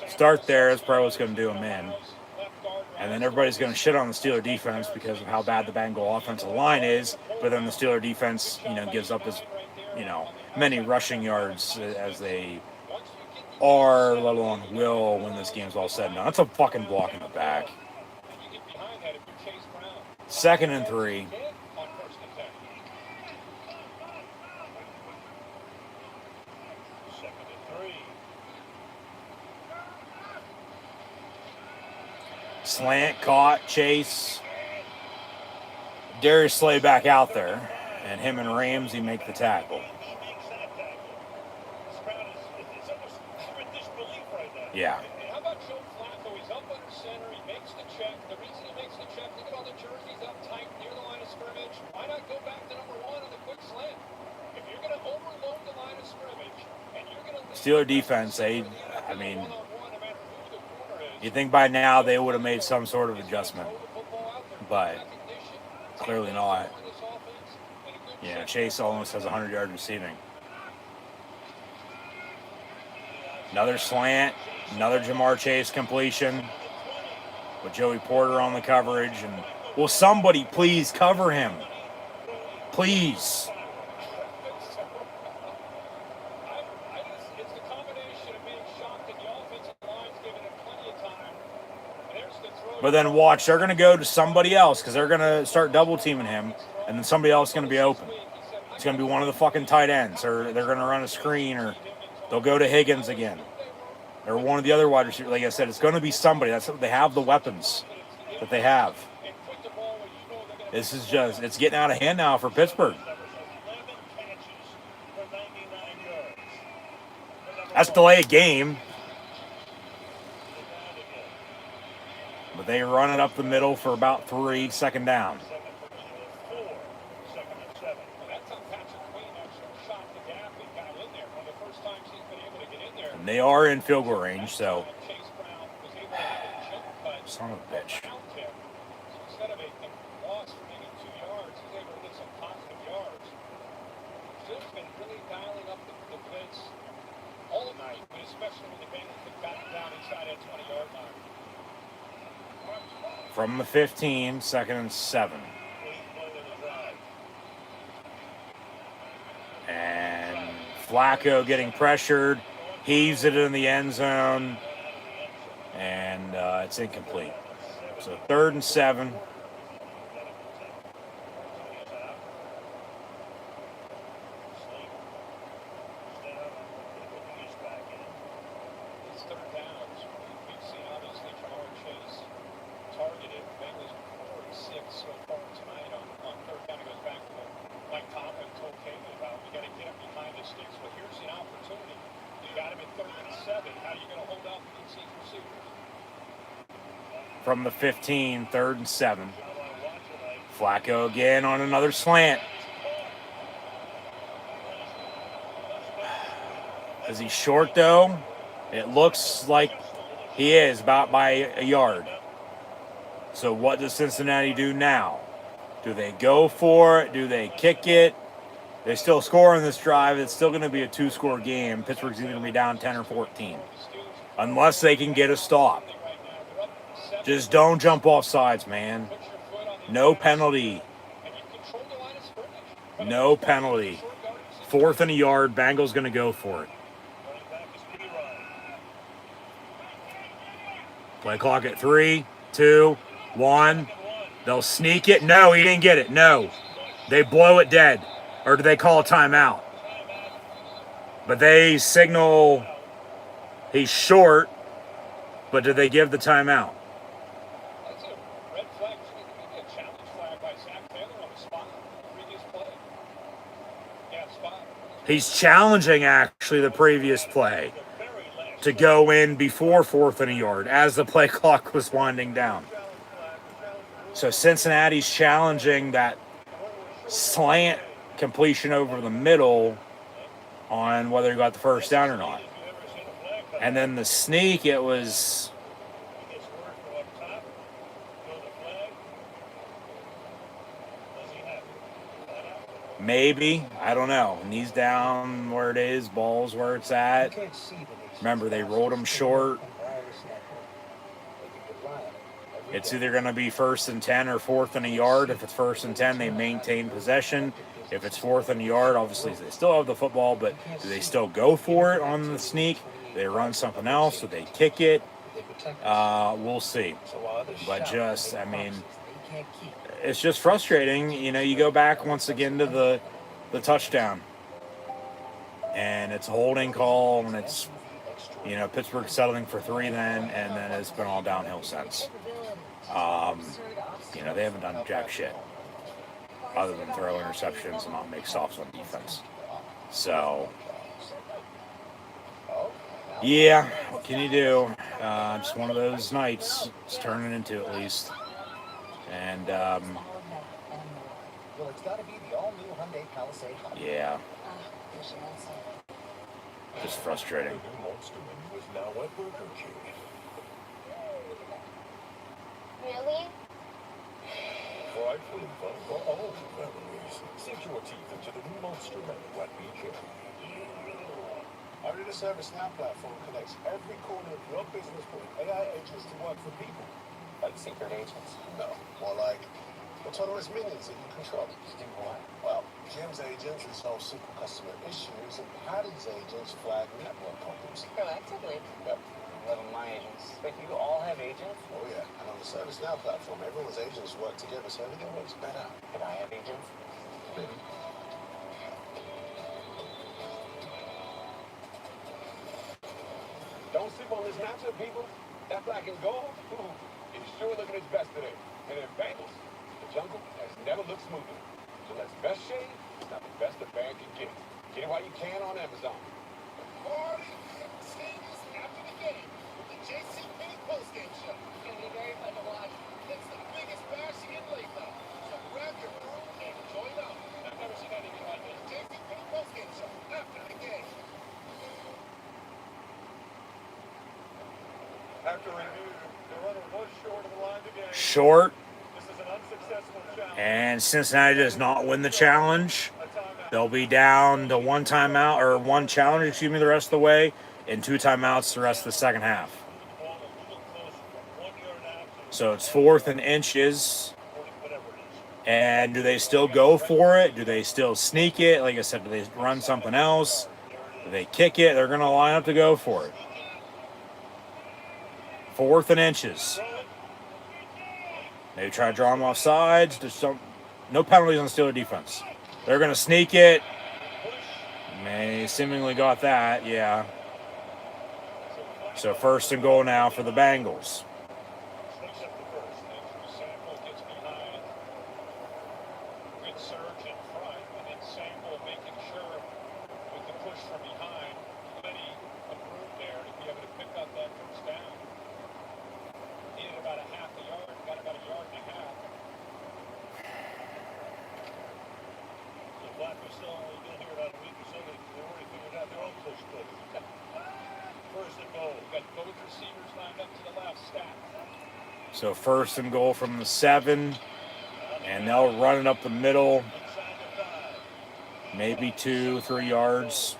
start there. That's probably what's going to do them in. And then everybody's going to shit on the Steeler defense because of how bad the Bengal offensive line is. But then the Steeler defense, you know, gives up as, you know, many rushing yards as they are, let alone will, when this game's all said and done. That's a fucking block in the back. 2nd and 3. Slant, caught, Chase. Darius Slay back out there. And him and Ramsey make the tackle. Yeah. And how about Joe Flacco? He's up under center. He makes the check. The reason he makes the check, look at all the jerseys up tight near the line of scrimmage. Why not go back to number 1 on the quick slant? If you're going to overload the line of scrimmage and you're going to Steeler defense, I mean, you think by now they would have made some sort of adjustment, but clearly not. Yeah, Chase almost has 100 yards receiving. Another slant, another Jamar Chase completion with Joey Porter on the coverage. And will somebody please cover him? Please. It's the combination of being shocked that the offensive line's giving him plenty of time. There's the throw. But then watch, they're going to go to somebody else because they're going to start double teaming him, and then somebody else is going to be open. It's going to be one of the fucking tight ends, or they're going to run a screen, or they'll go to Higgins again, or one of the other wide receivers. Like I said, it's going to be somebody. That's they have the weapons that they have. This is just, it's getting out of hand now for Pittsburgh. That's delay a game. But they run it up the middle for about 3, second down. And they are in field goal range, so. Son of a bitch. Instead of a loss for maybe 2 yards, he's able to get some positive yards. Steel's been really dialing up the blitz all night, but especially when the Bengals have gotten down inside that 20-yard line. From the 15, 2nd and 7. And Flacco getting pressured, heaves it in the end zone, and it's incomplete. So 3rd and 7. It's 3rd downs. We've seen obviously Jamar Chase targeted. Bengals 4 and 6 so far tonight on 3rd down. It goes back to what Mike Tomlin told Caden about. We got to get him behind the sticks. Well, here's the opportunity. You got him at 3rd and 7. How are you going to hold out these receivers? From the 15, 3rd and 7. Flacco again on another slant. Is he short though? It looks like he is, about by a yard. So what does Cincinnati do now? Do they go for it? Do they kick it? They still score on this drive. It's still going to be a 2-score game. Pittsburgh's either going to be down 10 or 14. Unless they can get a stop. Just don't jump off sides, man. No penalty. No penalty. 4th and a yard. Bengals going to go for it. Play clock at 3, 2, 1. They'll sneak it. No, he didn't get it. No. They blow it dead. Or do they call a timeout? But they signal he's short. But do they give the timeout? That's a red flag. Maybe a challenge flag by Zach Taylor on the spot. Previous play. Yeah, spot. He's challenging, actually, the previous play to go in before 4th and a yard as the play clock was winding down. So Cincinnati's challenging that slant completion over the middle on whether he got the first down or not. And then the sneak, it was... Maybe. I don't know. Knees down where it is, ball's where it's at. Remember, they rolled him short. It's either going to be 1st and 10 or 4th and a yard. If it's 1st and 10, they maintain possession. If it's 4th and a yard, obviously they still have the football, but do they still go for it on the sneak? Do they run something else? Do they kick it? We'll see. But just, I mean, it's just frustrating. You know, you go back once again to the touchdown, and it's a holding call, and it's, you know, Pittsburgh settling for 3 then, and then it's been all downhill since. You know, they haven't done jack shit other than throw interceptions and not make stops on defense. So, Yeah, what can you do? Just one of those nights. It's turning into at least. And, All of that and more. Well, it's got to be the all-new Hyundai Palisade Hybrid. yeah, There's your answer. just frustrating. The new Monster Menu is now at Burger King. Really? Fried food fun for all families. Sink your teeth into the new Monster Menu at BK. Our new service now platform connects every corner of your business with AI agents to work for people. Like secret agents. No, more like autonomous minions that you control. Do what? Well, Jim's agents resolve simple customer issues, and Patty's agents flag network problems. Proactively. Yep. Loving my agents. Wait, you all have agents? Oh yeah, and on the ServiceNow platform, everyone's agents work together so everything works better. Can I have agents? Maybe. Don't sleep on this matchup, people. That black and gold, is sure looking its best today. And in Bengals, the jungle has never looked smoother. So that's best shade, not the best a fan can get. Get it while you can on Amazon. Party continues after the game with the JCP postgame show. It's going to be very fun to watch. It's the biggest bashing in Latho. So grab your crew and join up. I've never seen anything like this. JCP postgame show after the game. After review, the runner was short of the line to game. Short, This is an unsuccessful challenge. and Cincinnati does not win the challenge. They'll be down to one timeout, or one challenge, excuse me, the rest of the way, and 2 timeouts the rest of the second half. So it's 4th and inches. And do they still go for it? Do they still sneak it? Like I said, do they run something else? Do they kick it? They're going to line up to go for it. 4th and inches. Maybe try to draw them off sides. Just don't, no penalties on Steeler defense. They're going to sneak it. They seemingly got that, yeah. So 1st and goal now for the Bengals. Sneaks up the first. Andrew Sample gets behind. Good surge in front, and then Sample making sure with the push from behind, plenty of room there to be able to pick up that first down. Needed about a half a yard, got about a yard and a half. The Black was still only been here about a week or so. They already figured out their own push play. First and goal. We've got both receivers lined up to the left, stacked. So 1st and goal from the 7. And they'll run it up the middle. Maybe 2-3 yards.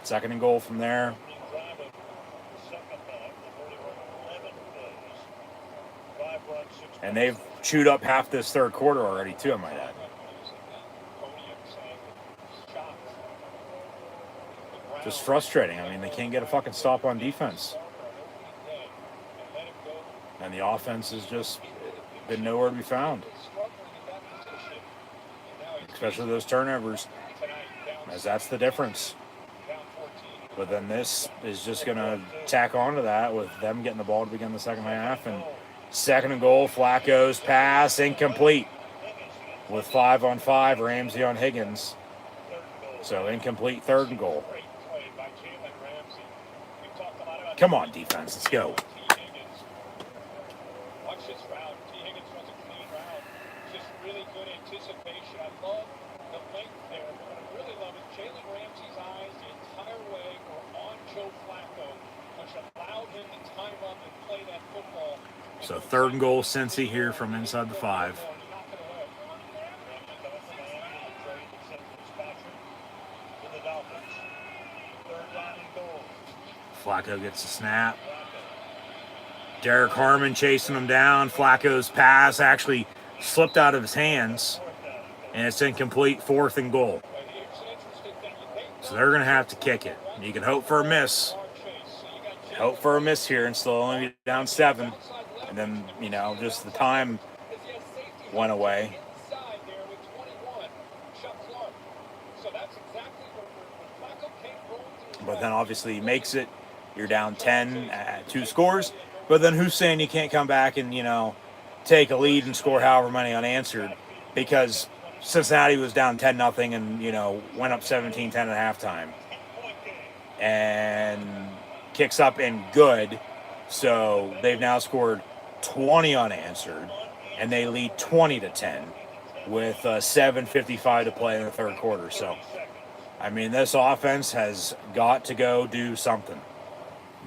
2nd and goal from there. And they've chewed up half this 3rd quarter already, too, I might add. Just frustrating. I mean, they can't get a fucking stop on defense. And the offense has just been nowhere to be found. Especially those turnovers, as that's the difference. But then this is just going to tack onto that with them getting the ball to begin the second half. And 2nd and goal, Flacco's pass, incomplete. With 5 on 5, Ramsey on Higgins. So incomplete 3rd and goal. Come on, defense, let's go. Watch this route. T. Higgins runs a clean route. Just really good anticipation. I love the length there. But what I really love is Jalen Ramsey's eyes the entire way were on Joe Flacco, which allowed him to time up and play that football. So 3rd and goal, Cincy here from inside the 5. Flacco gets the snap. Derek Harmon chasing him down. Flacco's pass actually slipped out of his hands, and it's incomplete. 4th and goal. So they're going to have to kick it. You can hope for a miss. Hope for a miss here and still only be down 7. And then, you know, just the time went away. But then obviously he makes it. You're down 10 at 2 scores. But then who's saying you can't come back and, you know, take a lead and score however many unanswered? Because Cincinnati was down 10-0 and, you know, went up 17-10 at halftime. And kicks up and good. So they've now scored 20 unanswered, and they lead 20-10 with 7:55 to play in the third quarter. So, I mean, this offense has got to go do something.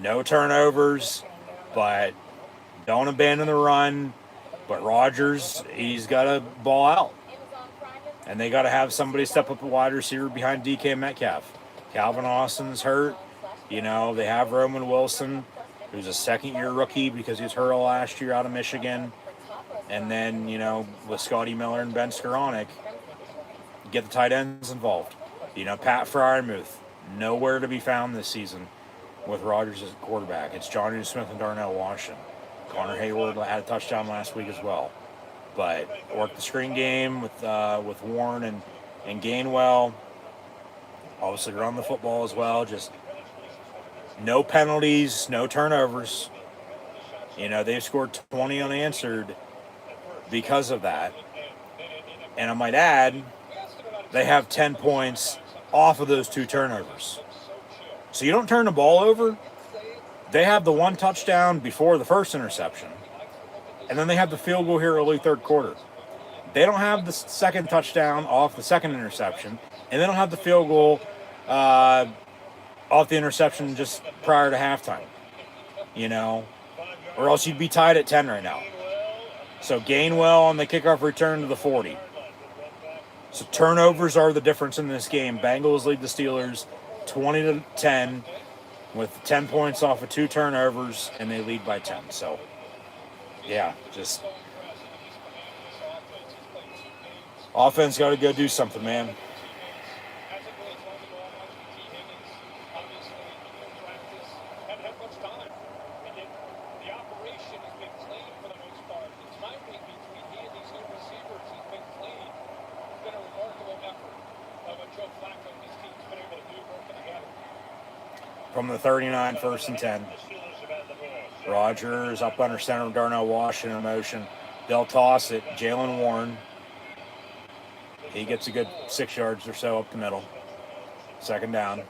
No turnovers, but don't abandon the run. But Rodgers, he's got to ball out. And they got to have somebody step up a wide receiver behind DK Metcalf. Calvin Austin's hurt. You know, they have Roman Wilson, who's a second-year rookie because he was hurt last year out of Michigan. And then, you know, with Scotty Miller and Ben Skoranek, get the tight ends involved. You know, Pat Freiermuth, nowhere to be found this season with Rodgers as quarterback. It's Johnny Smith and Darnell Washington. Connor Hayward had a touchdown last week as well. But worked the screen game with Warren and Gainwell. Obviously run the football as well. Just no penalties, no turnovers. You know, they've scored 20 unanswered because of that. And I might add, they have 10 points off of those 2 turnovers. So you don't turn the ball over. They have the 1 touchdown before the first interception. And then they have the field goal here early third quarter. They don't have the second touchdown off the second interception. And they don't have the field goal off the interception just prior to halftime. You know, or else you'd be tied at 10 right now. So Gainwell on the kickoff return to the 40. So turnovers are the difference in this game. Bengals lead the Steelers 20-10 with 10 points off of 2 turnovers, and they lead by 10. So, yeah, just offense got to go do something, man. From the 39, 1st and 10. Rodgers up under center, Darnell Washington in motion. They'll toss it. Jalen Warren. He gets a good 6 yards or so up the middle. 2nd down. I'm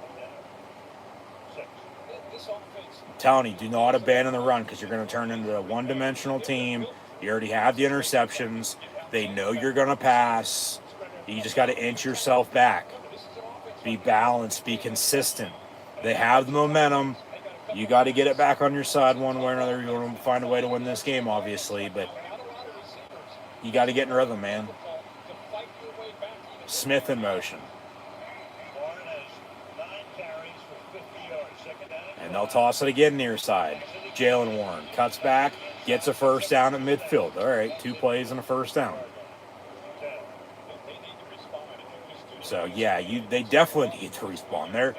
telling you, do not abandon the run because you're going to turn into a one-dimensional team. You already have the interceptions. They know you're going to pass. You just got to inch yourself back. Be balanced. Be consistent. They have the momentum. You got to get it back on your side one way or another. You're going to find a way to win this game, obviously, but you got to get in rhythm, man. Smith in motion. And they'll toss it again near side. Jalen Warren cuts back, gets a 1st down at midfield. All right, 2 plays and a 1st down. So, yeah, they definitely need to respond. They're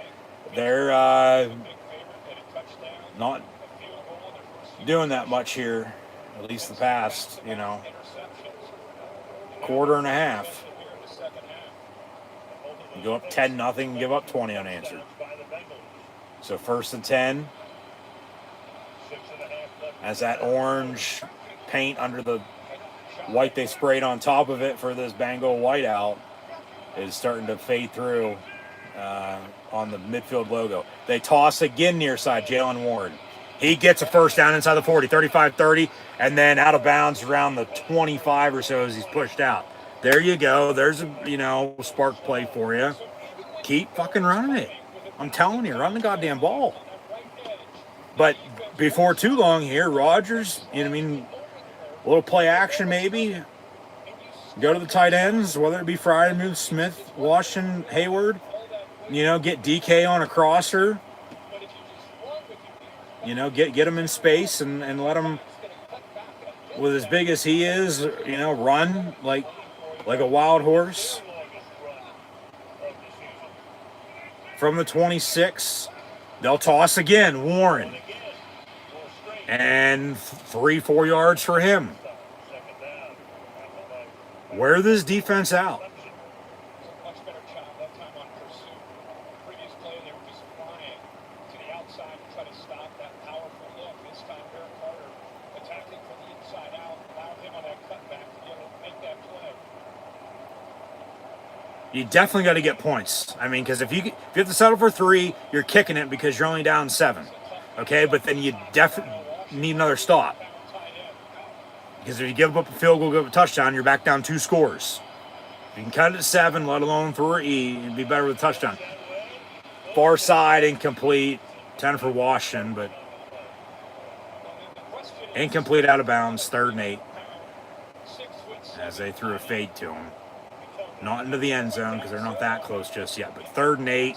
not doing that much here, at least the past, quarter and a half. You go up 10-0, give up 20 unanswered. So 1st and 10. As that orange paint under the white they sprayed on top of it for this Bengal whiteout is starting to fade through on the midfield logo. They toss again near side, Jalen Warren. He gets a 1st down inside the 40, 35-30, and then out of bounds around the 25 or so as he's pushed out. There you go. There's a, spark play for you. Keep fucking running it. I'm telling you, run the goddamn ball. But before too long here, Rodgers, a little play action maybe. Go to the tight ends, whether it be Freiermuth, Smith, Washington, Hayward. Get DK on a crosser. Get him in space and let him, with as big as he is, run like a wild horse. From the 26, they'll toss again, Warren. And 3-4 yards for him. Wear this defense out. You definitely got to get points. Because if you have to settle for 3, you're kicking it because you're only down 7. Okay, but then you definitely need another stop. Because if you give up a field goal, give up a touchdown, you're back down 2 scores. You can cut it to 7, let alone throw an E, and be better with a touchdown. Far side, incomplete. 10 for Washington, but incomplete out of bounds, 3rd and 8. As they threw a fade to him. Not into the end zone because they're not that close just yet, but 3rd and 8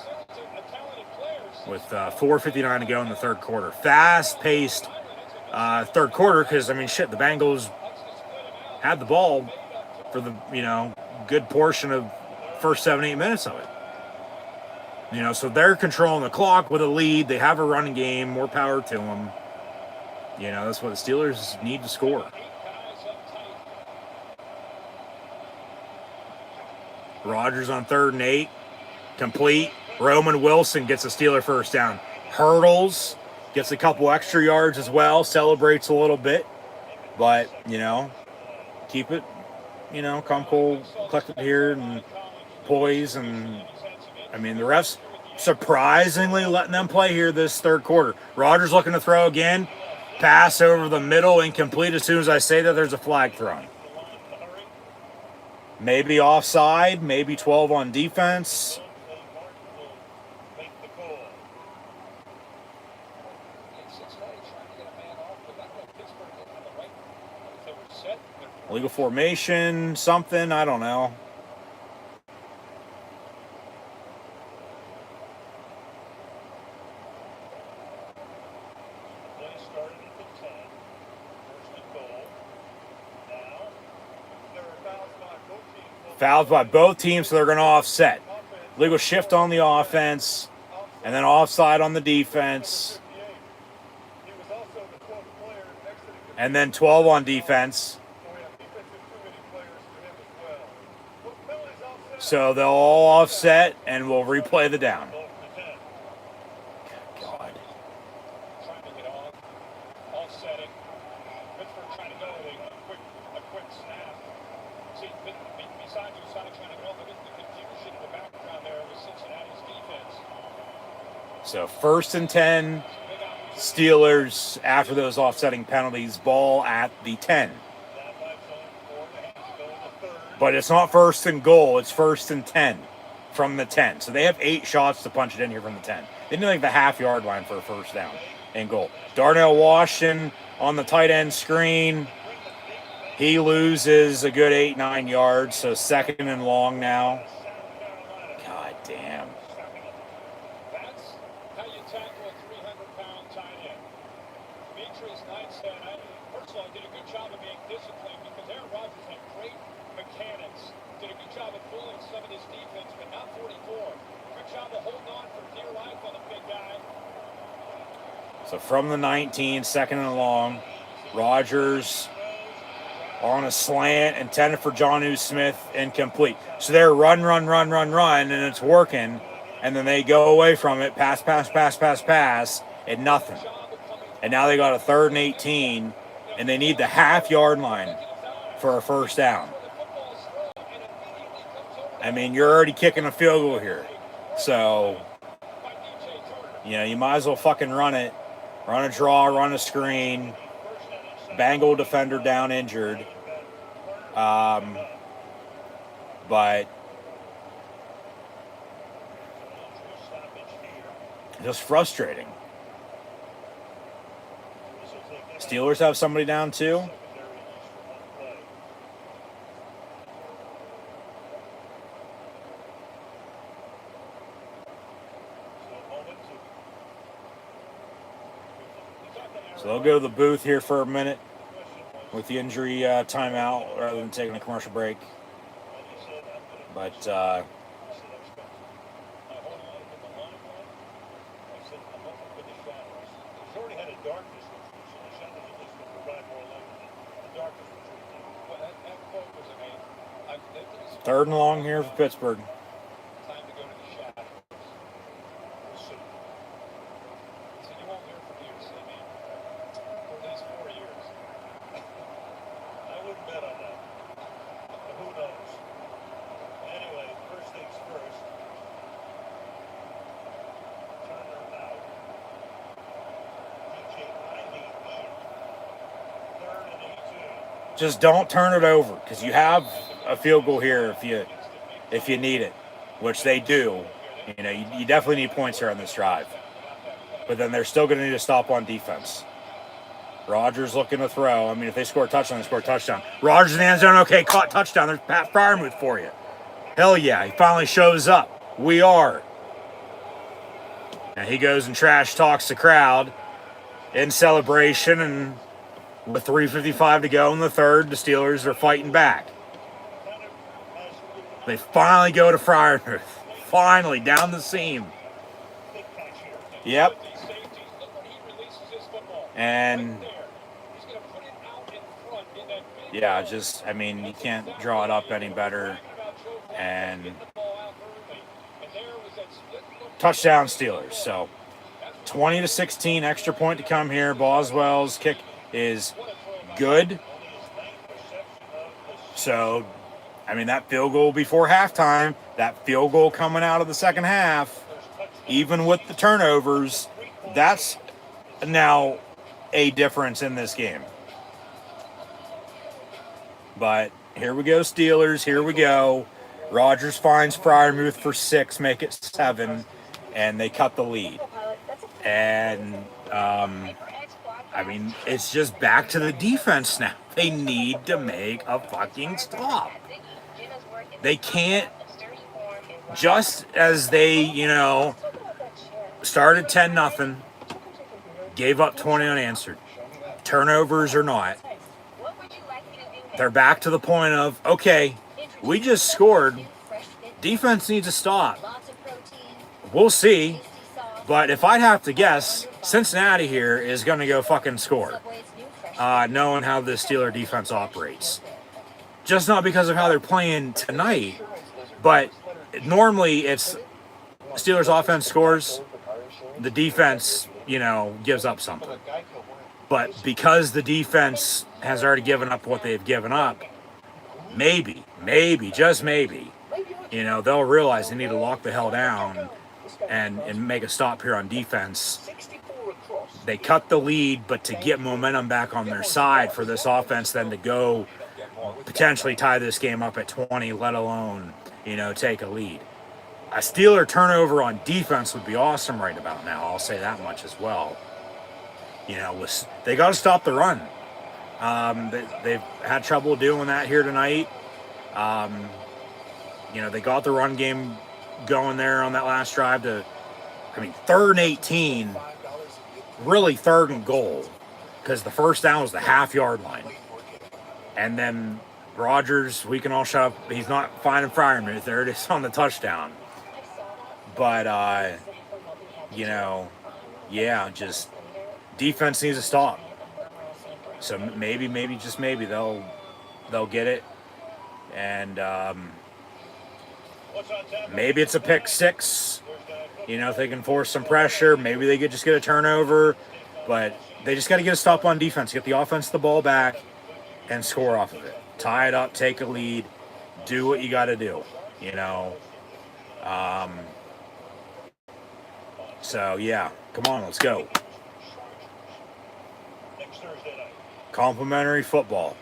with 4:59 to go in the 3rd quarter. Fast-paced 3rd quarter because, I mean, shit, the Bengals had the ball for the, good portion of first 7-8 minutes of it. So they're controlling the clock with a lead. They have a running game, more power to them. That's what the Steelers need to score. Rodgers on 3rd and 8, complete. Roman Wilson gets a Steeler first down. Hurdles, gets a couple extra yards as well, celebrates a little bit. But, keep it, calm, cool, collected here and poise. And, I mean, the refs surprisingly letting them play here this 3rd quarter. Rodgers looking to throw again. Pass over the middle, incomplete. As soon as I say that, there's a flag thrown. Maybe offside, maybe 12 on defense. Legal formation, something, I don't know. Fouls by both teams, so they're going to offset. Legal shift on the offense, and then offside on the defense. And then 12 on defense. So they'll all offset, and we'll replay the down. God. Trying to get on. Offsetting. Pittsburgh trying to go a quick snap. See, besides you trying to get off, look at the confusion in the background there with Cincinnati's defense. So 1st and 10, Steelers after those offsetting penalties, ball at the 10. But it's not 1st and goal, it's 1st and 10 from the 10. So they have 8 shots to punch it in here from the 10. They need like the half-yard line for a first down and goal. Darnell Washington on the tight end screen. He loses a good 8-9 yards, so 2nd and long now. God damn. That's how you tackle a 300-pound tight end. Demetrius Knight said, first of all, he did a good job of being disciplined because Aaron Rodgers had great mechanics. Did a good job of fooling some of this defense, but not 44. Good job of holding on for dear life on the big guy. So from the 19, 2nd and long, Rodgers on a slant, intended for Jonnu Smith, incomplete. So they're run, and it's working. And then they go away from it, pass, and nothing. And now they got a 3rd and 18, and they need the half-yard line for a first down. I mean, you're already kicking a field goal here. So, you might as well fucking run it. Run a draw, run a screen. Bengal defender down injured. But just frustrating. Steelers have somebody down too. So they'll go to the booth here for a minute with the injury timeout rather than taking a commercial break. But third and long here for Pittsburgh. just don't turn it over, because you have a field goal here if you need it, which they do. You know, you definitely need points here on this drive. But then they're still going to need a stop on defense. Rodgers looking to throw. I mean, if they score a touchdown, they score a touchdown. Rodgers in the end zone. Okay, caught touchdown. There's Pat Fryermuth for you. Hell yeah, he finally shows up. We are. And he goes and trash talks the crowd in celebration, and with 3:55 to go in the third, the Steelers are fighting back. They finally go to Fryermuth. Finally, down the seam. Yep. And yeah, just, I mean, you can't draw it up any better. And touchdown Steelers. So 20-16, extra point to come here. Boswell's kick is good. So, I mean, that field goal before halftime, that field goal coming out of the second half, even with the turnovers, that's now a difference in this game. But here we go, Steelers. Here we go. Rodgers finds Fryermuth for 6, make it 7, and they cut the lead. And, I mean, it's just back to the defense now. They need to make a fucking stop. They can't, just as they, you know, started 10-0, gave up 20 unanswered. Turnovers or not, they're back to the point of, okay, we just scored. Defense needs to stop. We'll see. But if I'd have to guess, Cincinnati here is going to go fucking score, knowing how the Steeler defense operates. Just not because of how they're playing tonight, but normally it's Steelers offense scores, the defense, you know, gives up something. But because the defense has already given up what they've given up, maybe, just maybe, you know, they'll realize they need to lock the hell down and make a stop here on defense. They cut the lead, but to get momentum back on their side for this offense, then to go potentially tie this game up at 20, let alone, you know, take a lead. A Steeler turnover on defense would be awesome right about now. I'll say that much as well. You know, they got to stop the run. They've had trouble doing that here tonight. You know, they got the run game going there on that last drive to, I mean, 3rd and 18, really 3rd and goal, because the first down was the half-yard line. And then Rodgers, we can all shut up. He's not finding Fryermuth. There it is on the touchdown. But, you know, yeah, just defense needs to stop. So maybe, just maybe they'll get it. And maybe it's a pick 6. You know, if they can force some pressure, maybe they could just get a turnover. But they just got to get a stop on defense, get the offense the ball back, and score off of it. Tie it up, take a lead, do what you got to do, you know. So, yeah, come on, let's go. Complimentary football.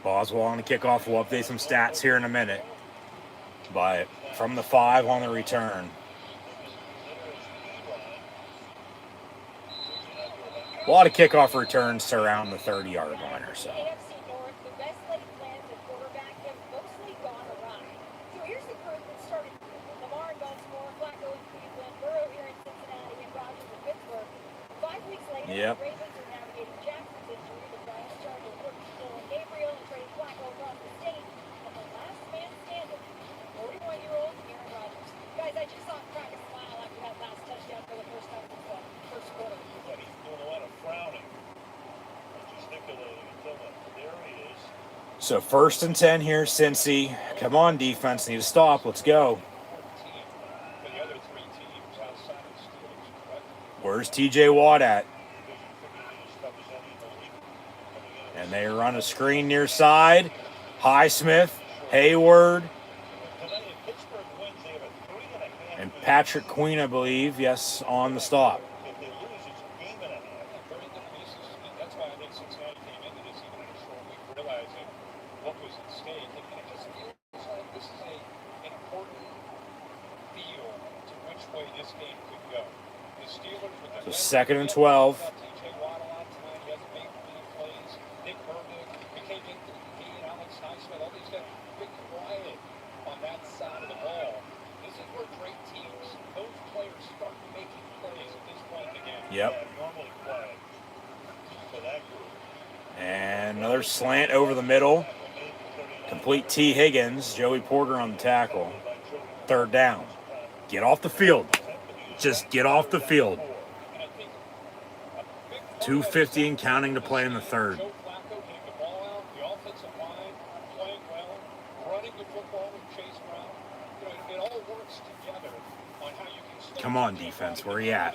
Boswell on the kickoff. We'll update some stats here in a minute. But from the 5 on the return. A lot of kickoff returns to around the 30-yard line or so. Yep. Guys, I just saw him crack a smile after that last touchdown for the first time since the first quarter. Yeah, he's doing a lot of frowning. Gesticulating until there he is. So 1st and 10 here, Cincy. Come on, defense, need to stop. Let's go. Where's TJ Watt at? And they run a screen near side. Highsmith, Hayward, and Patrick Queen, I believe. Yes, on the stop. So 2nd and 12. Yep. And another slant over the middle. Complete T. Higgins. Joey Porter on the tackle. 3rd down. Get off the field. Just get off the field. 2:50 and counting to play in the 3rd. Come on, defense. Where are you at?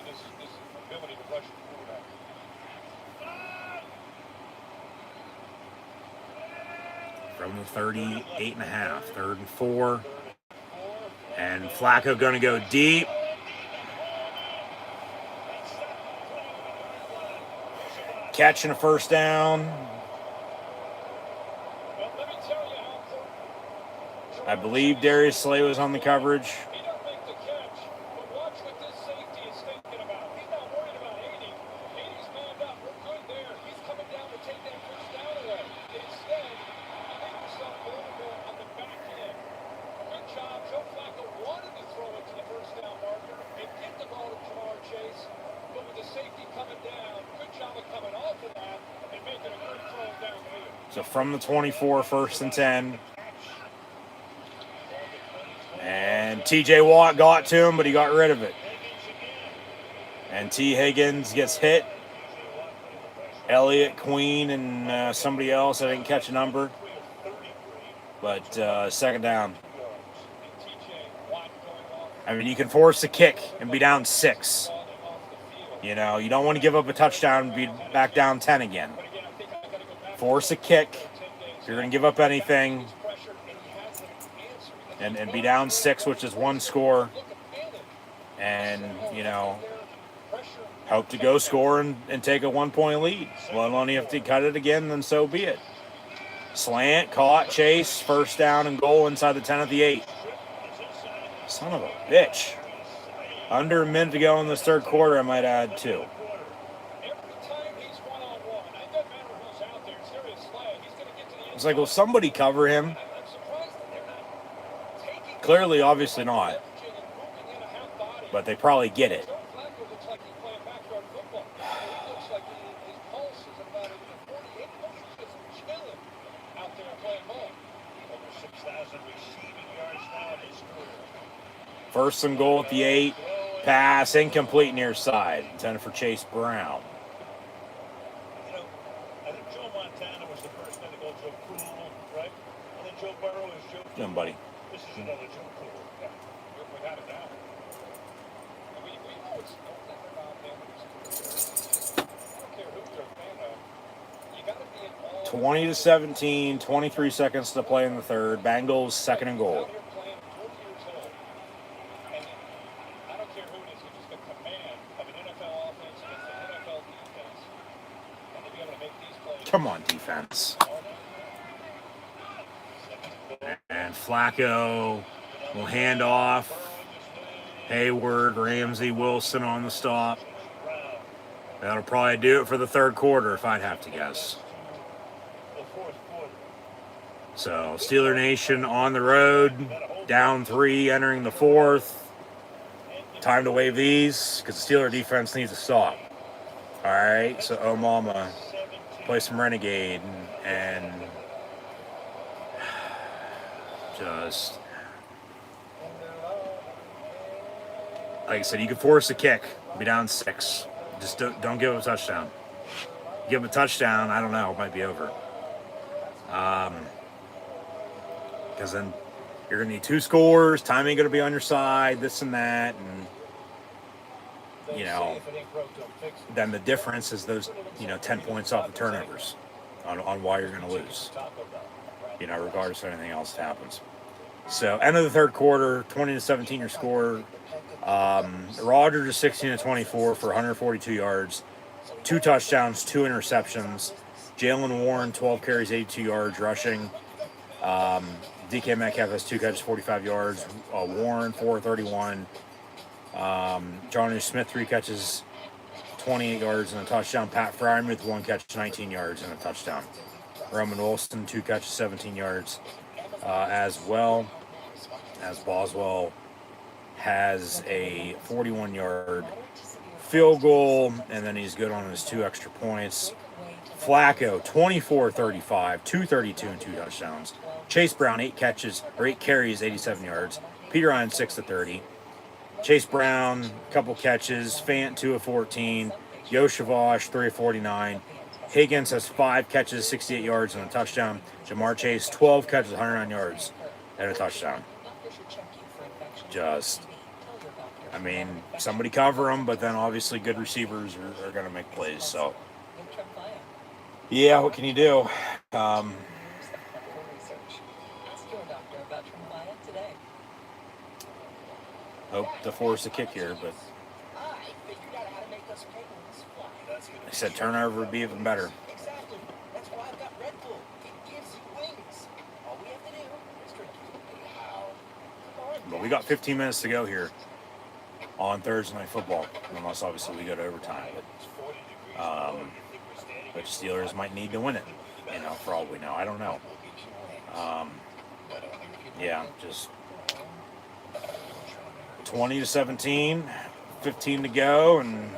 From the 38.5. 3rd and 4. And Flacco going to go deep. Catching a 1st down. I believe Darius Slay was on the coverage. So from the 24, 1st and 10. And TJ Watt got to him, but he got rid of it. And T. Higgins gets hit. Elliott, Queen, and somebody else. I didn't catch a number. But 2nd down. I mean, you can force a kick and be down 6. You know, you don't want to give up a touchdown and be back down 10 again. Force a kick. If you're going to give up anything, and be down 6, which is 1 score, and, you know, hope to go score and take a 1-point lead. Well, only if they cut it again, then so be it. Slant, caught, chase, 1st down and goal inside the 10 at the 8. Son of a bitch. Under a minute to go in this 3rd quarter, I might add, too. It's like, will somebody cover him? Clearly, obviously not. But they probably get it. First and goal at the 8. Pass incomplete near side. Intended for Chase Brown. Good, buddy. This is another Joe Cool. Yeah, without a doubt. We know it's I don't care who you're a fan of. You got to be involved. 20-17, 23 seconds to play in the 3rd. Bengals 2nd and goal. I don't care who it is, it's just the command of an NFL offense against an NFL defense. And to be able to make these plays. Come on, defense. And Flacco will hand off. Hayward, Ramsey, Wilson on the stop. That'll probably do it for the 3rd quarter, if I'd have to guess. So, Steeler Nation on the road, down 3, entering the 4th. Time to wave these, because the Steeler defense needs to stop. All right, so Mama, play some Renegade, and just, like I said, you can force a kick, be down 6. Just don't give up a touchdown. Give them a touchdown, I don't know, it might be over. Because then you're going to need 2 scores, time ain't going to be on your side, this and that, and, you know, then the difference is those, 10 points off the turnovers on why you're going to lose, regardless of anything else that happens. So, end of the 3rd quarter, 20-17 your score. Rodgers is 16-24 for 142 yards, 2 touchdowns, 2 interceptions. Jalen Warren, 12 carries, 82 yards rushing. DK Metcalf has 2 catches, 45 yards. Warren, 431. Johnny Smith, 3 catches, 28 yards and a touchdown. Pat Fryermuth, 1 catch, 19 yards and a touchdown. Roman Wilson, 2 catches, 17 yards as well. As Boswell has a 41-yard field goal, and then he's good on his 2 extra points. Flacco, 24-35, 232 and 2 touchdowns. Chase Brown, 8 carries, 87 yards. Peter Ryan, 6-30. Chase Brown, a couple catches. Fant, 2 of 14. Yoshavash, 3 of 49. Higgins has 5 catches, 68 yards and a touchdown. Jamar Chase, 12 catches, 109 yards and a touchdown. I mean, somebody cover them, but then obviously good receivers are going to make plays. So, yeah, what can you do? Hope to force a kick here, but I said turnover would be even better. Exactly. That's why I've got Red Bull. It gives you wings. All we have to do is drink it. But we got 15 minutes to go here on Thursday Night Football, unless obviously we go to overtime. But Steelers might need to win it, for all we know. I don't know. Yeah, just 20-17, 15 to go, and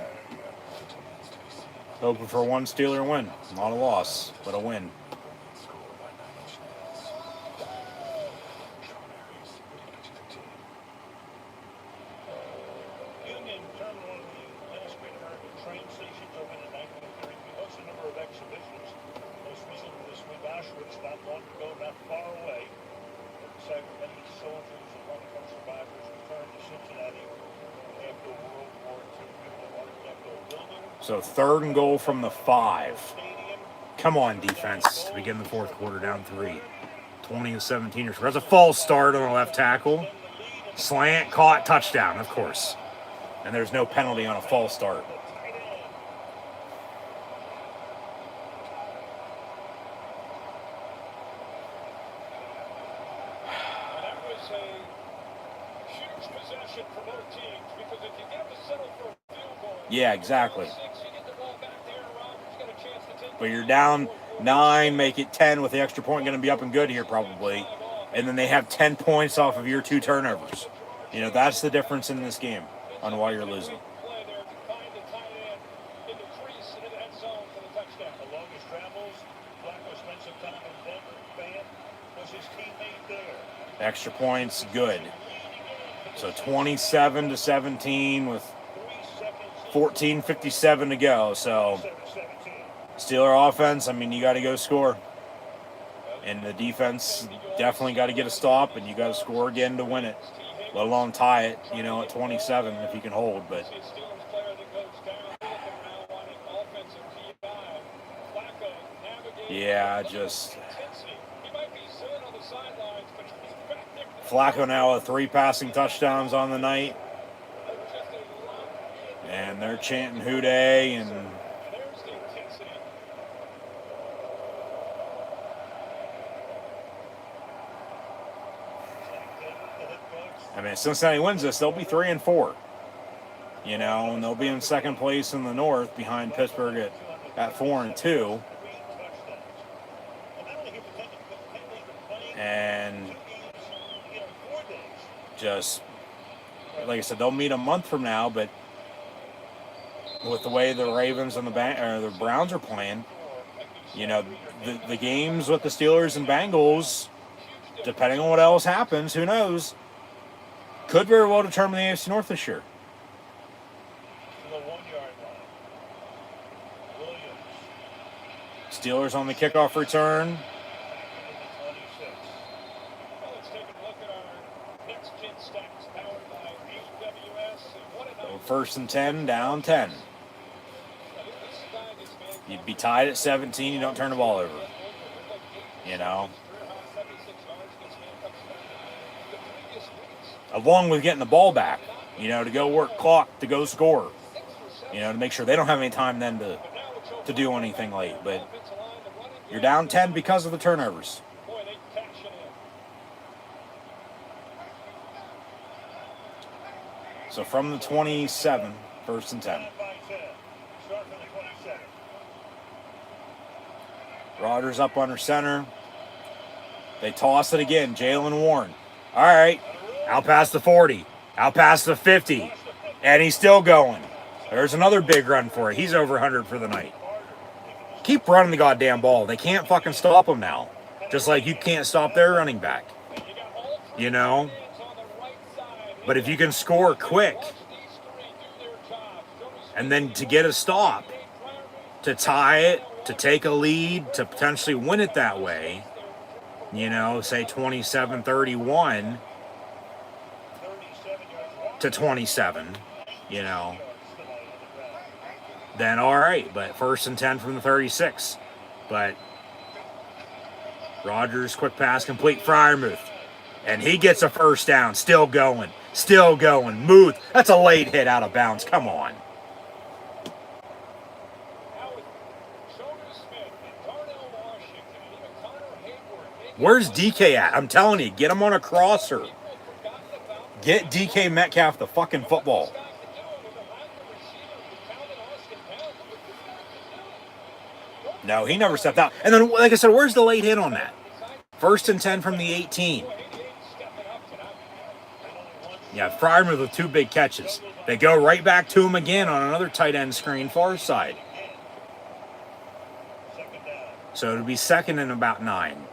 hoping for one Steeler win. Not a loss, but a win. Union Terminal, one of the last great American train stations, opened in 1930. We host a number of exhibitions. Most recently this week, Auschwitz, not long ago, not far away. Many soldiers and long-term survivors returned to Cincinnati after World War II. Art Deco building. So 3rd and goal from the 5. Come on, defense, to begin the 4th quarter, down 3. 20-17. That's a false start on the left tackle. Slant, caught, touchdown, of course. And there's no penalty on a false start. Yeah, exactly. But you're down 9, make it 10 with the extra point, going to be up and good here probably. And then they have 10 points off of your 2 turnovers. That's the difference in this game on why you're losing. Extra points, good. So 27-17 with 14:57 to go. So Steeler offense, I mean, you got to go score. And the defense definitely got to get a stop, and you got to score again to win it. Let alone tie it, at 27 if you can hold. But yeah, just Flacco now with 3 passing touchdowns on the night. And they're chanting Houday, and I mean, if Cincinnati wins this, they'll be 3-4. And they'll be in 2nd place in the North behind Pittsburgh at 4-2. And just like I said, they'll meet a month from now, but with the way the Ravens and the Browns are playing, the games with the Steelers and Bengals, depending on what else happens, who knows, could very well determine the AFC North this year. Steelers on the kickoff return. So 1st and 10, down 10. You'd be tied at 17, you don't turn the ball over. Along with getting the ball back, to go work clock, to go score, to make sure they don't have any time then to do anything late. But you're down 10 because of the turnovers. So from the 27, 1st and 10. Rodgers up under center. They toss it again. Jalen Warren. All right. Out past the 40. Out past the 50. And he's still going. There's another big run for it. He's over 100 for the night. Keep running the goddamn ball. They can't fucking stop him now. Just like you can't stop their running back. You know? But if you can score quick, and then to get a stop, to tie it, to take a lead, to potentially win it that way, you know, say 27-31 to 27, you know, then all right. But 1st and 10 from the 36. But Rodgers, quick pass, complete. Freiermuth. And he gets a first down. Still going. Still going. Muth. That's a late hit out of bounds. Come on. Where's DK at? I'm telling you, get him on a crosser. Get DK Metcalf the fucking football. No, he never stepped out. And then, like I said, where's the late hit on that? 1st and 10 from the 18. Yeah, Freiermuth with 2 big catches. They go right back to him again on another tight end screen, far side. So it'll be 2nd and about 9.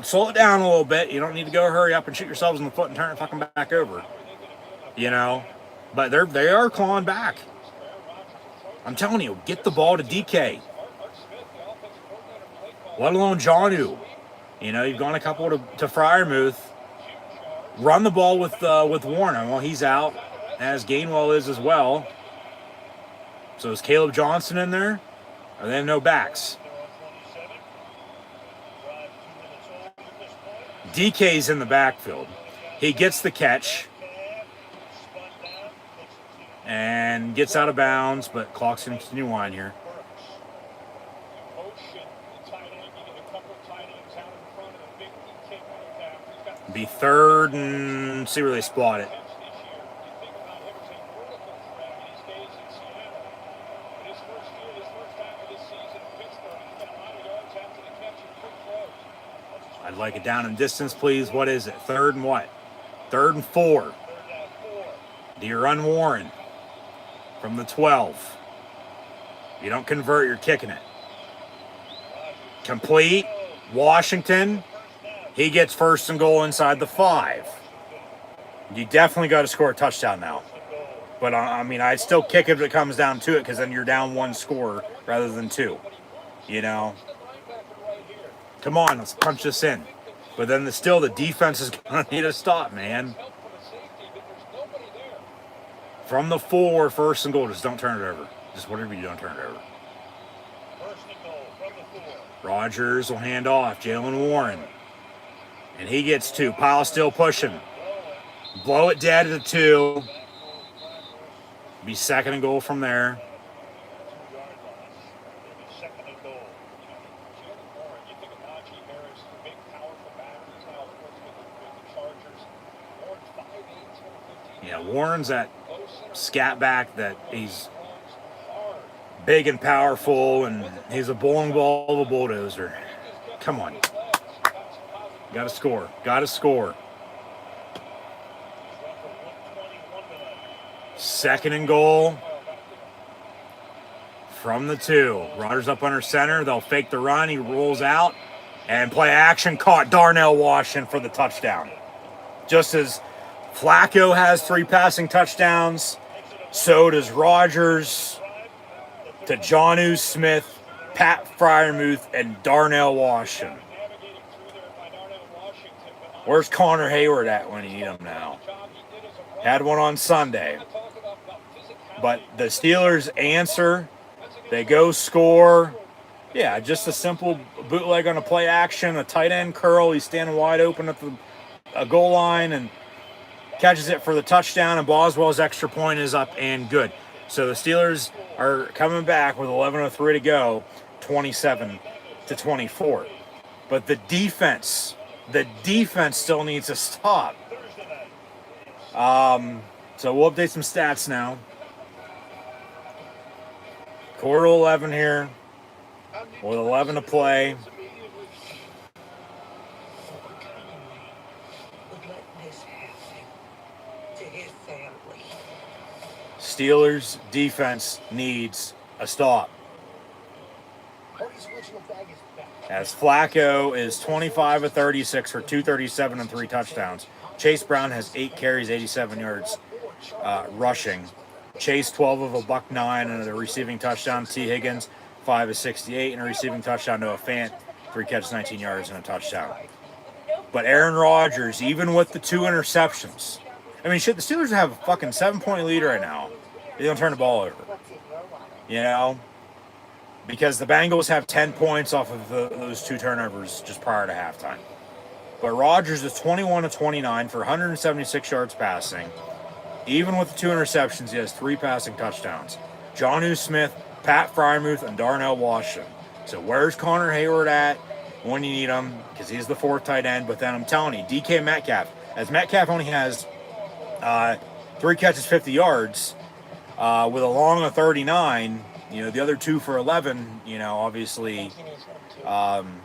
Slow it down a little bit. You don't need to go hurry up and shoot yourselves in the foot and turn it fucking back over. You know? But they are clawing back. I'm telling you, get the ball to DK. Let alone Jonnu. You know, you've gone a couple to Freiermuth. Run the ball with Warren. Well, he's out, as Gainwell is as well. So is Caleb Johnson in there? Or they have no backs? DK's in the backfield. He gets the catch and gets out of bounds, but clock's going to continue on here. Be 3rd and see where they spot it. I'd like it down in distance, please. What is it? 3rd and what? 3rd and 4. Do you run Warren from the 12? You don't convert, you're kicking it. Complete. Washington. He gets 1st and goal inside the 5. You definitely got to score a touchdown now. But, I mean, I'd still kick it if it comes down to it, because then you're down 1 score rather than 2. You know? Come on, let's punch this in. But then the defense is going to need a stop, man. From the 4, 1st and goal. Just don't turn it over. Just whatever you do, don't turn it over. Rodgers will hand off. Jalen Warren. And he gets 2. Powell still pushing. Blow it dead at the 2. Be 2nd and goal from there. Yeah, Warren's that scat back that he's big and powerful, and he's a bowling ball of a bulldozer. Come on. Got to score. Got to score. 2nd and goal from the 2. Rodgers up under center. They'll fake the run. He rolls out and play action. Caught Darnell Washington for the touchdown. Just as Flacco has 3 passing touchdowns, so does Rodgers to Jonnu Smith, Pat Freiermuth, and Darnell Washington. Where's Connor Hayward at when you need him now? Had one on Sunday. But the Steelers answer. They go score. Yeah, just a simple bootleg on a play action, a tight end curl. He's standing wide open at the goal line and catches it for the touchdown, and Boswell's extra point is up and good. So the Steelers are coming back with 11:03 to go, 27-24. But the defense still needs to stop. So we'll update some stats now. Quarter 11 here with 11 to play. Steelers defense needs a stop. As Flacco is 25 of 36 for 237 and 3 touchdowns. Chase Brown has 8 carries, 87 yards rushing. Chase 12 of a buck 9 and a receiving touchdown. T. Higgins 5 of 68 and a receiving touchdown. Noah Fant 3 catches, 19 yards and a touchdown. But Aaron Rodgers, even with the 2 interceptions, I mean, shit, the Steelers have a fucking 7-point lead right now. They don't turn the ball over. You know? Because the Bengals have 10 points off of those 2 turnovers just prior to halftime. But Rodgers is 21 of 29 for 176 yards passing. Even with the 2 interceptions, he has 3 passing touchdowns. Jonnu Smith, Pat Freiermuth, and Darnell Washington. So where's Connor Hayward at when you need him? Because he's the 4th tight end. But then I'm telling you, DK Metcalf, as Metcalf only has 3 catches, 50 yards, with a long of 39, you know, the other 2 for 11, you know, obviously, and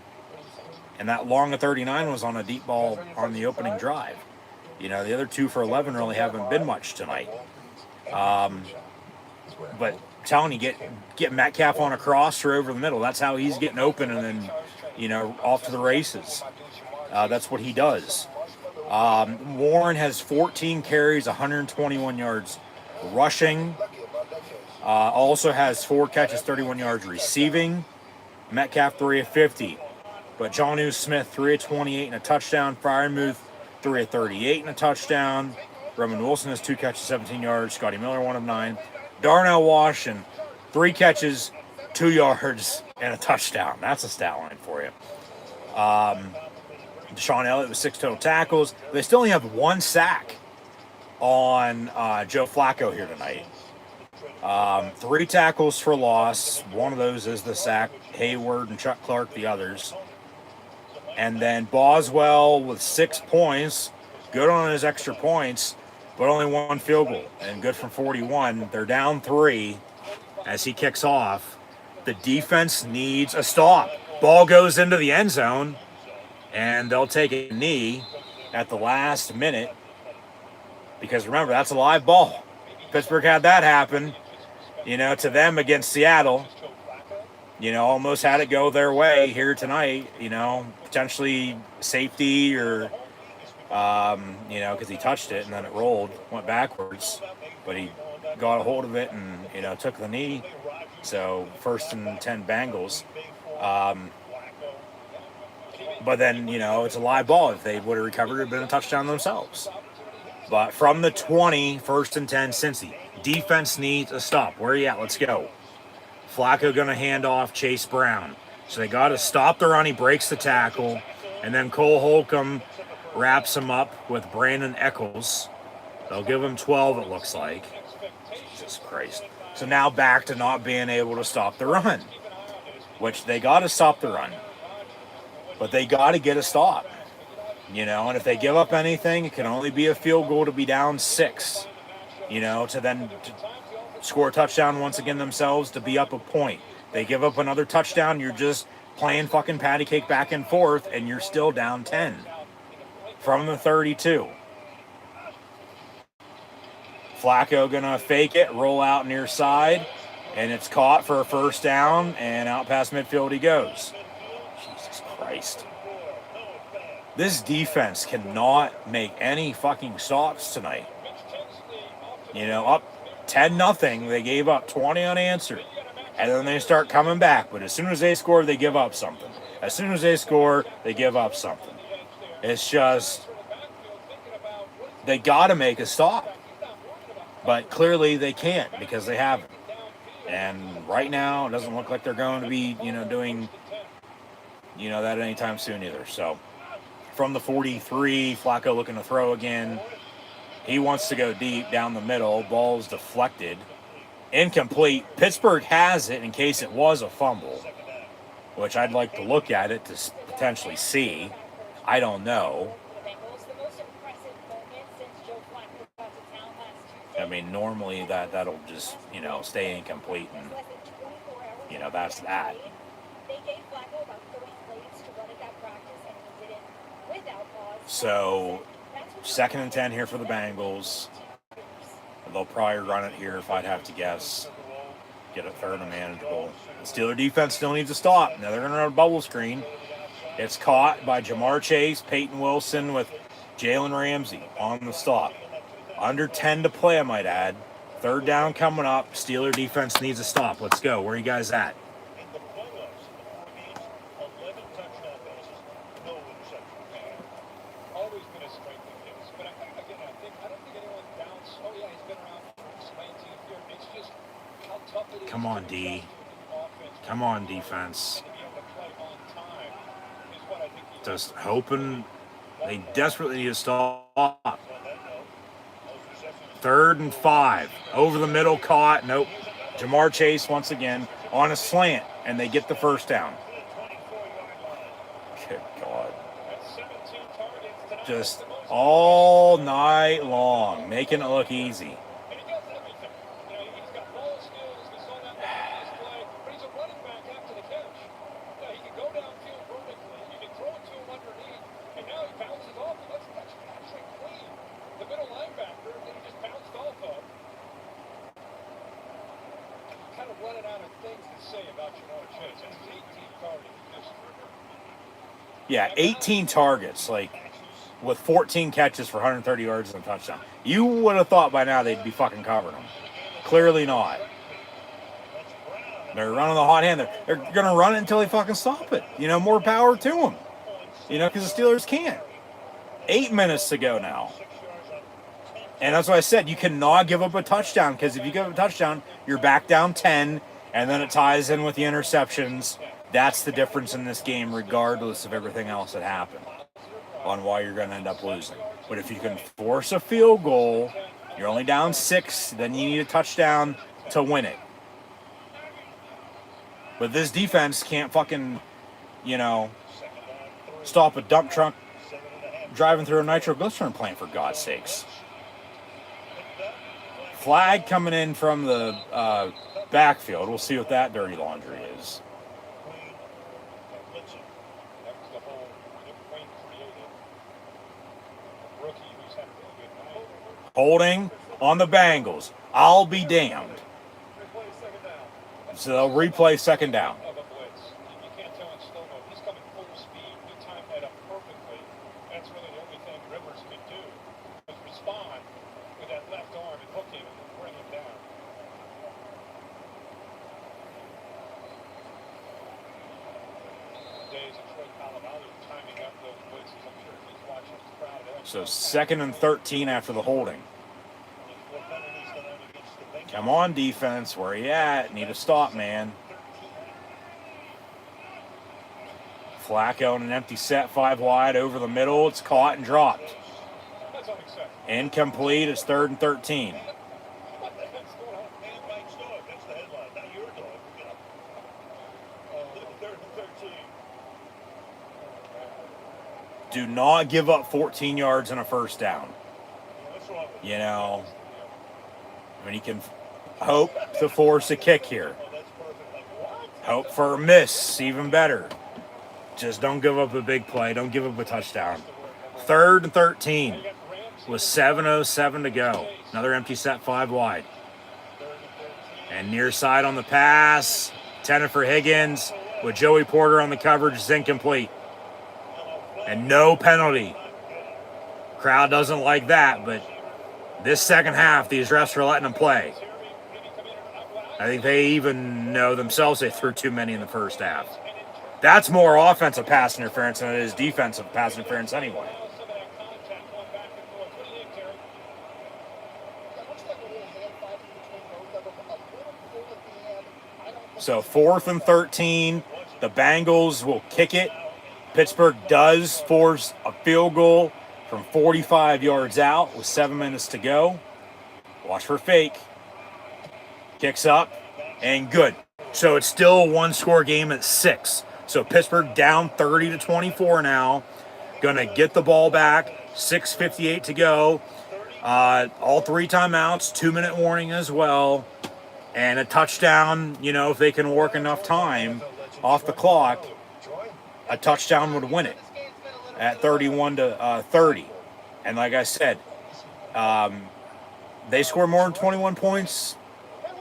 that long of 39 was on a deep ball on the opening drive. You know, the other 2 for 11 really haven't been much tonight. But telling you, get Metcalf on a cross or over the middle. That's how he's getting open and then, you know, off to the races. That's what he does. Warren has 14 carries, 121 yards rushing. Also has 4 catches, 31 yards receiving. Metcalf 3 of 50. But Jonnu Smith 3 of 28 and a touchdown. Freiermuth 3 of 38 and a touchdown. Roman Wilson has 2 catches, 17 yards. Scotty Miller 1 of 9. Darnell Washington 3 catches, 2 yards and a touchdown. That's a stat line for you. Deshaun Elliott with 6 total tackles. They still only have 1 sack on Joe Flacco here tonight. 3 tackles for loss. One of those is the sack. Hayward and Chuck Clark, the others. And then Boswell with 6 points. Good on his extra points, but only 1 field goal. And good from 41. They're down 3 as he kicks off. The defense needs a stop. Ball goes into the end zone, and they'll take a knee at the last minute. Because remember, that's a live ball. Pittsburgh had that happen, you know, to them against Seattle. You know, almost had it go their way here tonight, you know, potentially safety or, you know, because he touched it and then it rolled, went backwards, but he got a hold of it and, you know, took the knee. So 1st and 10 Bengals. But then, you know, it's a live ball. If they would have recovered, it would have been a touchdown themselves. But from the 20, 1st and 10, Cincy. Defense needs a stop. Where are you at? Let's go. Flacco going to hand off Chase Brown. So they got to stop the run. He breaks the tackle. And then Cole Holcomb wraps him up with Brandon Eccles. They'll give him 12, it looks like. Jesus Christ. So now back to not being able to stop the run. Which they got to stop the run. But they got to get a stop. You know, and if they give up anything, it can only be a field goal to be down 6. You know, to then score a touchdown once again themselves to be up a point. They give up another touchdown, you're just playing fucking patty cake back and forth, and you're still down 10 from the 32. Flacco gonna fake it, roll out near side, and it's caught for a 1st down, and out past midfield he goes. Jesus Christ. This defense cannot make any fucking stops tonight. You know, up 10-0, they gave up 20 unanswered. And then they start coming back. But as soon as they score, they give up something. As soon as they score, they give up something. It's just, they got to make a stop. But clearly they can't because they haven't. And right now, it doesn't look like they're going to be, you know, doing, you know, that anytime soon either. So, from the 43, Flacco looking to throw again. He wants to go deep down the middle. Ball's deflected. Incomplete. Pittsburgh has it in case it was a fumble, which I'd like to look at it to potentially see. I don't know. I mean, normally that'll just, you know, stay incomplete, and, you know, that's that. So, 2nd and 10 here for the Bengals. they'll probably run it here if I'd have to guess. Get a third and manageable. The Steeler defense still needs to stop. Now they're going to run a bubble screen. It's caught by Jamar Chase, Peyton Wilson with Jalen Ramsey on the stop. Under 10 to play, I might add. Third down coming up. Steeler defense needs to stop. Let's go. Where are you guys at? In the playoffs, in the 4 games, 11 touchdown passes, no interceptions. Always been a strength of his. But again, I don't think anyone doubts. Oh yeah, he's been around for 19 years. It's just how tough it is. Come on, D. Come on, defense. Just hoping they desperately need to stop. 3rd and 5. Over the middle, caught. Nope. Jamar Chase once again on a slant, and they get the first down. Good God. Just all night long, making it look easy. Yeah, 18 targets, like, with 14 catches for 130 yards and a touchdown. You would have thought by now they'd be fucking covering them. Clearly not. They're running the hot hand. They're going to run it until they fucking stop it. You know, more power to them. You know, because the Steelers can't. 8 minutes to go now. And that's why I said you cannot give up a touchdown, because if you give up a touchdown, you're back down 10, and then it ties in with the interceptions. That's the difference in this game, regardless of everything else that happened, on why you're going to end up losing. But if you can force a field goal, you're only down 6, then you need a touchdown to win it. But this defense can't fucking, you know, stop a dump truck driving through a nitroglycerin plant, for God's sakes. Flag coming in from the backfield. We'll see what that dirty laundry is. Holding on the Bengals. I'll be damned. So they'll replay second down. You can't tell in slow-mo. He's coming full speed. You timed that up perfectly. That's really the only thing Rivers can do, is respond with that left arm and hook him and bring him down. Days of Troy Polamalu timing up those blitzes. I'm sure he's watching his crowd. So 2nd and 13 after the holding. Come on, defense. Where are you at? Need to stop, man. Flacco in an empty set, 5 wide, over the middle. It's caught and dropped. Incomplete. It's 3rd and 13. Do not give up 14 yards and a first down. You know, I mean, you can hope to force a kick here. Hope for a miss, even better. Just don't give up a big play. Don't give up a touchdown. 3rd and 13 with 7:07 to go. Another empty set, 5 wide. And near side on the pass. 10 for Higgins with Joey Porter on the coverage. Is incomplete. And no penalty. Crowd doesn't like that, but this second half, these refs are letting them play. I think they even know themselves they threw too many in the first half. That's more offensive pass interference than it is defensive pass interference anyway. So 4th and 13, the Bengals will kick it. Pittsburgh does force a field goal from 45 yards out with 7 minutes to go. Watch for fake. Kicks up, and good. So it's still a 1-score game at 6. So Pittsburgh down 30-24 now. Gonna get the ball back. 6:58 to go. All 3 timeouts, 2-minute warning as well. And a touchdown, you know, if they can work enough time off the clock, a touchdown would win it at 31-30. And like I said, they score more than 21 points,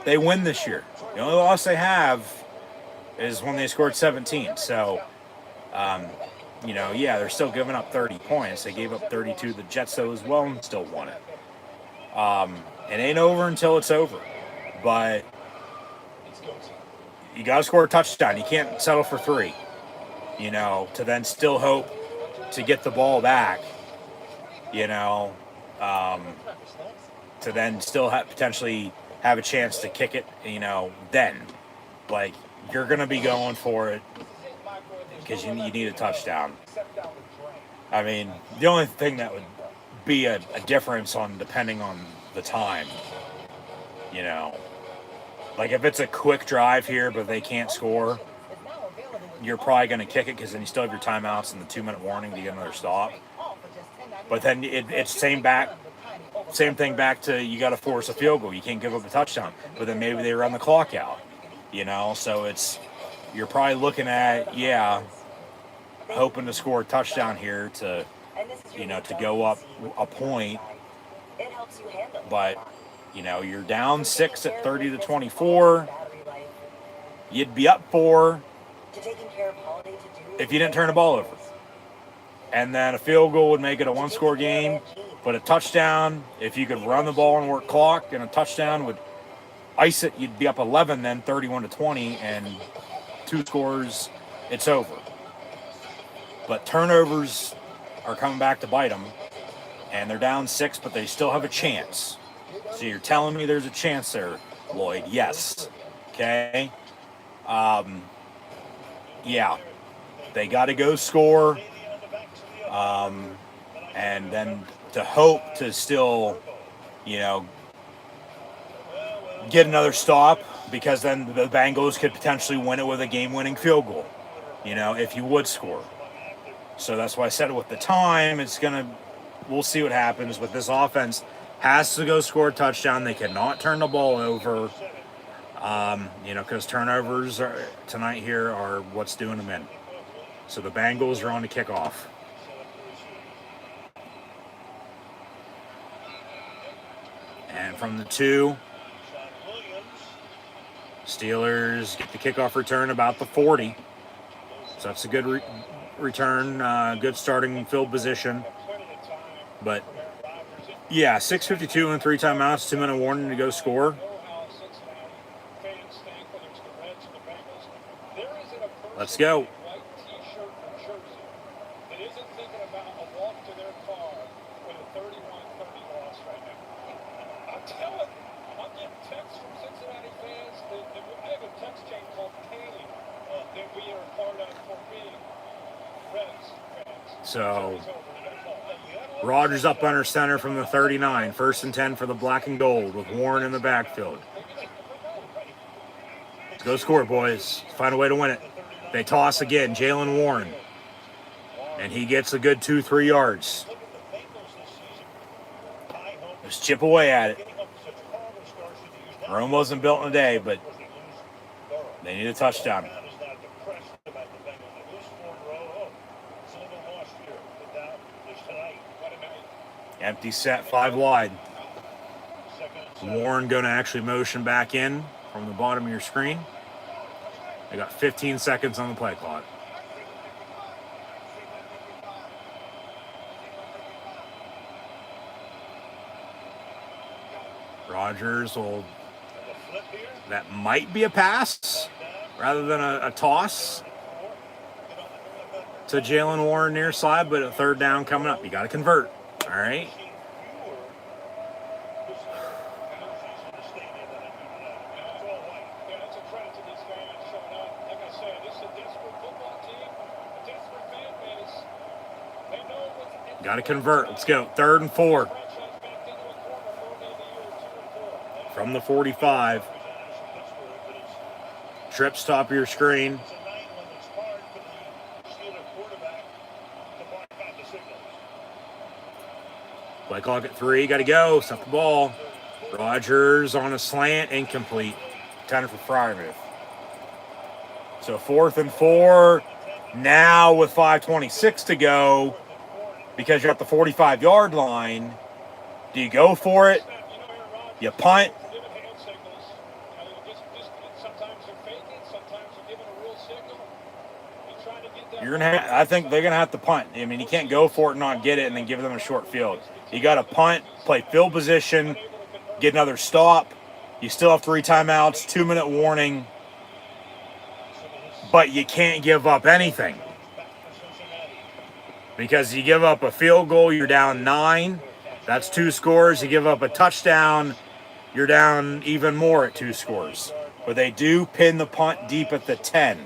they win this year. The only loss they have is when they scored 17. So, yeah, they're still giving up 30 points. They gave up 32 to the Jets, though, as well, and still won it. It ain't over until it's over. But you got to score a touchdown. You can't settle for 3, to then still hope to get the ball back, to then still potentially have a chance to kick it, then. Like, you're going to be going for it because you need a touchdown. I mean, the only thing that would be a difference depending on the time, like if it's a quick drive here but they can't score, you're probably going to kick it because then you still have your timeouts and the 2-minute warning to get another stop. But then it's same thing back to you got to force a field goal. You can't give up a touchdown, but then maybe they run the clock out, so you're probably looking at, hoping to score a touchdown here to go up a point. But, you're down 6 at 30-24. You'd be up 4 if you didn't turn the ball over. And then a field goal would make it a 1-score game. But a touchdown, if you could run the ball and work clock, and a touchdown would ice it, you'd be up 11 then, 31-20, and 2 scores, it's over. But turnovers are coming back to bite them, and they're down 6, but they still have a chance. So you're telling me there's a chance there, Lloyd? Yes. Okay. They got to go score, and then to hope to still, get another stop, because then the Bengals could potentially win it with a game-winning field goal, if you would score. So that's why I said it with the time. We'll see what happens. But this offense has to go score a touchdown. They cannot turn the ball over, because turnovers tonight here are what's doing them in. So the Bengals are on the kickoff. And from the 2, Steelers get the kickoff return about the 40. So that's a good return, good starting field position. But, 6:52 and 3 timeouts, 2-minute warning to go score. Let's go. So, Rodgers up under center from the 39. 1st and 10 for the black and gold with Warren in the backfield. Let's go score, boys. Find a way to win it. They toss again. Jalen Warren. And he gets a good 2-3 yards. Just chip away at it. Rome wasn't built in a day, but they need a touchdown. Empty set, 5 wide. Warren going to actually motion back in from the bottom of your screen. They got 15 seconds on the play clock. Rodgers that might be a pass rather than a toss to Jalen Warren near side, but a 3rd down coming up. You got to convert. All right. Got to convert. Let's go. 3rd and 4. From the 45. Trips top of your screen. Play clock at 3. Got to go. Stop the ball. Rodgers on a slant. Incomplete. Intended for Freiermuth. So 4th and 4. Now with 5:26 to go, because you're at the 45-yard line, do you go for it You punt. Giving hand signals. Sometimes they're faking, sometimes they're giving a real signal. They're trying to get that. You're gonna. I think they're gonna have to punt. I mean, you can't go for it and not get it, and then give them a short field. You got to punt, play field position, get another stop. You still have 3 timeouts, 2-minute warning, but you can't give up anything. Because you give up a field goal, you're down 9. That's 2 scores. You give up a touchdown, you're down even more at 2 scores. But they do pin the punt deep at the 10.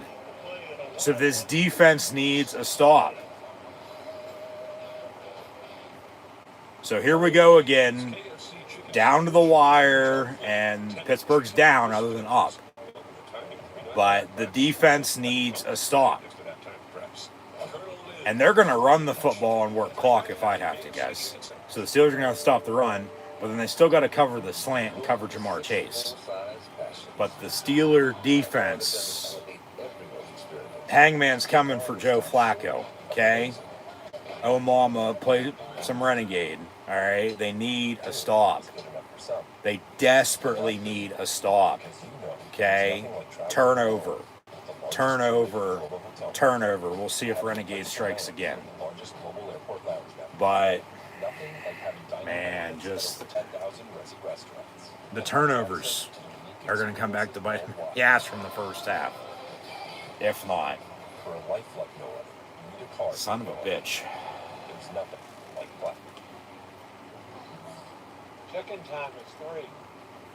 So this defense needs a stop. So here we go again. Down to the wire, and Pittsburgh's down other than up. But the defense needs a stop. And they're going to run the football and work clock if I'd have to guess. So the Steelers are going to have to stop the run, but then they still got to cover the slant and cover Jamar Chase. But the Steeler defense, Hangman's coming for Joe Flacco, okay? Oh, mama, play some renegade, all right? They need a stop. They desperately need a stop, okay? Turnover. We'll see if Renegade strikes again. But, man, just the turnovers are going to come back to bite the ass from the first half. If not. Son of a bitch. Check-in time is 3.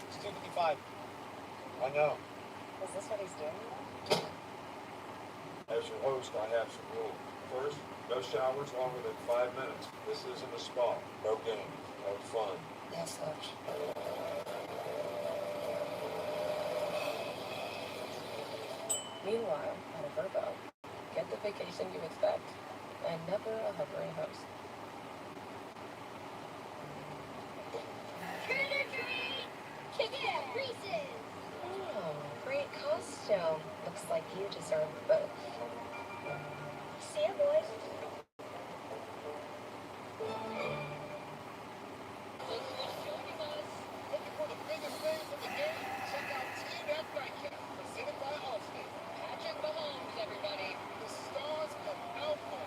It's 2:55. I know. Is this what he's doing? As your host, I have some rules. First, no showers longer than 5 minutes. This isn't a spa. No games. No fun. Yes, Coach. Meanwhile, at a Verbo, get the vacation you expect, and never a hovering host. Trick or treat! Kick it at Reese's! Oh, great costume. Looks like you deserve both. See ya, boys. Looking for the biggest names of the game? Check out Team Nightcap, presented by Allstate. Patrick Mahomes, everybody. The stars of Alpha.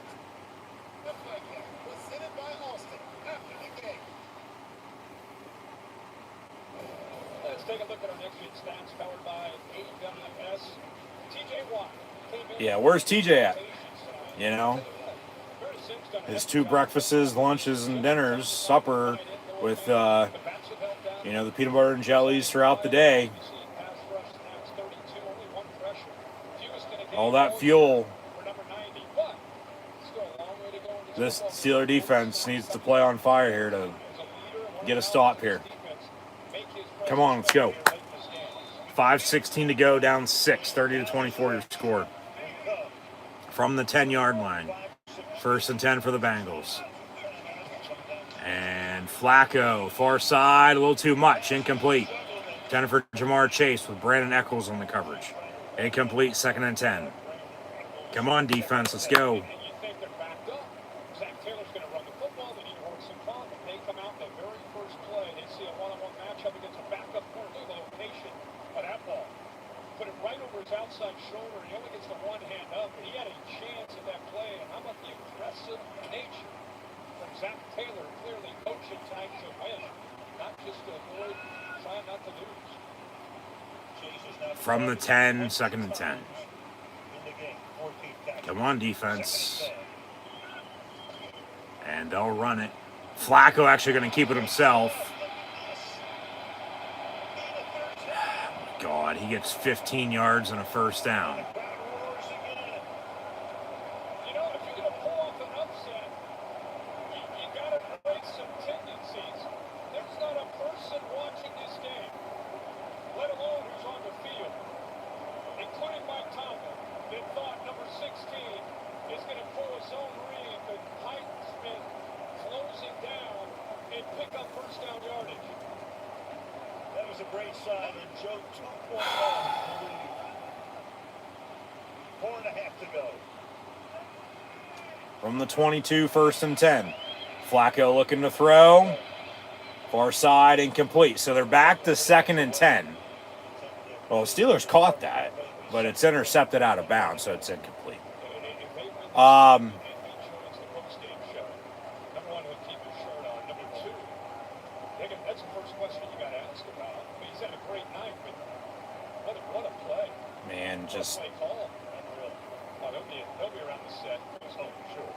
Nightcap, presented by Allstate. After the game. Let's take a look at our next week's stats powered by AWS. TJ Watt came in. Yeah, where's TJ at? You know, his 2 breakfasts, lunches, and dinners, supper with, the peanut butter and jellies throughout the day. All that fuel. This Steeler defense needs to play on fire here to get a stop here. Come on, let's go. 5:16 to go, down 6, 30-24 your score. From the 10-yard line. 1st and 10 for the Bengals. And Flacco, far side, a little too much, incomplete. 10 for Jamar Chase with Brandon Echols on the coverage. Incomplete, 2nd and 10. Come on, defense, let's go. Outside shoulder, he only gets the one hand up, but he had a chance at that play. And how about the aggressive nature from Zach Taylor, clearly coaching time to win, not just to avoid, trying not to lose. From the 10, 2nd and 10. Come on, defense. And they'll run it. Flacco actually going to keep it himself. God, he gets 15 yards and a 1st down. You know, if you're going to pull off an upset, you got to break some tendencies. There's not a person watching this game, let alone who's on the field, including Mike Tomlin, that thought number 16 is going to pull a zone read, but Heisman closing down and pick up 1st down yardage. That was a great side, and Joe 2.0 to lead. 4.5 to go. From the 22, 1st and 10. Flacco looking to throw. Far side incomplete. So they're back to 2nd and 10. Well, the Steelers caught that, but it's intercepted out of bounds, so it's incomplete. That's the first question you got to ask about. I mean, he's had a great night, but what a play. Man, just... Play call. Oh, they'll be around the set. Oh, sure.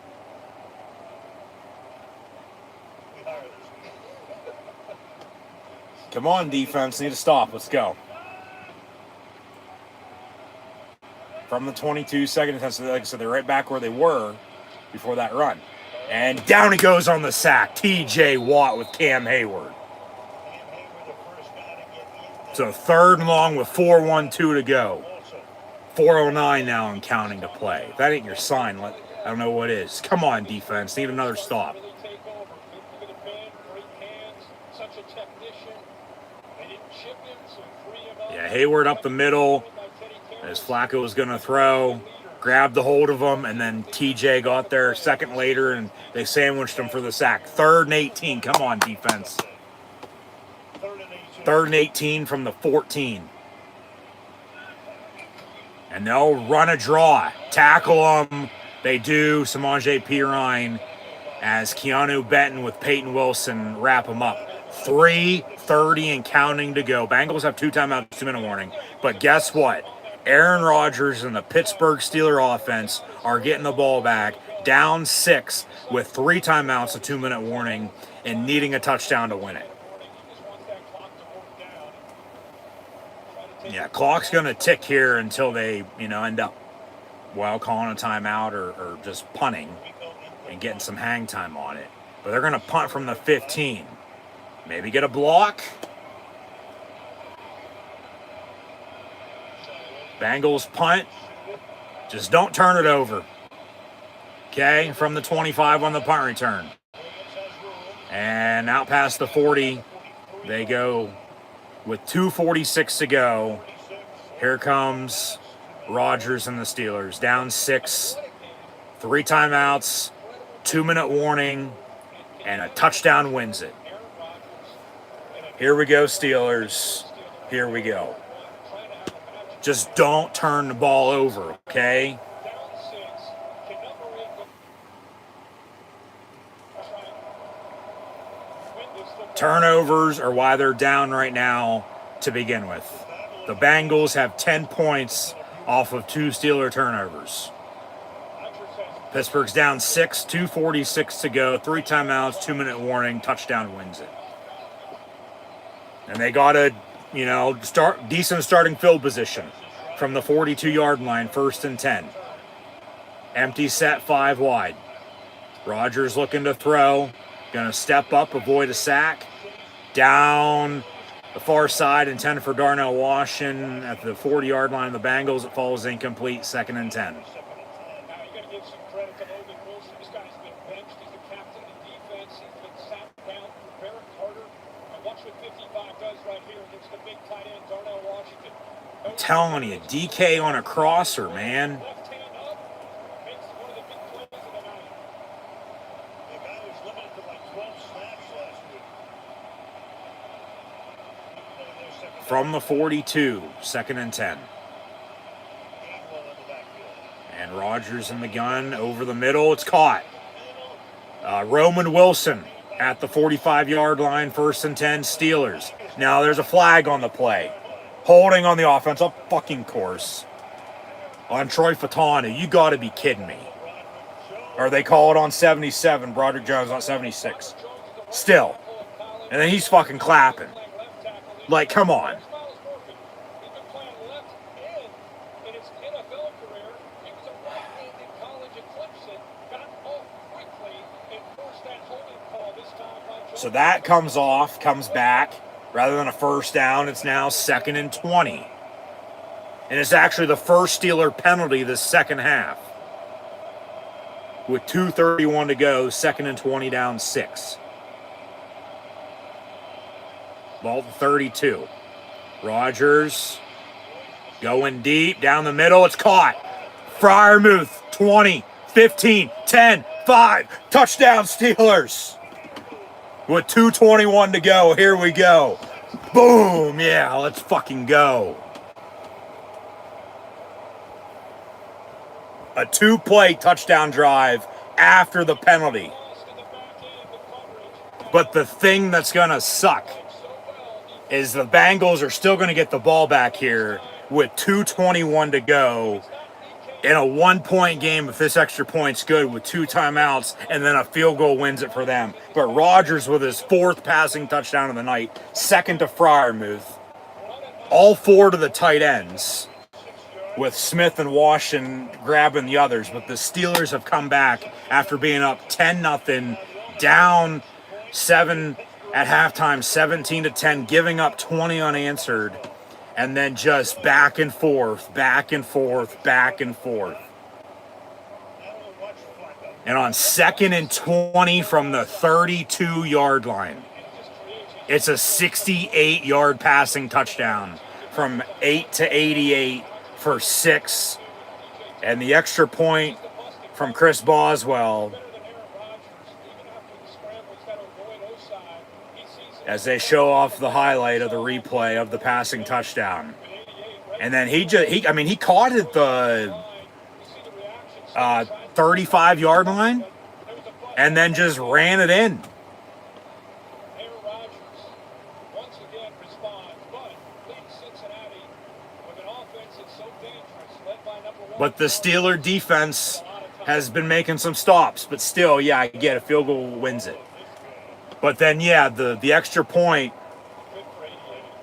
We hire this week. Come on, defense. Need to stop. Let's go. From the 22, 2nd and 10. So like I said, they're right back where they were before that run. And down he goes on the sack. T.J. Watt with Cam Hayward. So 3rd and long with 4:12 to go. 4:09 now and counting to play. If that ain't your sign, I don't know what is. Come on, defense. Need another stop. Yeah, Hayward up the middle as Flacco was going to throw. Grabbed the hold of him, and then TJ got there a second later, and they sandwiched him for the sack. 3rd and 18. Come on, defense. 3rd and 18 from the 14. And they'll run a draw. Tackle them. They do. Samaje Perine as Keanu Benton with Peyton Wilson wrap them up. 3:30 and counting to go. Bengals have 2 timeouts, 2-minute warning. But guess what? Aaron Rodgers and the Pittsburgh Steelers offense are getting the ball back, down 6 with 3 timeouts, a 2-minute warning, and needing a touchdown to win it. Yeah, clock's going to tick here until they, end up, calling a timeout or just punting and getting some hang time on it. But they're going to punt from the 15. Maybe get a block. Bengals punt. Just don't turn it over. Okay, from the 25 on the punt return. And out past the 40, they go with 2:46 to go. Here comes Rodgers and the Steelers. Down 6, 3 timeouts, 2-minute warning, and a touchdown wins it. Here we go, Steelers. Here we go. Just don't turn the ball over, okay? Turnovers are why they're down right now to begin with. The Bengals have 10 points off of 2 Steeler turnovers. Pittsburgh's down 6, 2:46 to go, 3 timeouts, 2-minute warning, touchdown wins it. And they got a, decent starting field position from the 42-yard line, 1st and 10. Empty set, 5 wide. Rodgers looking to throw, going to step up, avoid a sack. Down the far side, intended for Darnell Washington at the 40-yard line of the Bengals. It falls incomplete, 2nd and 10. I'm telling you, DK on a crosser, man. From the 42, 2nd and 10. And Rodgers in the gun over the middle. It's caught. Roman Wilson at the 45-yard line, 1st and 10, Steelers. Now there's a flag on the play. Holding on the offensive fucking course on Troy Fatanu. You got to be kidding me. Or they call it on 77. Broderick Jones on 76. Still. And then he's fucking clapping. Like, come on. So that comes off, comes back. Rather than a first down, it's now 2nd and 20. And it's actually the first Steeler penalty this second half. With 2:31 to go, 2nd and 20, down 6. Ball to 32. Rodgers going deep, down the middle, it's caught. Freiermuth, 20, 15, 10, 5. Touchdown, Steelers. with 2:21 to go. Here we go. Boom. Yeah, let's fucking go. A 2-play touchdown drive after the penalty. But the thing that's going to suck is the Bengals are still going to get the ball back here with 2:21 to go in a 1-point game if this extra point's good with 2 timeouts, and then a field goal wins it for them. But Rodgers with his 4th passing touchdown of the night, 2nd to Freiermuth, all 4 to the tight ends, with Smith and Washington grabbing the others. But the Steelers have come back after being up 10-0, down 7 at halftime, 17-10, giving up 20 unanswered, and then just back and forth, back and forth, back and forth. And on 2nd and 20 from the 32-yard line, it's a 68-yard passing touchdown from 8 to 88 for 6. And the extra point from Chris Boswell, as they show off the highlight of the replay of the passing touchdown. And then he caught it the 35-yard line and then just ran it in. But the Steeler defense has been making some stops, but still, yeah, I get a field goal wins it. But then, yeah, the extra point,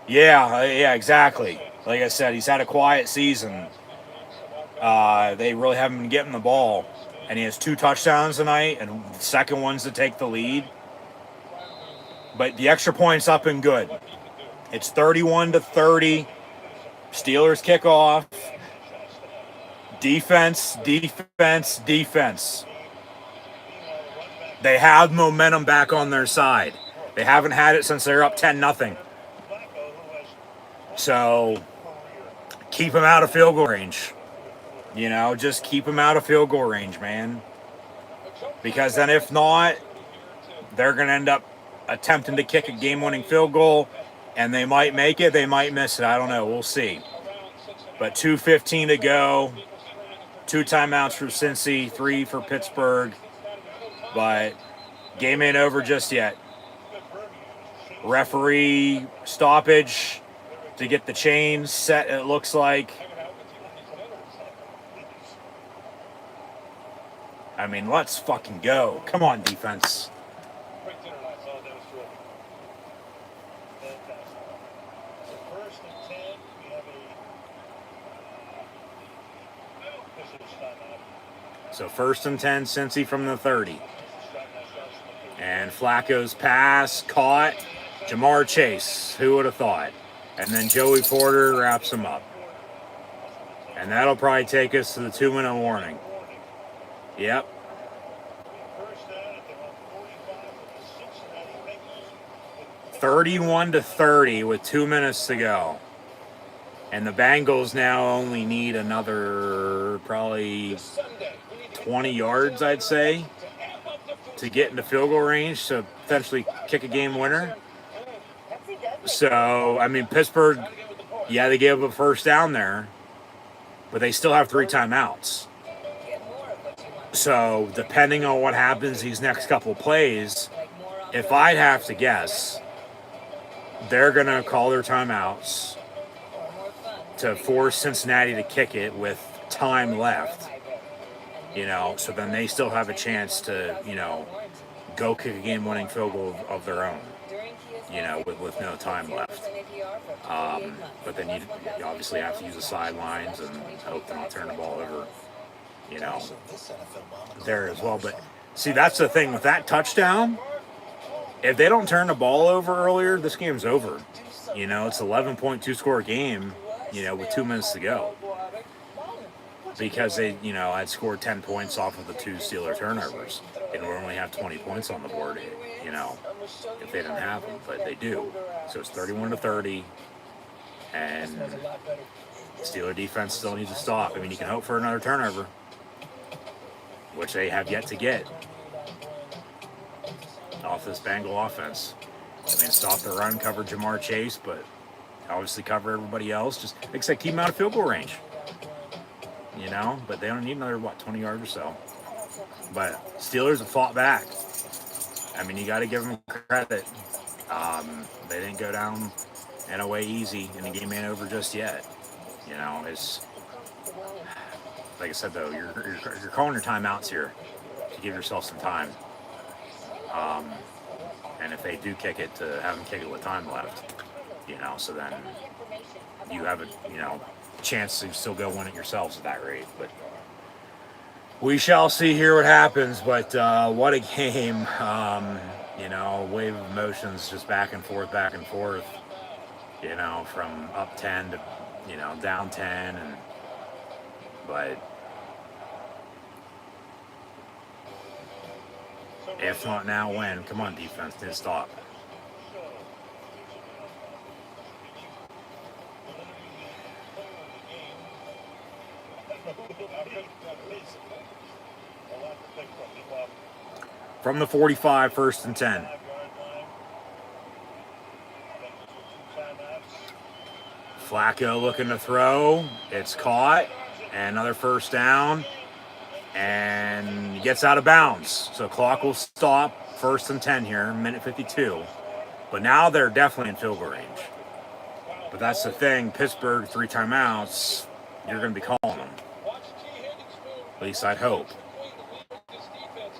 yeah, exactly. Like I said, he's had a quiet season. They really haven't been getting the ball. And he has 2 touchdowns tonight, and the second one's to take the lead. But the extra point's up and good. It's 31-30. Steelers kick off. Defense. They have momentum back on their side. They haven't had it since they're up 10-0. So keep them out of field goal range. You know, just keep them out of field goal range, man. Because then if not, they're going to end up attempting to kick a game-winning field goal, and they might make it, they might miss it. I don't know. We'll see. But 2:15 to go. 2 timeouts for Cincy, 3 for Pittsburgh. But game ain't over just yet. Referee stoppage to get the chains set, it looks like. I mean, let's fucking go. Come on, defense. So 1st and 10, Cincy from the 30. And Flacco's pass caught. Jamar Chase, who would have thought? And then Joey Porter wraps him up. And that'll probably take us to the 2-minute warning. Yep. (31-30) with 2 minutes to go. And the Bengals now only need another probably 20 yards, I'd say, to get into field goal range to potentially kick a game winner. So, I mean, Pittsburgh, yeah, they gave up a first down there, but they still have 3 timeouts. So, depending on what happens these next couple plays, if I'd have to guess, they're going to call their timeouts to force Cincinnati to kick it with time left. You know, so then they still have a chance to, you know, go kick a game-winning field goal of their own, you know, with no time left. But then you obviously have to use the sidelines and hope to not turn the ball over, you know, there as well. But see, that's the thing with that touchdown. If they don't turn the ball over earlier, this game's over. You know, it's 11.2 score game, you know, with 2 minutes to go. Because they, you know, had scored 10 points off of the 2 Steeler turnovers. They normally have 20 points on the board, you know, if they didn't have them, but they do. So it's 31-30, and Steeler defense still needs to stop. I mean, you can hope for another turnover, which they have yet to get. off this Bengal offense. I mean, stop the run, cover Jamar Chase, but obviously cover everybody else. Just, like I said, keep them out of field goal range. You know, but they don't need another, 20 yards or so. But Steelers have fought back. I mean, you got to give them credit. They didn't go down and away easy, and the game ain't over just yet. You know, it's like I said though, you're calling your timeouts here to give yourself some time. And if they do kick it, to have them kick it with time left. You know, so then you have a chance to still go win it yourselves at that rate. But we shall see here what happens. But what a game! Wave of emotions, just back and forth. You know, from up 10 to down 10, but if not now, when? Come on, defense, didn't stop. From the 45, 1st and 10. Flacco looking to throw. It's caught. And another first down. And gets out of bounds. So clock will stop. 1st and 10 here, minute 52. But now they're definitely in field goal range. But that's the thing. Pittsburgh, 3 timeouts. You're going to be calling them. At least I'd hope.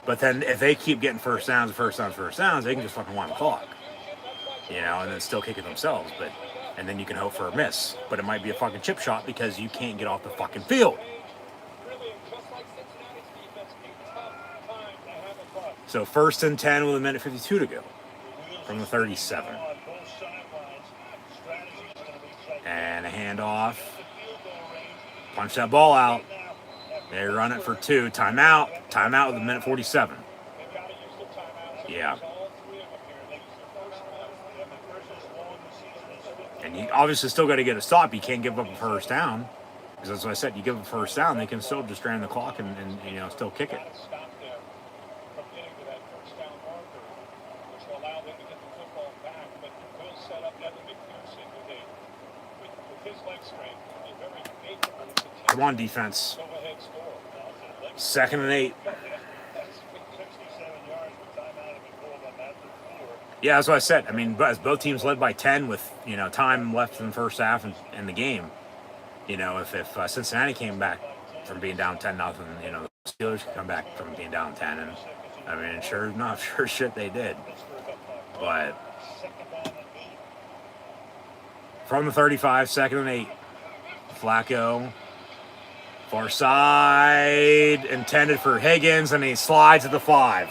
But then if they keep getting first downs, they can just fucking wind the clock. And then still kick it themselves. And then you can hope for a miss. But it might be a fucking chip shot because you can't get off the fucking field. So 1st and 10 with a minute 52 to go from the 37. And a handoff. Punch that ball out. They run it for 2. Timeout. Timeout with a minute 47. Yeah. And you obviously still got to get a stop. You can't give up a first down. Because that's what I said. You give up a first down, they can still just drain the clock and still kick it. Come on, defense. 2nd and 8. Yeah, that's what I said. I mean, as both teams led by 10 with, time left in the first half in the game, if Cincinnati came back from being down 10-0, the Steelers could come back from being down 10. And, I mean, sure shit they did. But from the 35, 2nd and 8, Flacco. Far side, intended for Higgins, and he slides at the 5.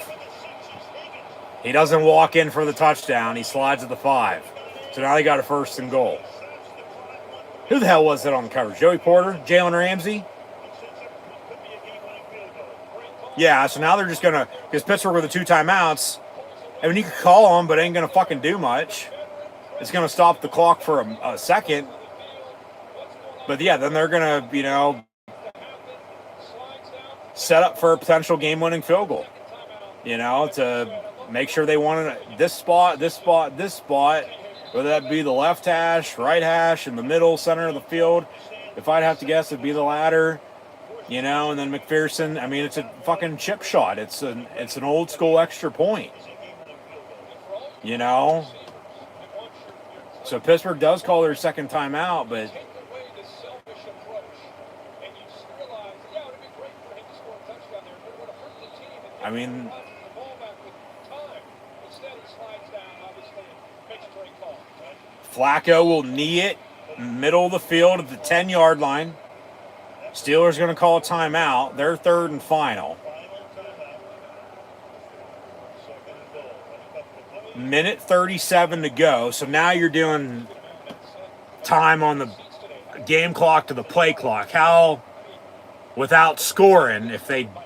He doesn't walk in for the touchdown. He slides at the 5. So now they got a 1st and goal. Who the hell was that on the coverage? Joey Porter? Jalen Ramsey? Yeah, so now they're just going to, because Pittsburgh with the 2 timeouts, I mean, you could call them, but it ain't going to fucking do much. It's going to stop the clock for a second. But yeah, then they're going to, set up for a potential game-winning field goal, to make sure they want this spot, whether that be the left hash, right hash, in the middle, center of the field. If I'd have to guess, it'd be the latter, and then McPherson. I mean, it's a fucking chip shot. It's an old school extra point, So Pittsburgh does call their 2nd timeout, but I mean, Flacco will knee it middle of the field at the 10-yard line. Steelers going to call a timeout. Their 3rd and final. Minute 37 to go. So now you're doing time on the game clock to the play clock. How, without scoring,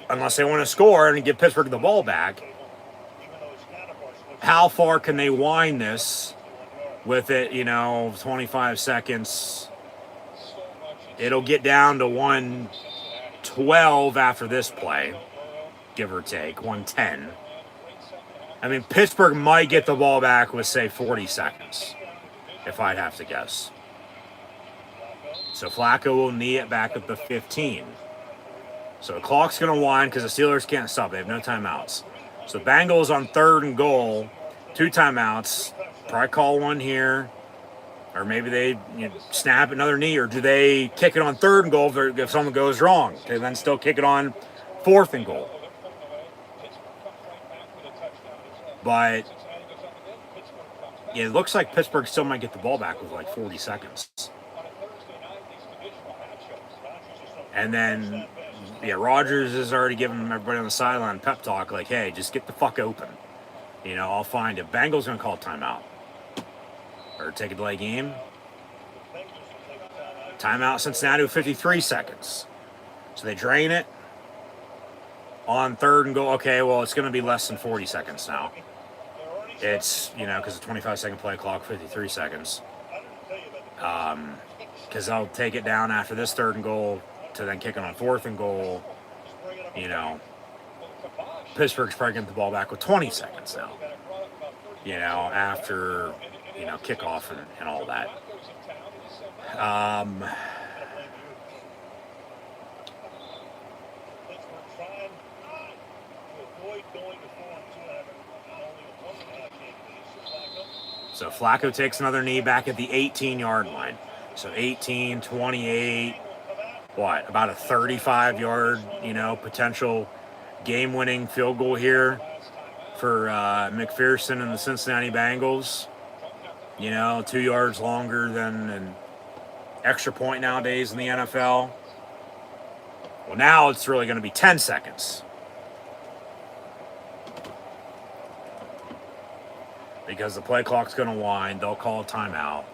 unless they want to score and give Pittsburgh the ball back, how far can they wind this with it, 25 seconds? It'll get down to 112 after this play, give or take, 110. I mean, Pittsburgh might get the ball back with, say, 40 seconds, if I'd have to guess. So Flacco will knee it back at the 15. So the clock's going to wind because the Steelers can't stop. They have no timeouts. So Bengals on 3rd and goal, 2 timeouts. Probably call one here. Or maybe they snap another knee. Or do they kick it on 3rd and goal if something goes wrong? They then still kick it on 4th and goal. But yeah, it looks like Pittsburgh still might get the ball back with like 40 seconds. And then, yeah, Rodgers is already giving everybody on the sideline pep talk like, hey, just get the fuck open. You know, I'll find it. Bengals going to call timeout. Or take a delay game. Timeout Cincinnati with 53 seconds. So they drain it. On 3rd and goal. Okay, well, it's going to be less than 40 seconds now. It's, you know, because the 25-second play clock, 53 seconds. Because they'll take it down after this 3rd and goal to then kick it on 4th and goal. You know, Pittsburgh's probably getting the ball back with 20 seconds now. You know, after, you know, kickoff and all that. So Flacco takes another knee back at the 18-yard line. So 18, 28, what, about a 35-yard, you know, potential game-winning field goal here for McPherson and the Cincinnati Bengals. You know, 2 yards longer than an extra point nowadays in the NFL. Well, now it's really going to be 10 seconds. Because the play clock's going to wind. They'll call a timeout.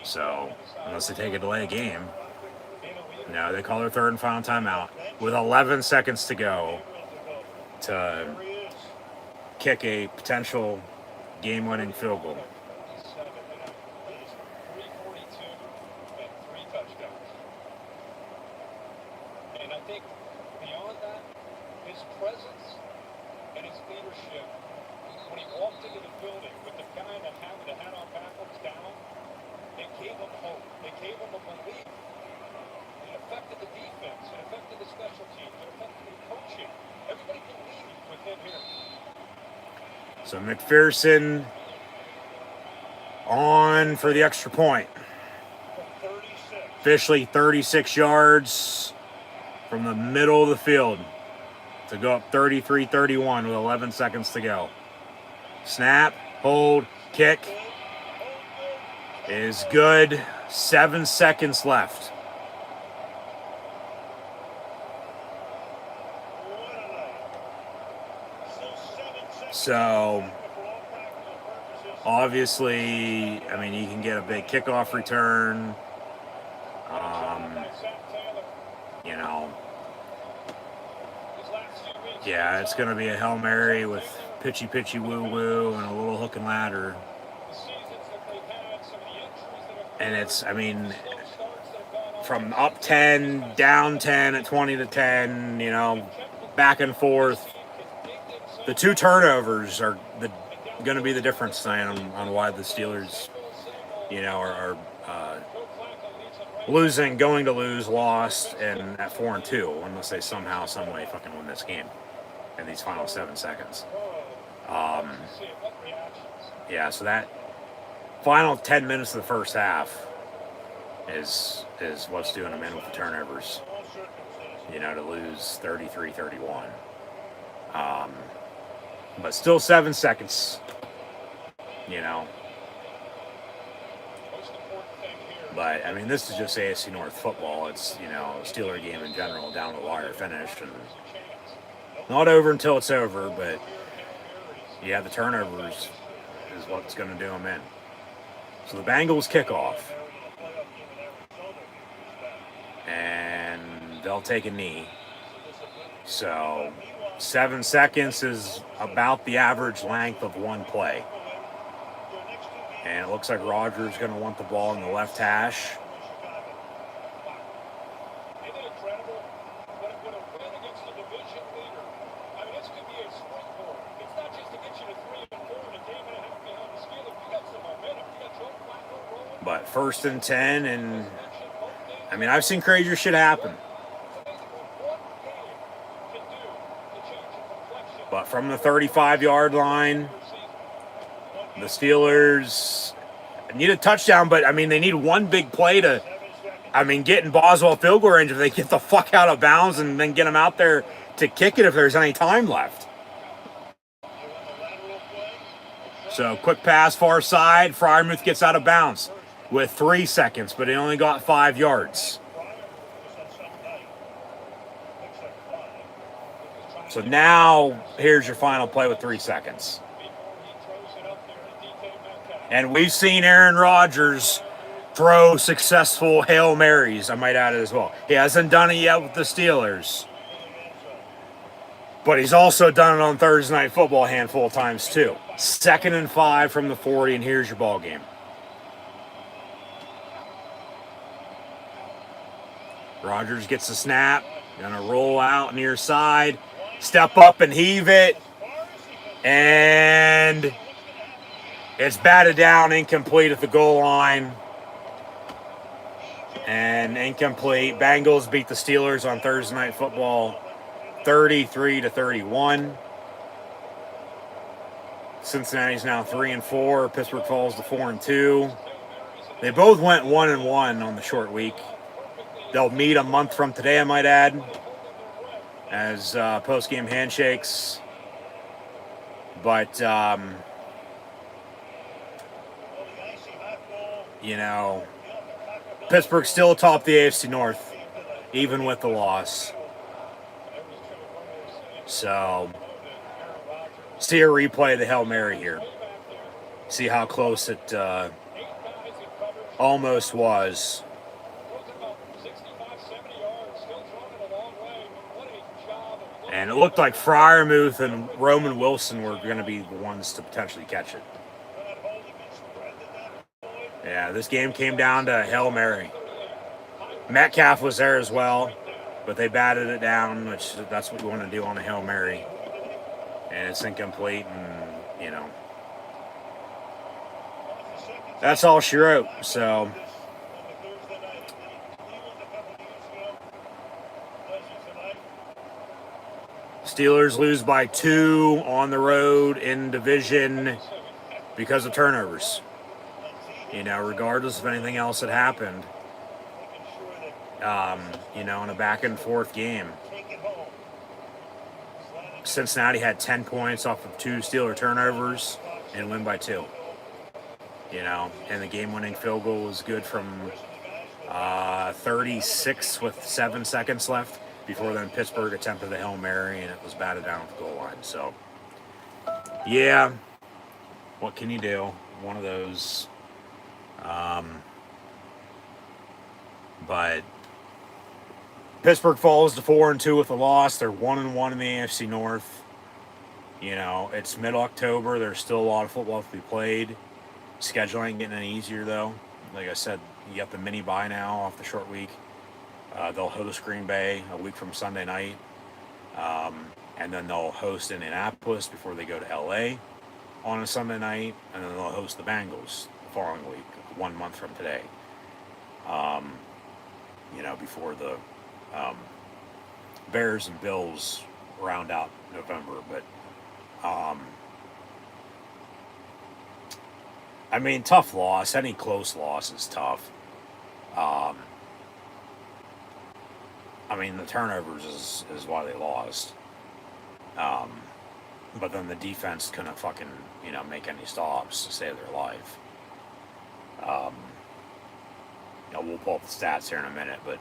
So, unless they take a delay game, no, they call their 3rd and final timeout with 11 seconds to go to kick a potential game-winning field goal. So McPherson on for the extra point. Officially 36 yards from the middle of the field to go up 33-31 with 11 seconds to go. Snap, hold, kick is good. 7 seconds left. So, obviously, I mean, you can get a big kickoff return. You know, yeah, it's going to be a Hail Mary with pitchy woo-woo and a little hook and ladder. And it's, I mean, from up 10, down 10 at 20-10, you know, back and forth. The 2 turnovers are going to be the difference tonight on why the Steelers, you know, are losing, going to lose, lost, and at 4-2, unless they somehow, some way fucking win this game in these final 7 seconds. Yeah, so that final 10 minutes of the first half is what's doing them in with the turnovers, you know, to lose 33-31. But still 7 seconds, you know. But, I mean, this is just AFC North football. It's, you know, a Steeler game in general, down the wire finish. And not over until it's over, but, yeah, the turnovers is what's going to do them in. So the Bengals kick off. And they'll take a knee. So 7 seconds is about the average length of one play. And it looks like Rodgers is going to want the ball in the left hash. But 1st and 10, and I mean, I've seen crazier shit happen. But from the 35-yard line, the Steelers need a touchdown, but I mean, they need one big play to, I mean, get in Boswell field goal range if they get the fuck out of bounds and then get them out there to kick it if there's any time left. So, quick pass, far side. Freiermuth gets out of bounds with 3 seconds, but he only got 5 yards. So now, here's your final play with 3 seconds. And we've seen Aaron Rodgers throw successful Hail Marys, I might add it as well. He hasn't done it yet with the Steelers. But he's also done it on Thursday Night Football a handful of times too. 2nd and 5 from the 40, and here's your ball game. Rodgers gets the snap. Gonna roll out near side. Step up and heave it. And it's batted down, incomplete at the goal line. And incomplete. Bengals beat the Steelers on Thursday Night Football 33-31. Cincinnati's now 3-4. Pittsburgh falls to 4-2. They both went 1-1 on the short week. They'll meet a month from today, I might add, as post-game handshakes. But, you know, Pittsburgh still atop the AFC North, even with the loss. So, see a replay of the Hail Mary here. See how close it almost was. And it looked like Freiermuth and Roman Wilson were going to be the ones to potentially catch it. Yeah, this game came down to Hail Mary. Metcalf was there as well, but they batted it down, which that's what you want to do on a Hail Mary. And it's incomplete, and, you know, that's all she wrote. So, Steelers lose by 2 on the road in division because of turnovers. You know, regardless of anything else that happened, you know, in a back and forth game. Cincinnati had 10 points off of 2 Steeler turnovers and win by 2. You know, and the game-winning field goal was good from 36 with 7 seconds left. Before then, Pittsburgh attempted the Hail Mary, and it was batted down at the goal line. So, yeah, what can you do? One of those. But Pittsburgh falls to 4-2 with a loss. They're 1-1 in the AFC North. You know, it's mid-October. There's still a lot of football to be played. Schedule ain't getting any easier, though. Like I said, you got the mini bye now off the short week. They'll host Green Bay a week from Sunday night. And then they'll host Indianapolis before they go to LA on a Sunday night. And then they'll host the Bengals the following week, 1 month from today. You know, before the Bears and Bills round out November. But, I mean, tough loss. Any close loss is tough. I mean, the turnovers is why they lost. But then the defense couldn't fucking, you know, make any stops to save their life. You know, we'll pull up the stats here in a minute, but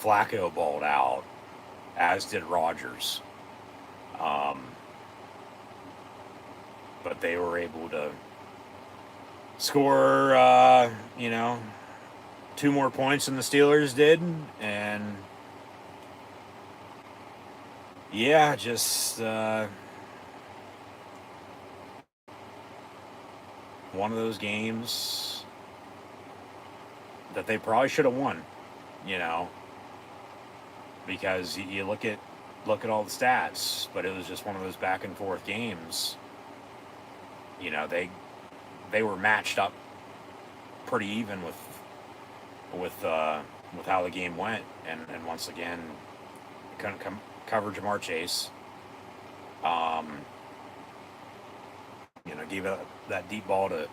Flacco balled out, as did Rodgers. But they were able to score, you know, 2 more points than the Steelers did, and yeah, just one of those games that they probably should have won, you know, because you look at all the stats, but it was just one of those back and forth games. You know, they were matched up pretty even with how the game went, and once again, couldn't coverage of Mark Chase. Gave that deep ball to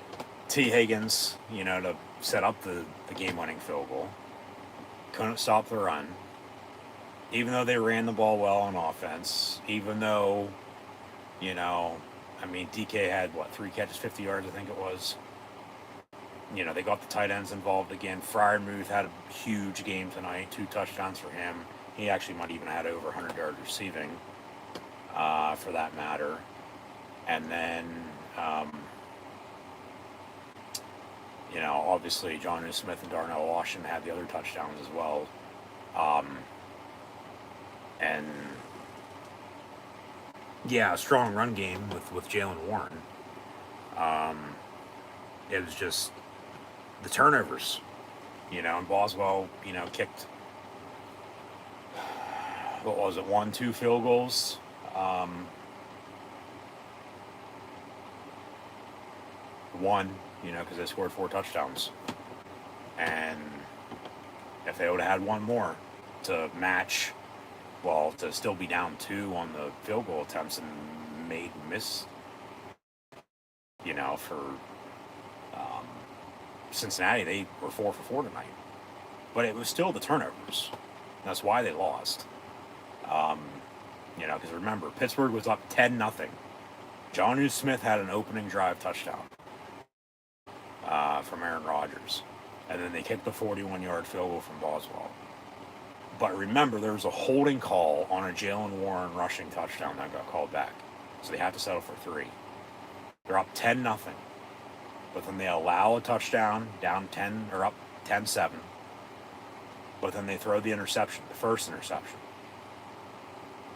T. Higgins, to set up the game-winning field goal. Couldn't stop the run, even though they ran the ball well on offense. Even though, DK had 3 catches, 50 yards, I think it was. They got the tight ends involved again. Freiermuth had a huge game tonight, 2 touchdowns for him. He actually might even had over 100 yards receiving, for that matter. And then, obviously Jonnu Smith and Darnell Washington had the other touchdowns as well. And yeah, a strong run game with Jalen Warren. It was just the turnovers, and Boswell, kicked, 1-2 field goals. One, because they scored 4 touchdowns. And if they would have had one more to match, to still be down 2 on the field goal attempts and miss, for Cincinnati, they were 4 for 4 tonight. But it was still the turnovers. That's why they lost. Because remember, Pittsburgh was up 10-0. Jonnu Smith had an opening drive touchdown from Aaron Rodgers. And then they kicked the 41-yard field goal from Boswell. But remember, there was a holding call on a Jalen Warren rushing touchdown that got called back. So they have to settle for 3. They're up 10-0. But then they allow a touchdown, down 10 or up 10-7. But then they throw the interception, the first interception.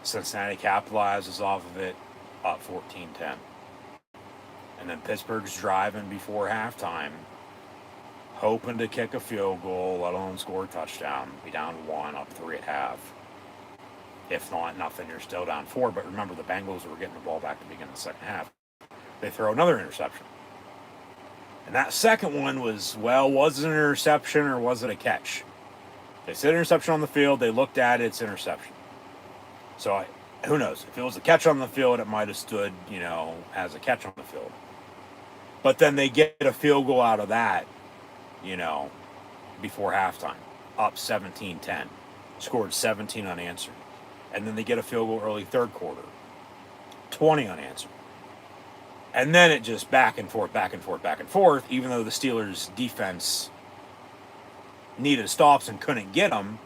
Cincinnati capitalizes off of it, up 14-10. And then Pittsburgh's driving before halftime, hoping to kick a field goal, let alone score a touchdown. Be down 1, up 3 at half. If not, nothing, you're still down 4. But remember, the Bengals were getting the ball back to begin the second half. They throw another interception. And that second one was it an interception or was it a catch? They said interception on the field. They looked at it, it's interception. So who knows? If it was a catch on the field, it might have stood, as a catch on the field. But then they get a field goal out of that, before halftime. Up 17-10. Scored 17 unanswered. And then they get a field goal early third quarter. 20 unanswered. And then it just back and forth, even though the Steelers' defense needed stops and couldn't get them.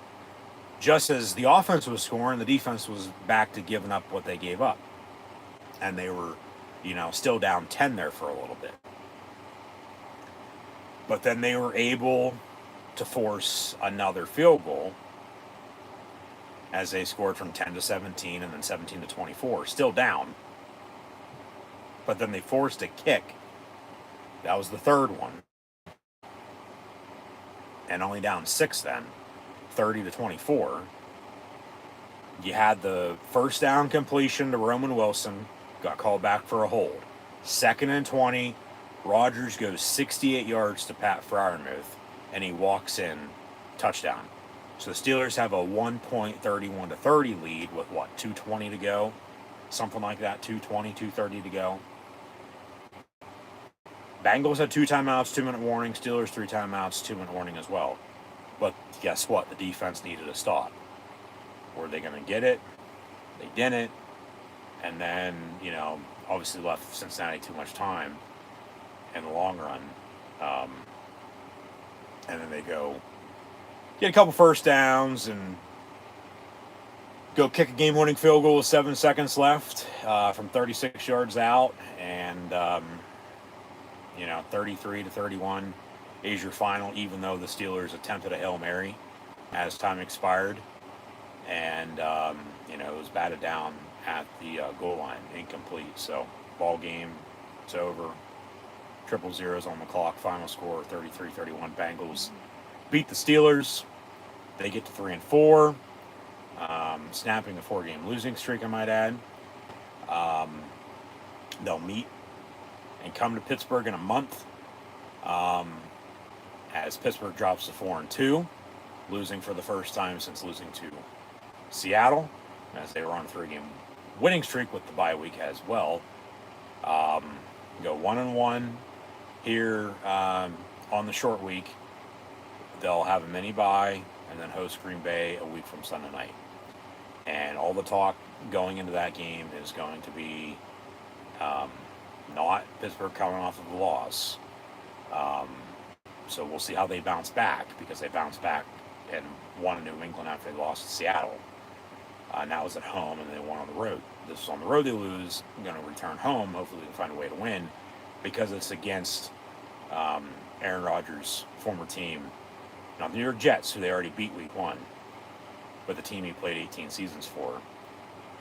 Just as the offense was scoring, the defense was back to giving up what they gave up. And they were, still down 10 there for a little bit. But then they were able to force another field goal as they scored from 10-17 and then 17-24. Still down. But then they forced a kick. That was the third one. And only down 6 then. 30-24. You had the first down completion to Roman Wilson. Got called back for a hold. 2nd and 20. Rodgers goes 68 yards to Pat Freiermuth. And he walks in. Touchdown. So the Steelers have a 1.31-30 lead with 2:20 to go? Something like that. 2:20, 2:30 to go. Bengals had 2 timeouts, 2-minute warning. Steelers 3 timeouts, 2-minute warning as well. But guess what? The defense needed a stop. Were they going to get it? They didn't. And then, obviously left Cincinnati too much time in the long run. And then they go get a couple first downs and go kick a game-winning field goal with 7 seconds left from 36 yards out. And, 33-31 is your final, even though the Steelers attempted a Hail Mary as time expired. And, it was batted down at the goal line, incomplete. So, ball game, it's over. 0-0 on the clock. Final score, 33-31. Bengals beat the Steelers. They get to 3-4. Snapping a 4-game losing streak, I might add. They'll meet and come to Pittsburgh in a month. as Pittsburgh drops to 4-2, losing for the first time since losing to Seattle, as they were on a 3-game winning streak with the bye week as well. Go 1-1 here on the short week. They'll have a mini bye and then host Green Bay a week from Sunday night. And all the talk going into that game is going to be not Pittsburgh coming off of a loss. So we'll see how they bounce back, because they bounced back and won in New England after they lost to Seattle. Now it's at home and they won on the road. This is on the road they lose. I'm going to return home. Hopefully they can find a way to win, because it's against Aaron Rodgers' former team, not the New York Jets, who they already beat week 1, but the team he played 18 seasons for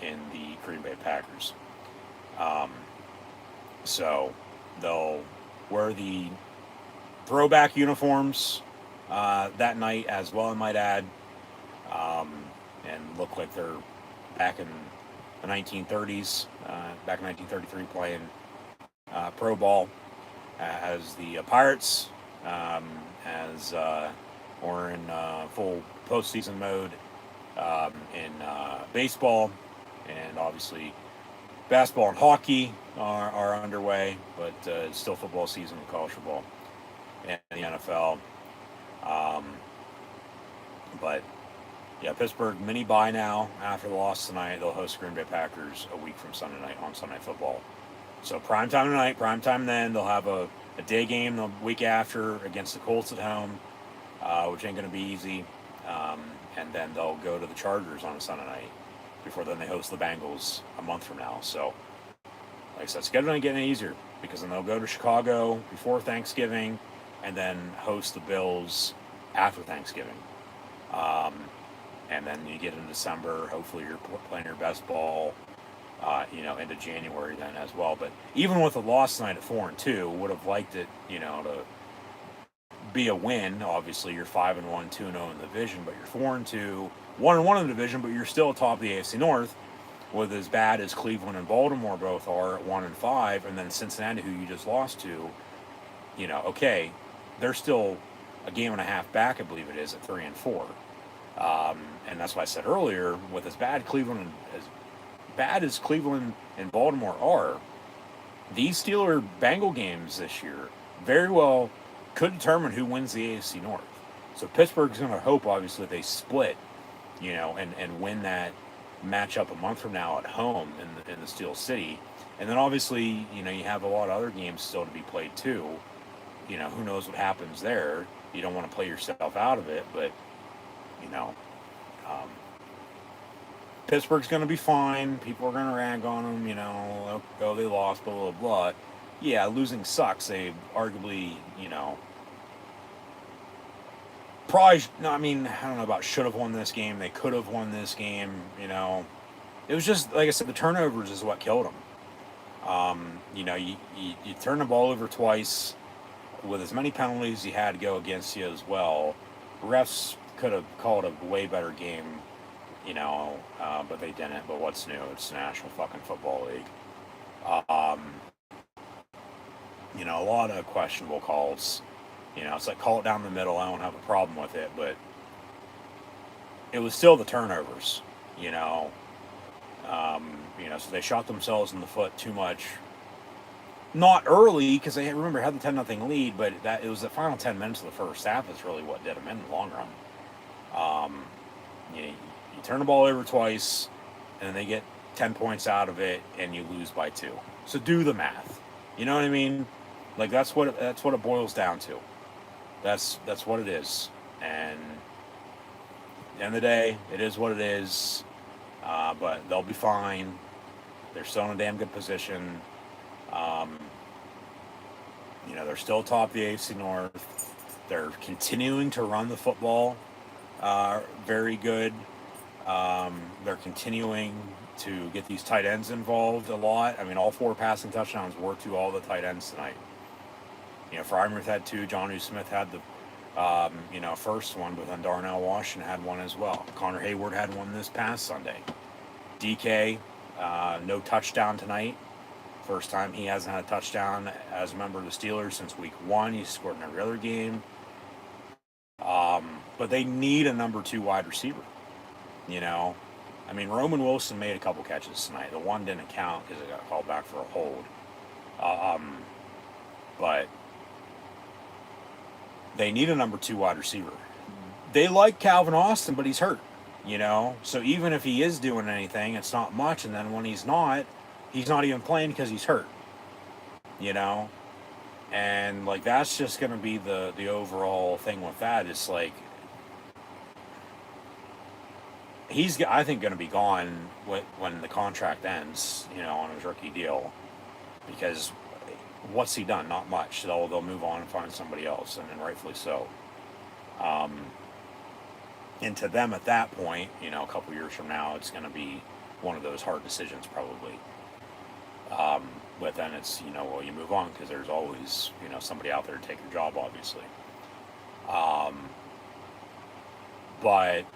in the Green Bay Packers. So they'll wear the throwback uniforms that night as well, I might add, and look like they're back in the 1930s, back in 1933 playing pro ball as the Pirates, as we're in full postseason mode in baseball, and obviously basketball and hockey are underway, but it's still football season with college football and the NFL. But yeah, Pittsburgh mini bye now after the loss tonight. They'll host Green Bay Packers a week from Sunday night on Sunday Night Football. So prime time tonight, prime time then. They'll have a day game the week after against the Colts at home, which ain't going to be easy. And then they'll go to the Chargers on a Sunday night before then they host the Bengals a month from now. So, like I said, schedule ain't getting any easier, because then they'll go to Chicago before Thanksgiving and then host the Bills after Thanksgiving. And then you get into December, hopefully you're playing your best ball, into January then as well. But even with the loss tonight at 4-2, would have liked it, to be a win. Obviously, you're 5-1, 2-0 in the division, but you're 4-2, 1-1 in the division, but you're still atop the AFC North, with as bad as Cleveland and Baltimore both are at 1-5, and then Cincinnati, who you just lost to, okay, they're still a game and a half back, I believe it is, at 3-4. And that's why I said earlier, with as bad as Cleveland and Baltimore are, these Steeler-Bengal games this year very well could determine who wins the AFC North. So Pittsburgh's going to hope, obviously, that they split, and win that matchup a month from now at home in the Steel City. And then obviously, you have a lot of other games still to be played too. Who knows what happens there. You don't want to play yourself out of it, but, Pittsburgh's going to be fine. People are going to rag on them, oh, they lost, blah, blah, blah. Yeah, losing sucks. They arguably, probably, I don't know about should have won this game. They could have won this game, It was just, like I said, the turnovers is what killed them. You turn the ball over twice with as many penalties you had to go against you as well. Refs could have called a way better game, but they didn't. But what's new? It's the National fucking Football League. A lot of questionable calls. It's like, call it down the middle. I don't have a problem with it, but it was still the turnovers, so they shot themselves in the foot too much. Not early, because they had the 10-0 lead, but it was the final 10 minutes of the first half that's really what did them in the long run. You turn the ball over twice, and then they get 10 points out of it, and you lose by 2. So do the math. You know what I mean? Like, that's what it boils down to. That's what it is. And at the end of the day, it is what it is. But they'll be fine. They're still in a damn good position. They're still atop the AFC North. They're continuing to run the football very good. They're continuing to get these tight ends involved a lot. All 4 passing touchdowns were to all the tight ends tonight. Freiermuth had 2. Jonnu Smith had the first one, but then Darnell Washington had one as well. Connor Hayward had one this past Sunday. DK, no touchdown tonight. First time he hasn't had a touchdown as a member of the Steelers since week 1. He's scored in every other game. But they need a number 2 wide receiver. You know, I mean, Roman Wilson made a couple catches tonight. The one didn't count because it got called back for a hold. But they need a number 2 wide receiver. They like Calvin Austin, but he's hurt. You know, so even if he is doing anything, it's not much. And then when he's not even playing because he's hurt. You know, and like that's just going to be the overall thing with that. It's like he's, I think, going to be gone when the contract ends, you know, on his rookie deal, because what's he done? Not much. They'll move on and find somebody else, and rightfully so. And to them at that point, you know, a couple years from now, it's going to be one of those hard decisions probably. But then it's, you know, well, you move on because there's always, you know, somebody out there to take your job, obviously. But,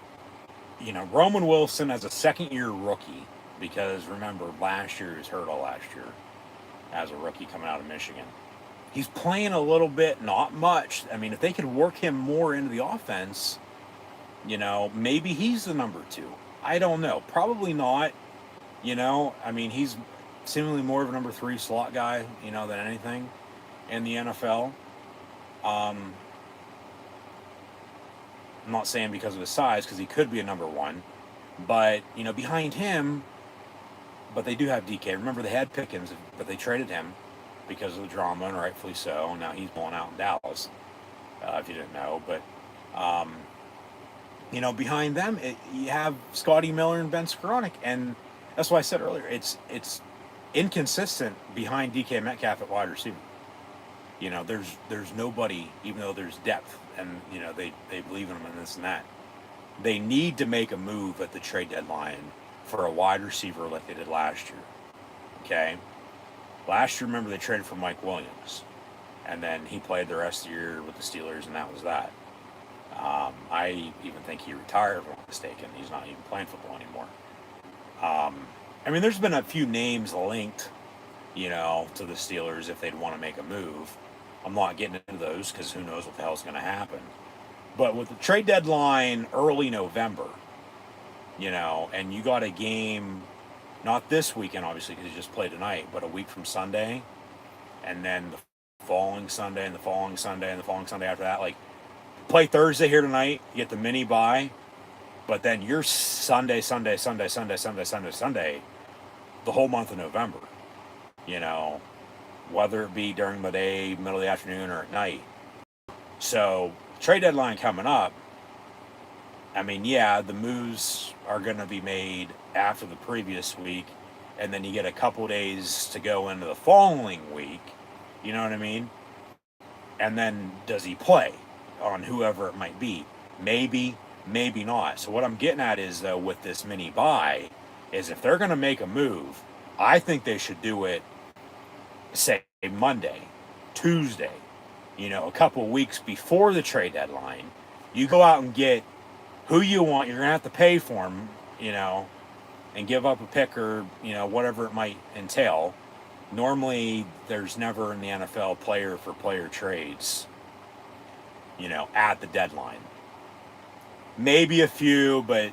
you know, Roman Wilson as a second-year rookie, because remember, last year he was hurt all last year as a rookie coming out of Michigan. He's playing a little bit, not much. I mean, if they could work him more into the offense, you know, maybe he's the number 2. I don't know. Probably not. You know, I mean, he's seemingly more of a number 3 slot guy, you know, than anything in the NFL. I'm not saying because of his size, because he could be a number 1. But, you know, behind him, but they do have DK. Remember, they had Pickens, but they traded him because of the drama, and rightfully so. Now he's blown out in Dallas, if you didn't know. But, you know, behind them, you have Scotty Miller and Ben Skoranek. And that's why I said earlier, it's inconsistent behind DK Metcalf at wide receiver. You know, there's nobody, even though there's depth, and, you know, they believe in him and this and that. They need to make a move at the trade deadline for a wide receiver like they did last year. Okay? Last year, remember, they traded for Mike Williams. And then he played the rest of the year with the Steelers, and that was that. I even think he retired, if I'm not mistaken. He's not even playing football anymore. I mean, there's been a few names linked, you know, to the Steelers if they'd want to make a move. I'm not getting into those because who knows what the hell's going to happen. But with the trade deadline early November, you know, and you got a game, not this weekend, obviously, because you just played tonight, but a week from Sunday, and then the following Sunday, and the following Sunday, and the following Sunday after that. Like, play Thursday here tonight, you get the mini bye, but then you're Sunday, the whole month of November, you know, whether it be during the day, middle of the afternoon, or at night. So, trade deadline coming up, I mean, yeah, the moves are going to be made after the previous week, and then you get a couple days to go into the following week, you know what I mean? And then does he play on whoever it might be? Maybe, maybe not. So what I'm getting at is, though, with this mini bye, is if they're going to make a move, I think they should do it, say, Monday, Tuesday, you know, a couple weeks before the trade deadline. You go out and get who you want. You're going to have to pay for them, you know, and give up a pick or, you know, whatever it might entail. Normally, there's never in the NFL player-for-player trades, you know, at the deadline. Maybe a few, but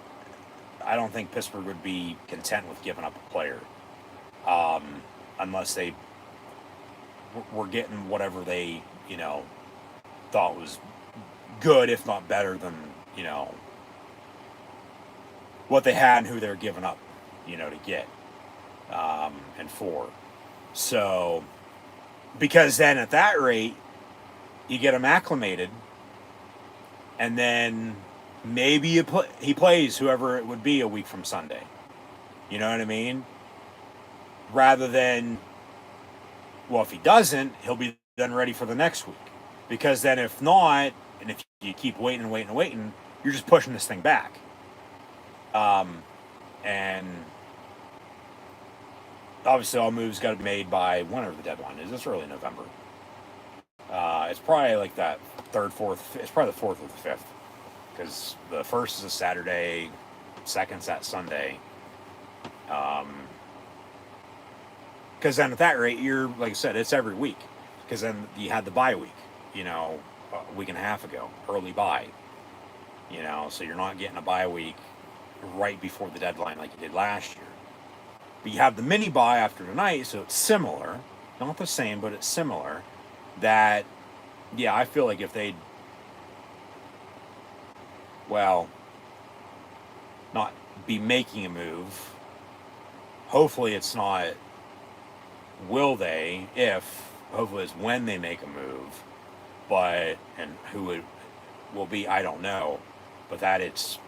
I don't think Pittsburgh would be content with giving up a player unless they were getting whatever they, you know, thought was good, if not better than, you know, what they had and who they were giving up, you know, to get and for. So, because then at that rate, you get him acclimated, and then maybe he plays whoever it would be a week from Sunday. You know what I mean? Rather than, well, if he doesn't, he'll be then ready for the next week. Because then if not, and if you keep waiting and waiting and waiting, you're just pushing this thing back. And obviously all moves got to be made by whenever the deadline is. It's early November. It's probably like that third, fourth. It's probably the 4th or the 5th. Because the 1st is a Saturday, 2nd's that Sunday. Because then at that rate, you're, like I said, it's every week. Because then you had the bye week, you know, a week and a half ago, early bye. You know, so you're not getting a bye week right before the deadline like you did last year. But you have the mini bye after tonight, so it's similar. Not the same, but it's similar. That, yeah, I feel like if they'd, well, not be making a move, hopefully it's not will they, if, hopefully it's when they make a move, but, and who it will be, I don't know, but that it's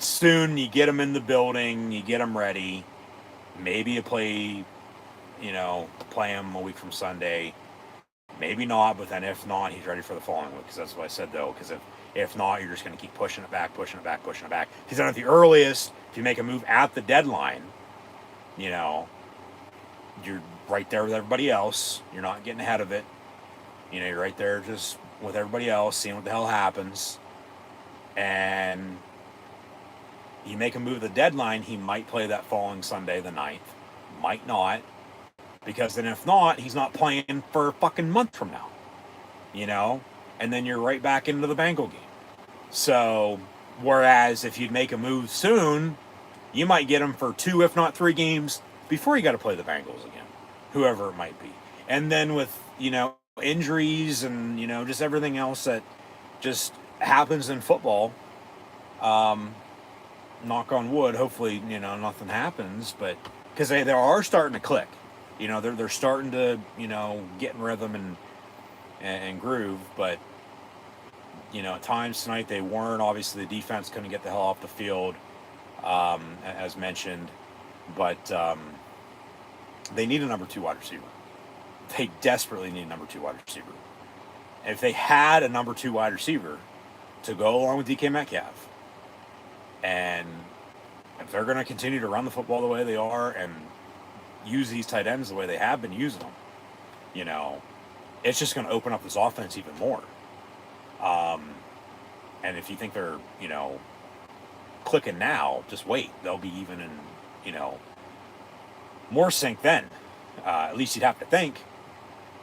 soon. You get them in the building, you get them ready, maybe you play, you know, play him a week from Sunday, maybe not, but then if not, he's ready for the following week, because that's what I said, though, because if not, you're just going to keep pushing it back, because then at the earliest, if you make a move at the deadline, you know, you're right there with everybody else, you're not getting ahead of it, you know, you're right there just with everybody else, seeing what the hell happens, and you make a move at the deadline, he might play that following Sunday, the 9th, might not, because then if not, he's not playing for a fucking month from now, you know, and then you're right back into the Bengal game. So, whereas if you'd make a move soon, you might get him for 2, if not 3 games before you got to play the Bengals again, whoever it might be. And then with, you know, injuries and, you know, just everything else that just happens in football, knock on wood, hopefully, you know, nothing happens, but because they are starting to click. You know, they're starting to, you know, get in rhythm and groove, but, you know, at times tonight they weren't. Obviously, the defense couldn't get the hell off the field, as mentioned, but they need a number 2 wide receiver. They desperately need a number 2 wide receiver. And if they had a number 2 wide receiver to go along with DK Metcalf, and if they're going to continue to run the football the way they are and use these tight ends the way they have been using them, you know, it's just going to open up this offense even more. And if you think they're, you know, clicking now, just wait. They'll be even in, you know, more sync then. At least you'd have to think,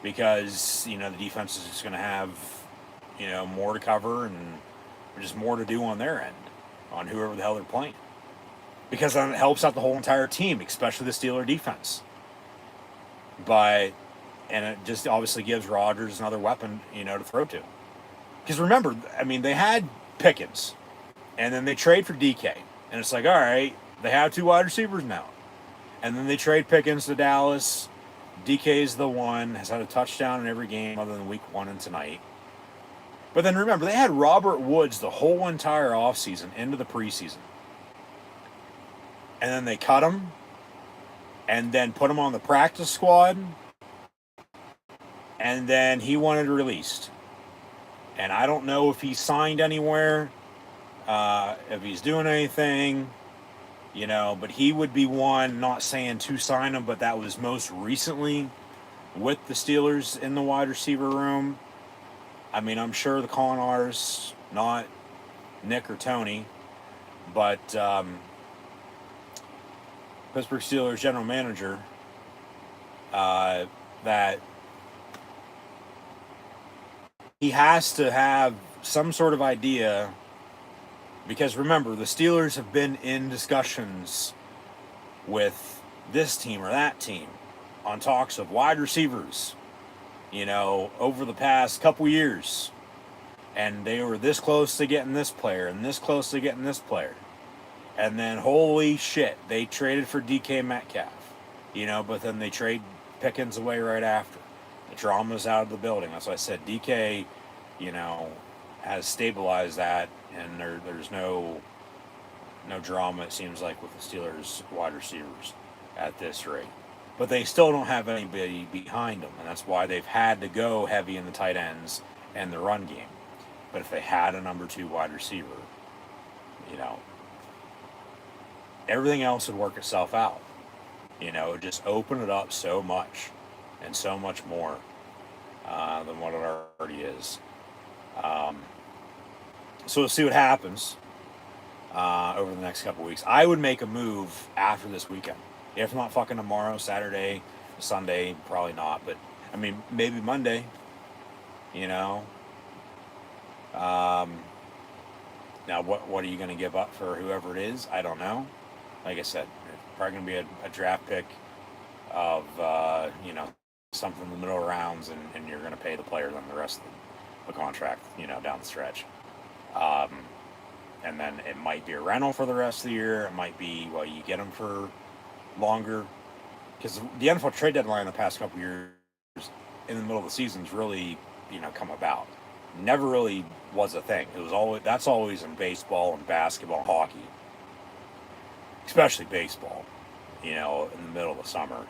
because, you know, the defense is just going to have, you know, more to cover and just more to do on their end, on whoever the hell they're playing. Because then it helps out the whole entire team, especially the Steeler defense. And it just obviously gives Rodgers another weapon, you know, to throw to. Because remember, I mean, they had Pickens, and then they trade for DK. And it's like, all right, they have 2 wide receivers now. And then they trade Pickens to Dallas. DK's the one, has had a touchdown in every game other than week 1 and tonight. But then remember, they had Robert Woods the whole entire offseason into the preseason. And then they cut him, and then put him on the practice squad, and then he wanted released. And I don't know if he signed anywhere, if he's doing anything, you know, but he would be one, not saying to sign him, but that was most recently with the Steelers in the wide receiver room. I mean, I'm sure the Conars, not Nick or Tony, but Pittsburgh Steelers general manager, that he has to have some sort of idea, because remember, the Steelers have been in discussions with this team or that team on talks of wide receivers, you know, over the past couple years. And they were this close to getting this player and this close to getting this player. And then, holy shit, they traded for DK Metcalf, you know, but then they trade Pickens away right after. The drama's out of the building. That's why I said DK, you know, has stabilized that, and there's no drama, it seems like, with the Steelers wide receivers at this rate. But they still don't have anybody behind them, and that's why they've had to go heavy in the tight ends and the run game. But if they had a number 2 wide receiver, you know, everything else would work itself out. You know, just open it up so much and so much more than what it already is. So we'll see what happens over the next couple weeks. I would make a move after this weekend. If not fucking tomorrow, Saturday, Sunday, probably not. But, I mean, maybe Monday, you know. Now, what are you going to give up for whoever it is? I don't know. Like I said, it's probably going to be a draft pick of, something in the middle rounds, and you're going to pay the player then the rest of the contract, down the stretch. And then it might be a rental for the rest of the year. It might be, you get them for longer. Because the NFL trade deadline the past couple years in the middle of the season's really, come about. Never really was a thing. That's always in baseball and basketball and hockey. Especially baseball, in the middle of the summer,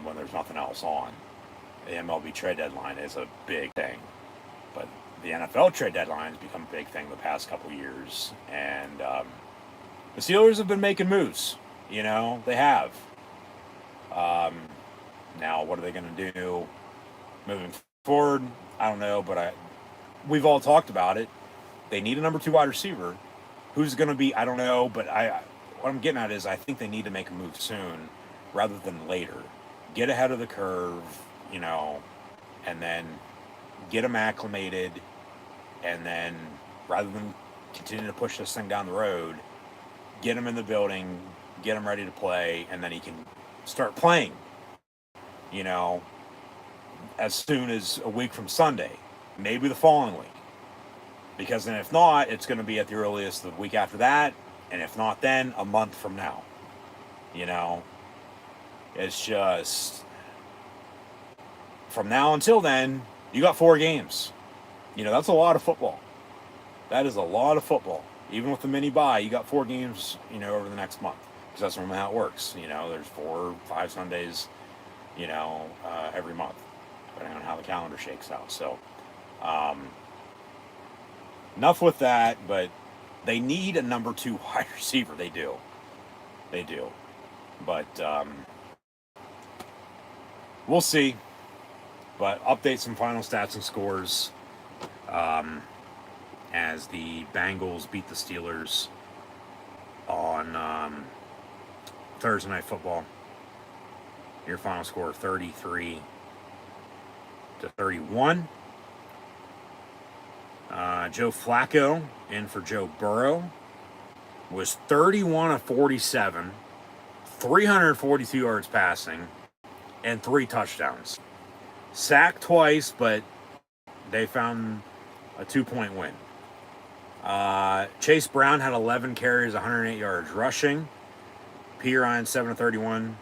when there's nothing else on. The MLB trade deadline is a big thing. But the NFL trade deadline has become a big thing the past couple years. And the Steelers have been making moves. They have. Now, what are they going to do moving forward? I don't know, but we've all talked about it. They need a number 2 wide receiver. Who's going to be, I don't know, but what I'm getting at is I think they need to make a move soon rather than later. Get ahead of the curve, and then get them acclimated, and then rather than continue to push this thing down the road, get him in the building, get him ready to play, and then he can start playing, as soon as a week from Sunday, maybe the following week. Because then if not, it's going to be at the earliest the week after that, and if not then, a month from now. It's just, from now until then, you got 4 games. That's a lot of football. That is a lot of football. Even with the mini bye, you got 4 games, over the next month. Because that's normally how it works. There's 4 or 5 Sundays, every month, depending on how the calendar shakes out. So, enough with that, but they need a number 2 wide receiver. They do. But, we'll see. But update some final stats and scores as the Bengals beat the Steelers on Thursday Night Football. Your final score 33-31. Joe Flacco in for Joe Burrow was 31 of 47, 342 yards passing, and 3 touchdowns. Sacked twice, but they found a 2-point win. Chase Brown had 11 carries, 108 yards rushing. P. Ryan, 7 of 31.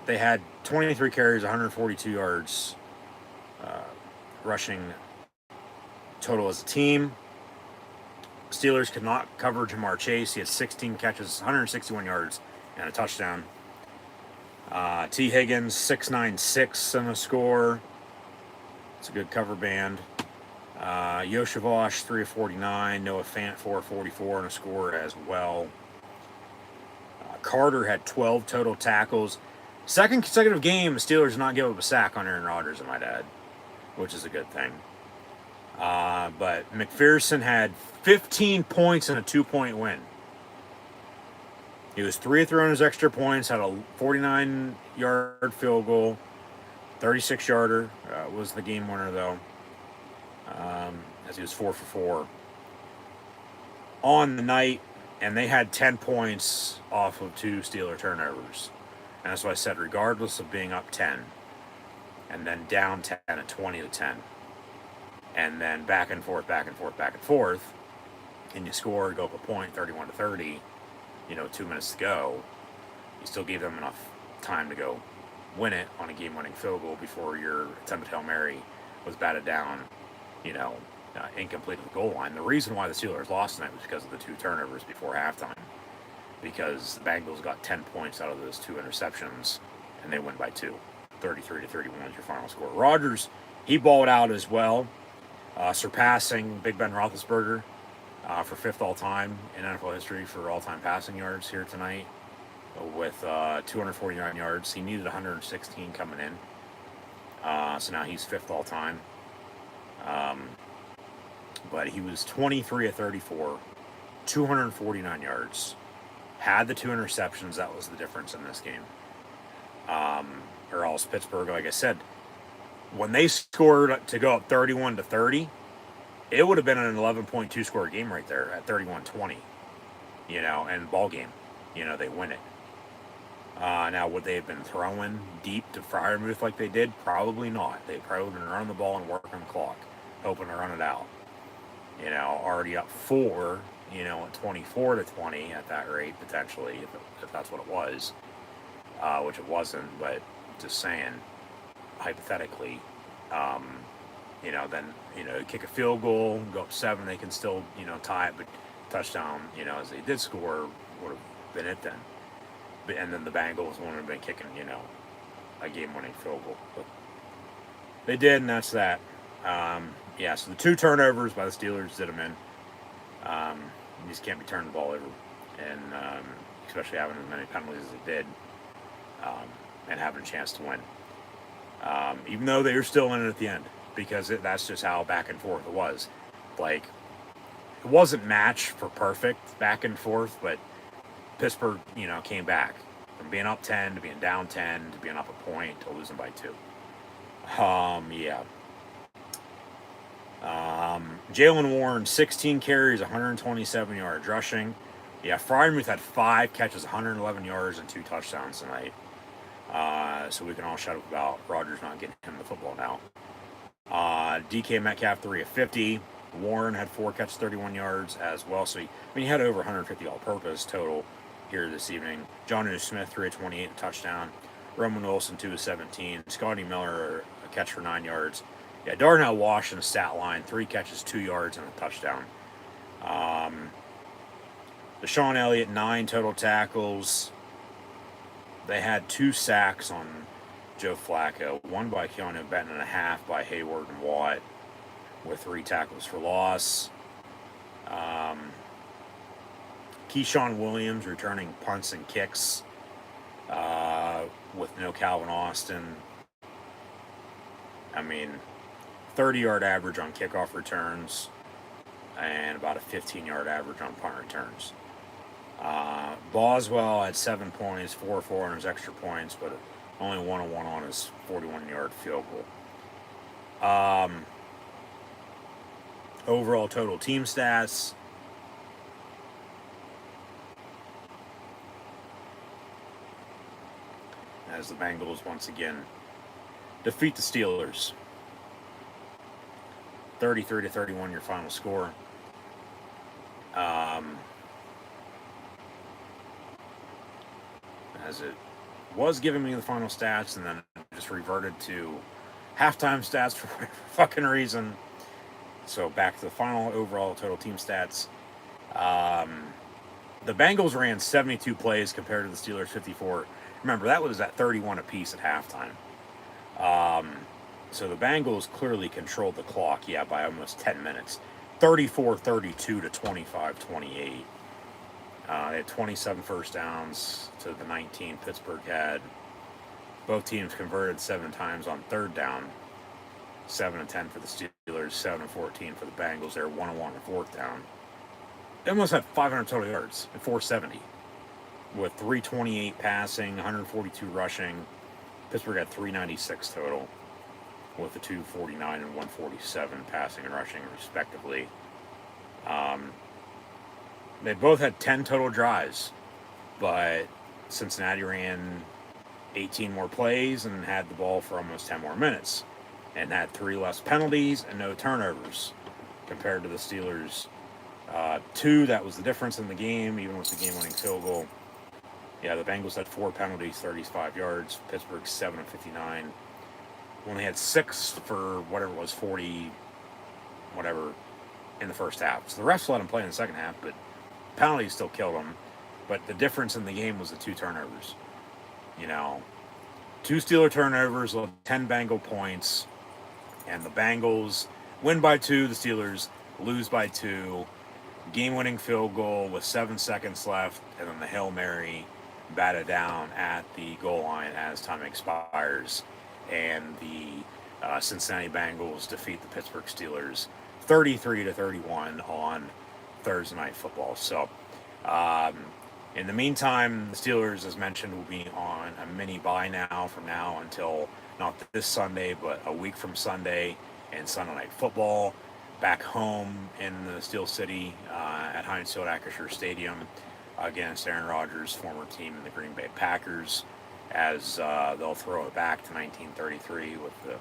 They had 23 carries, 142 yards rushing total as a team. Steelers could not cover Jamar Chase. He had 16 catches, 161 yards, and a touchdown. T. Higgins, 6.96 in the score. It's a good cover band. Yoshavash, 3 of 49. Noah Fant, 4 of 44 in a score as well. Carter had 12 total tackles. Second consecutive game, the Steelers did not give up a sack on Aaron Rodgers, I might add, which is a good thing. But McPherson had 15 points and a 2-point win. He was 3 of throwing his extra points, had a 49-yard field goal, 36-yarder was the game winner, though, as he was 4 for 4 on the night, and they had 10 points off of 2 Steeler turnovers. And that's why I said, regardless of being up 10, and then down 10 at 20-10, and then back and forth, and you score, go up a point, 31-30, 2 minutes to go, you still gave them enough time to go win it on a game-winning field goal before your attempted Hail Mary was batted down, incomplete at the goal line. The reason why the Steelers lost tonight was because of the 2 turnovers before halftime, because the Bengals got 10 points out of those 2 interceptions, and they win by 2. 33-31 is your final score. Rodgers, he balled out as well, surpassing Big Ben Roethlisberger for 5th all-time in NFL history for all-time passing yards here tonight with 249 yards. He needed 116 coming in, so now he's 5th all-time. But he was 23 of 34, 249 yards. Had the 2 interceptions. That was the difference in this game. Or else Pittsburgh, like I said, when they scored to go up 31-30, it would have been an 11.2 score game right there at 31-20, and ball game. They win it. Now, would they have been throwing deep to Freiermuth like they did? Probably not. They probably would have been running the ball and working the clock, hoping to run it out. Already up 4, at 24-20 at that rate, potentially, if that's what it was, which it wasn't, but just saying, hypothetically, then, kick a field goal, go up 7, they can still, tie it, but touchdown, as they did score, would have been it then. And then the Bengals wouldn't have been kicking, a game-winning field goal. But they did, and that's that. So the 2 turnovers by the Steelers did them in. You just can't be turning the ball over, and especially having as many penalties as they did, and having a chance to win. Even though they were still in it at the end, because that's just how back and forth it was. Like, it wasn't match for perfect back and forth, but Pittsburgh, came back from being up 10 to being down 10 to being up a point to losing by 2. Jalen Warren, 16 carries, 127 yards rushing. Freiermuth had 5 catches, 111 yards, and 2 touchdowns tonight. So we can all shut up about Rodgers not getting him the football now. DK Metcalf, 3 of 50. Warren had 4 catches, 31 yards as well. So he had over 150 all-purpose total here this evening. Jonnu Smith, 3 of 28, and touchdown. Roman Wilson, 2 of 17. Scotty Miller, a catch for 9 yards. Darnell Wash in the stat line, 3 catches, 2 yards, and a touchdown. Deshaun Elliott, 9 total tackles. They had 2 sacks on Joe Flacco, 1 by Keanu Benton and a half by Hayward and Watt, with 3 tackles for loss. Keyshawn Williams returning punts and kicks with no Calvin Austin. 30-yard average on kickoff returns and about a 15-yard average on punt returns. Boswell had 7 points, 4-4 on his extra points, but only 1-1 on his 41-yard field goal. Overall total team stats. As the Bengals once again defeat the Steelers. 33-31 your final score. As it was giving me the final stats, and then it just reverted to halftime stats for whatever fucking reason. So back to the final overall total team stats. The Bengals ran 72 plays compared to the Steelers 54. Remember, that was at 31 apiece at halftime. So the Bengals clearly controlled the clock, by almost 10 minutes. 34-32 to 25-28. They had 27 first downs to the 19 Pittsburgh had. Both teams converted 7 times on third down. 7-10 for the Steelers, 7-14 for the Bengals. They were 1-1 on fourth down. They almost had 500 total yards and 470. With 328 passing, 142 rushing. Pittsburgh had 396 total, with the 249 and 147 passing and rushing, respectively. They both had 10 total drives, but Cincinnati ran 18 more plays and had the ball for almost 10 more minutes, and had 3 less penalties and no turnovers compared to the Steelers. 2, that was the difference in the game, even with the game-winning field goal. The Bengals had 4 penalties, 35 yards. Pittsburgh 7 of 59. Only had 6 for whatever it was, 40, whatever, in the first half. So the refs let them play in the second half, but penalties still killed them. But the difference in the game was the 2 turnovers. 2 Steeler turnovers, 10 Bengal points, and the Bengals win by 2. The Steelers lose by 2. Game-winning field goal with 7 seconds left, and then the Hail Mary batted down at the goal line as time expires, and the Cincinnati Bengals defeat the Pittsburgh Steelers 33-31 on Thursday Night Football. So, in the meantime, the Steelers, as mentioned, will be on a mini bye now from now until not this Sunday, but a week from Sunday and Sunday Night Football. back home in the Steel City at Heinz Field Acrisure Stadium against Aaron Rodgers' former team, the Green Bay Packers, as they'll throw it back to 1933 with the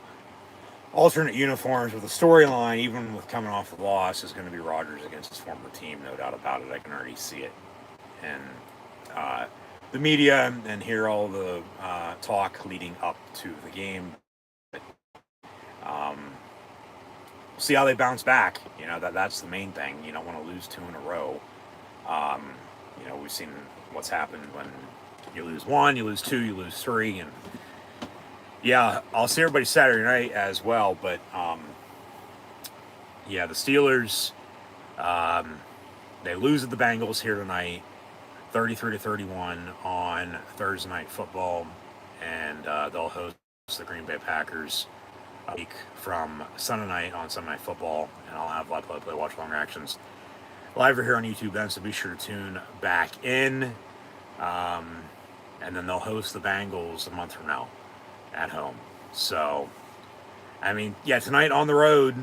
alternate uniforms, with the storyline, even with coming off the loss, is going to be Rodgers against his former team, no doubt about it. I can already see it. And the media and hear all the talk leading up to the game. But, see how they bounce back. You know, that's the main thing. You don't want to lose 2 in a row. You know, we've seen what's happened when you lose 1, you lose 2, you lose 3, and yeah, I'll see everybody Saturday night as well. But yeah, the Steelers, they lose at the Bengals here tonight, 33-31 on Thursday Night Football, and they'll host the Green Bay Packers a week from Sunday night on Sunday Night Football, and I'll have live play watch long reactions live here on YouTube then, so be sure to tune back in. And then they'll host the Bengals a month from now at home. So, I mean, yeah, tonight on the road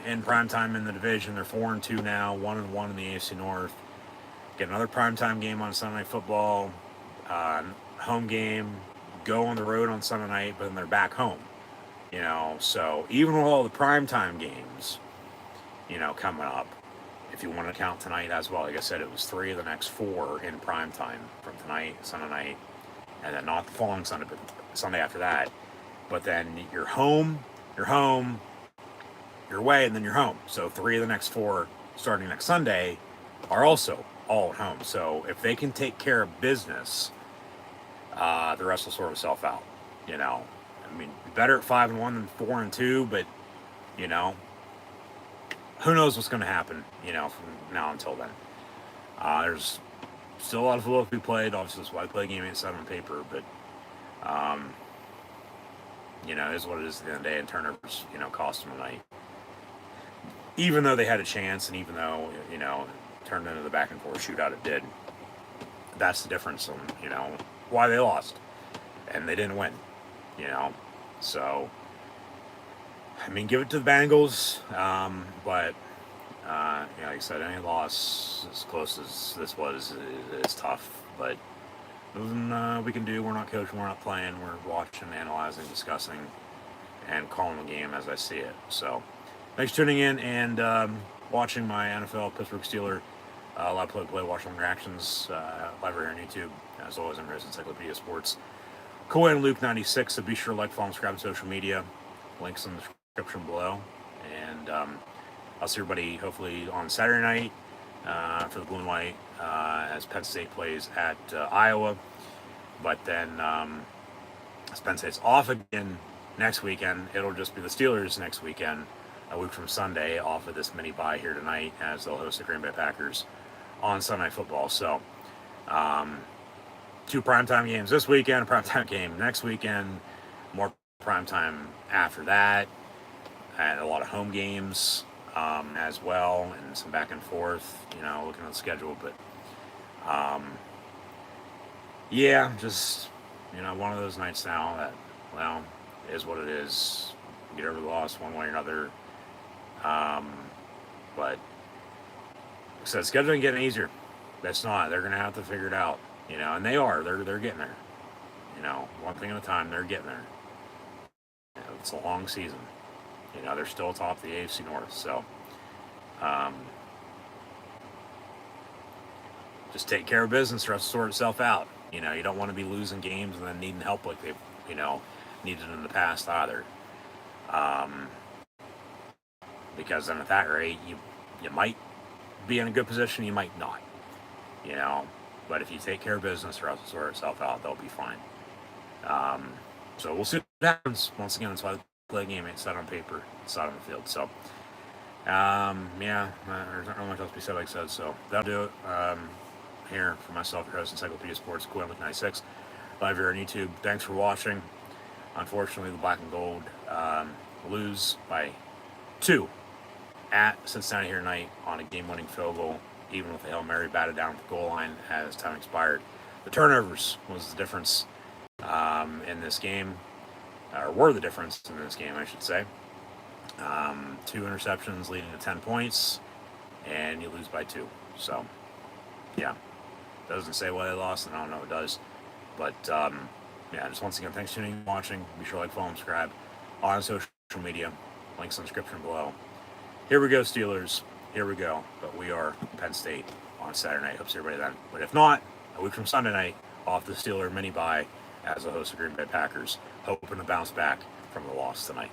in primetime in the division, they're 4-2 now, 1-1 in the AFC North. Get another primetime game on Sunday Night Football, home game, go on the road on Sunday night, but then they're back home. You know, so even with all the primetime games, you know, coming up, if you want to count tonight as well, like I said, it was 3 of the next 4 in primetime from tonight, Sunday night, and then not the following Sunday, but Sunday after that. But then you're home, you're away, and then you're home. So 3 of the next 4 starting next Sunday are also all at home. So if they can take care of business, the rest will sort itself out. You know, I mean, better at 5-1 than 4-2, but you know, who knows what's going to happen? You know, from now until then. There's still a lot of football to be played. Obviously, that's why I play a game ain't set on paper, but you know, it is what it is at the end of the day, and turnovers, you know, cost them a night. Even though they had a chance, and even though, you know, it turned into the back and forth shootout, it did. That's the difference on, you know, why they lost. And they didn't win, you know. So, I mean, give it to the Bengals, but, you know, like I said, any loss as close as this was is tough. But nothing we can do. We're not coaching, we're not playing, we're watching, analyzing, discussing, and calling the game as I see it. So, thanks for tuning in and watching my NFL Pittsburgh Steelers live play watch long reactions live here on YouTube. As always, I'm Encyclopedia Sports. Cool and Luke 96. So be sure to like, follow, and subscribe to social media. Links in the description below. And I'll see everybody hopefully on Saturday night for the Blue and White as Penn State plays at Iowa. But then as Penn State's off again next weekend, it'll just be the Steelers next weekend, a week from Sunday, off of this mini bye here tonight, as they'll host the Green Bay Packers on Sunday Night Football. So 2 primetime games this weekend, a primetime game next weekend, more primetime after that, and a lot of home games as well, and some back and forth, you know, looking at the schedule. But yeah, just, you know, one of those nights now that, well, is what it is. Get over the loss one way or another. But so scheduling getting easier. That's not. They're gonna have to figure it out, you know, and they are. They're getting there. You know, one thing at a time. They're getting there. You know, it's a long season. You know, they're still top of the AFC North. So, just take care of business. The rest will sort itself out. You know, you don't want to be losing games and then needing help like they've, you know, needed in the past either. Because then at that rate, you might be in a good position, you might not. You know, but if you take care of business, the rest will sort itself out. They'll be fine. So we'll see what happens. Once again, that's why I play a game ain't set on paper, it's set on the field. So, yeah, there's not really much else to be said, like I said. So that'll do it. Here for myself, your host, Encyclopedia Sports, Cool 96, live here on YouTube. Thanks for watching. Unfortunately, the Black and Gold lose by 2 at Cincinnati here tonight on a game-winning field goal, even with the Hail Mary batted down at the goal line as time expired. The turnovers was the difference in this game, or were the difference in this game, I should say. 2 interceptions leading to 10 points, and you lose by 2. So, yeah. Doesn't say why they lost, and I don't know if it does. But, yeah, just once again, thanks for tuning in and watching. Be sure to like, follow, and subscribe on social media. Links in the description below. Here we go, Steelers. Here we go. But we are Penn State on Saturday night. Hope to see everybody then. But if not, a week from Sunday night, off the Steeler mini-bye as the host of Green Bay Packers, hoping to bounce back from the loss tonight.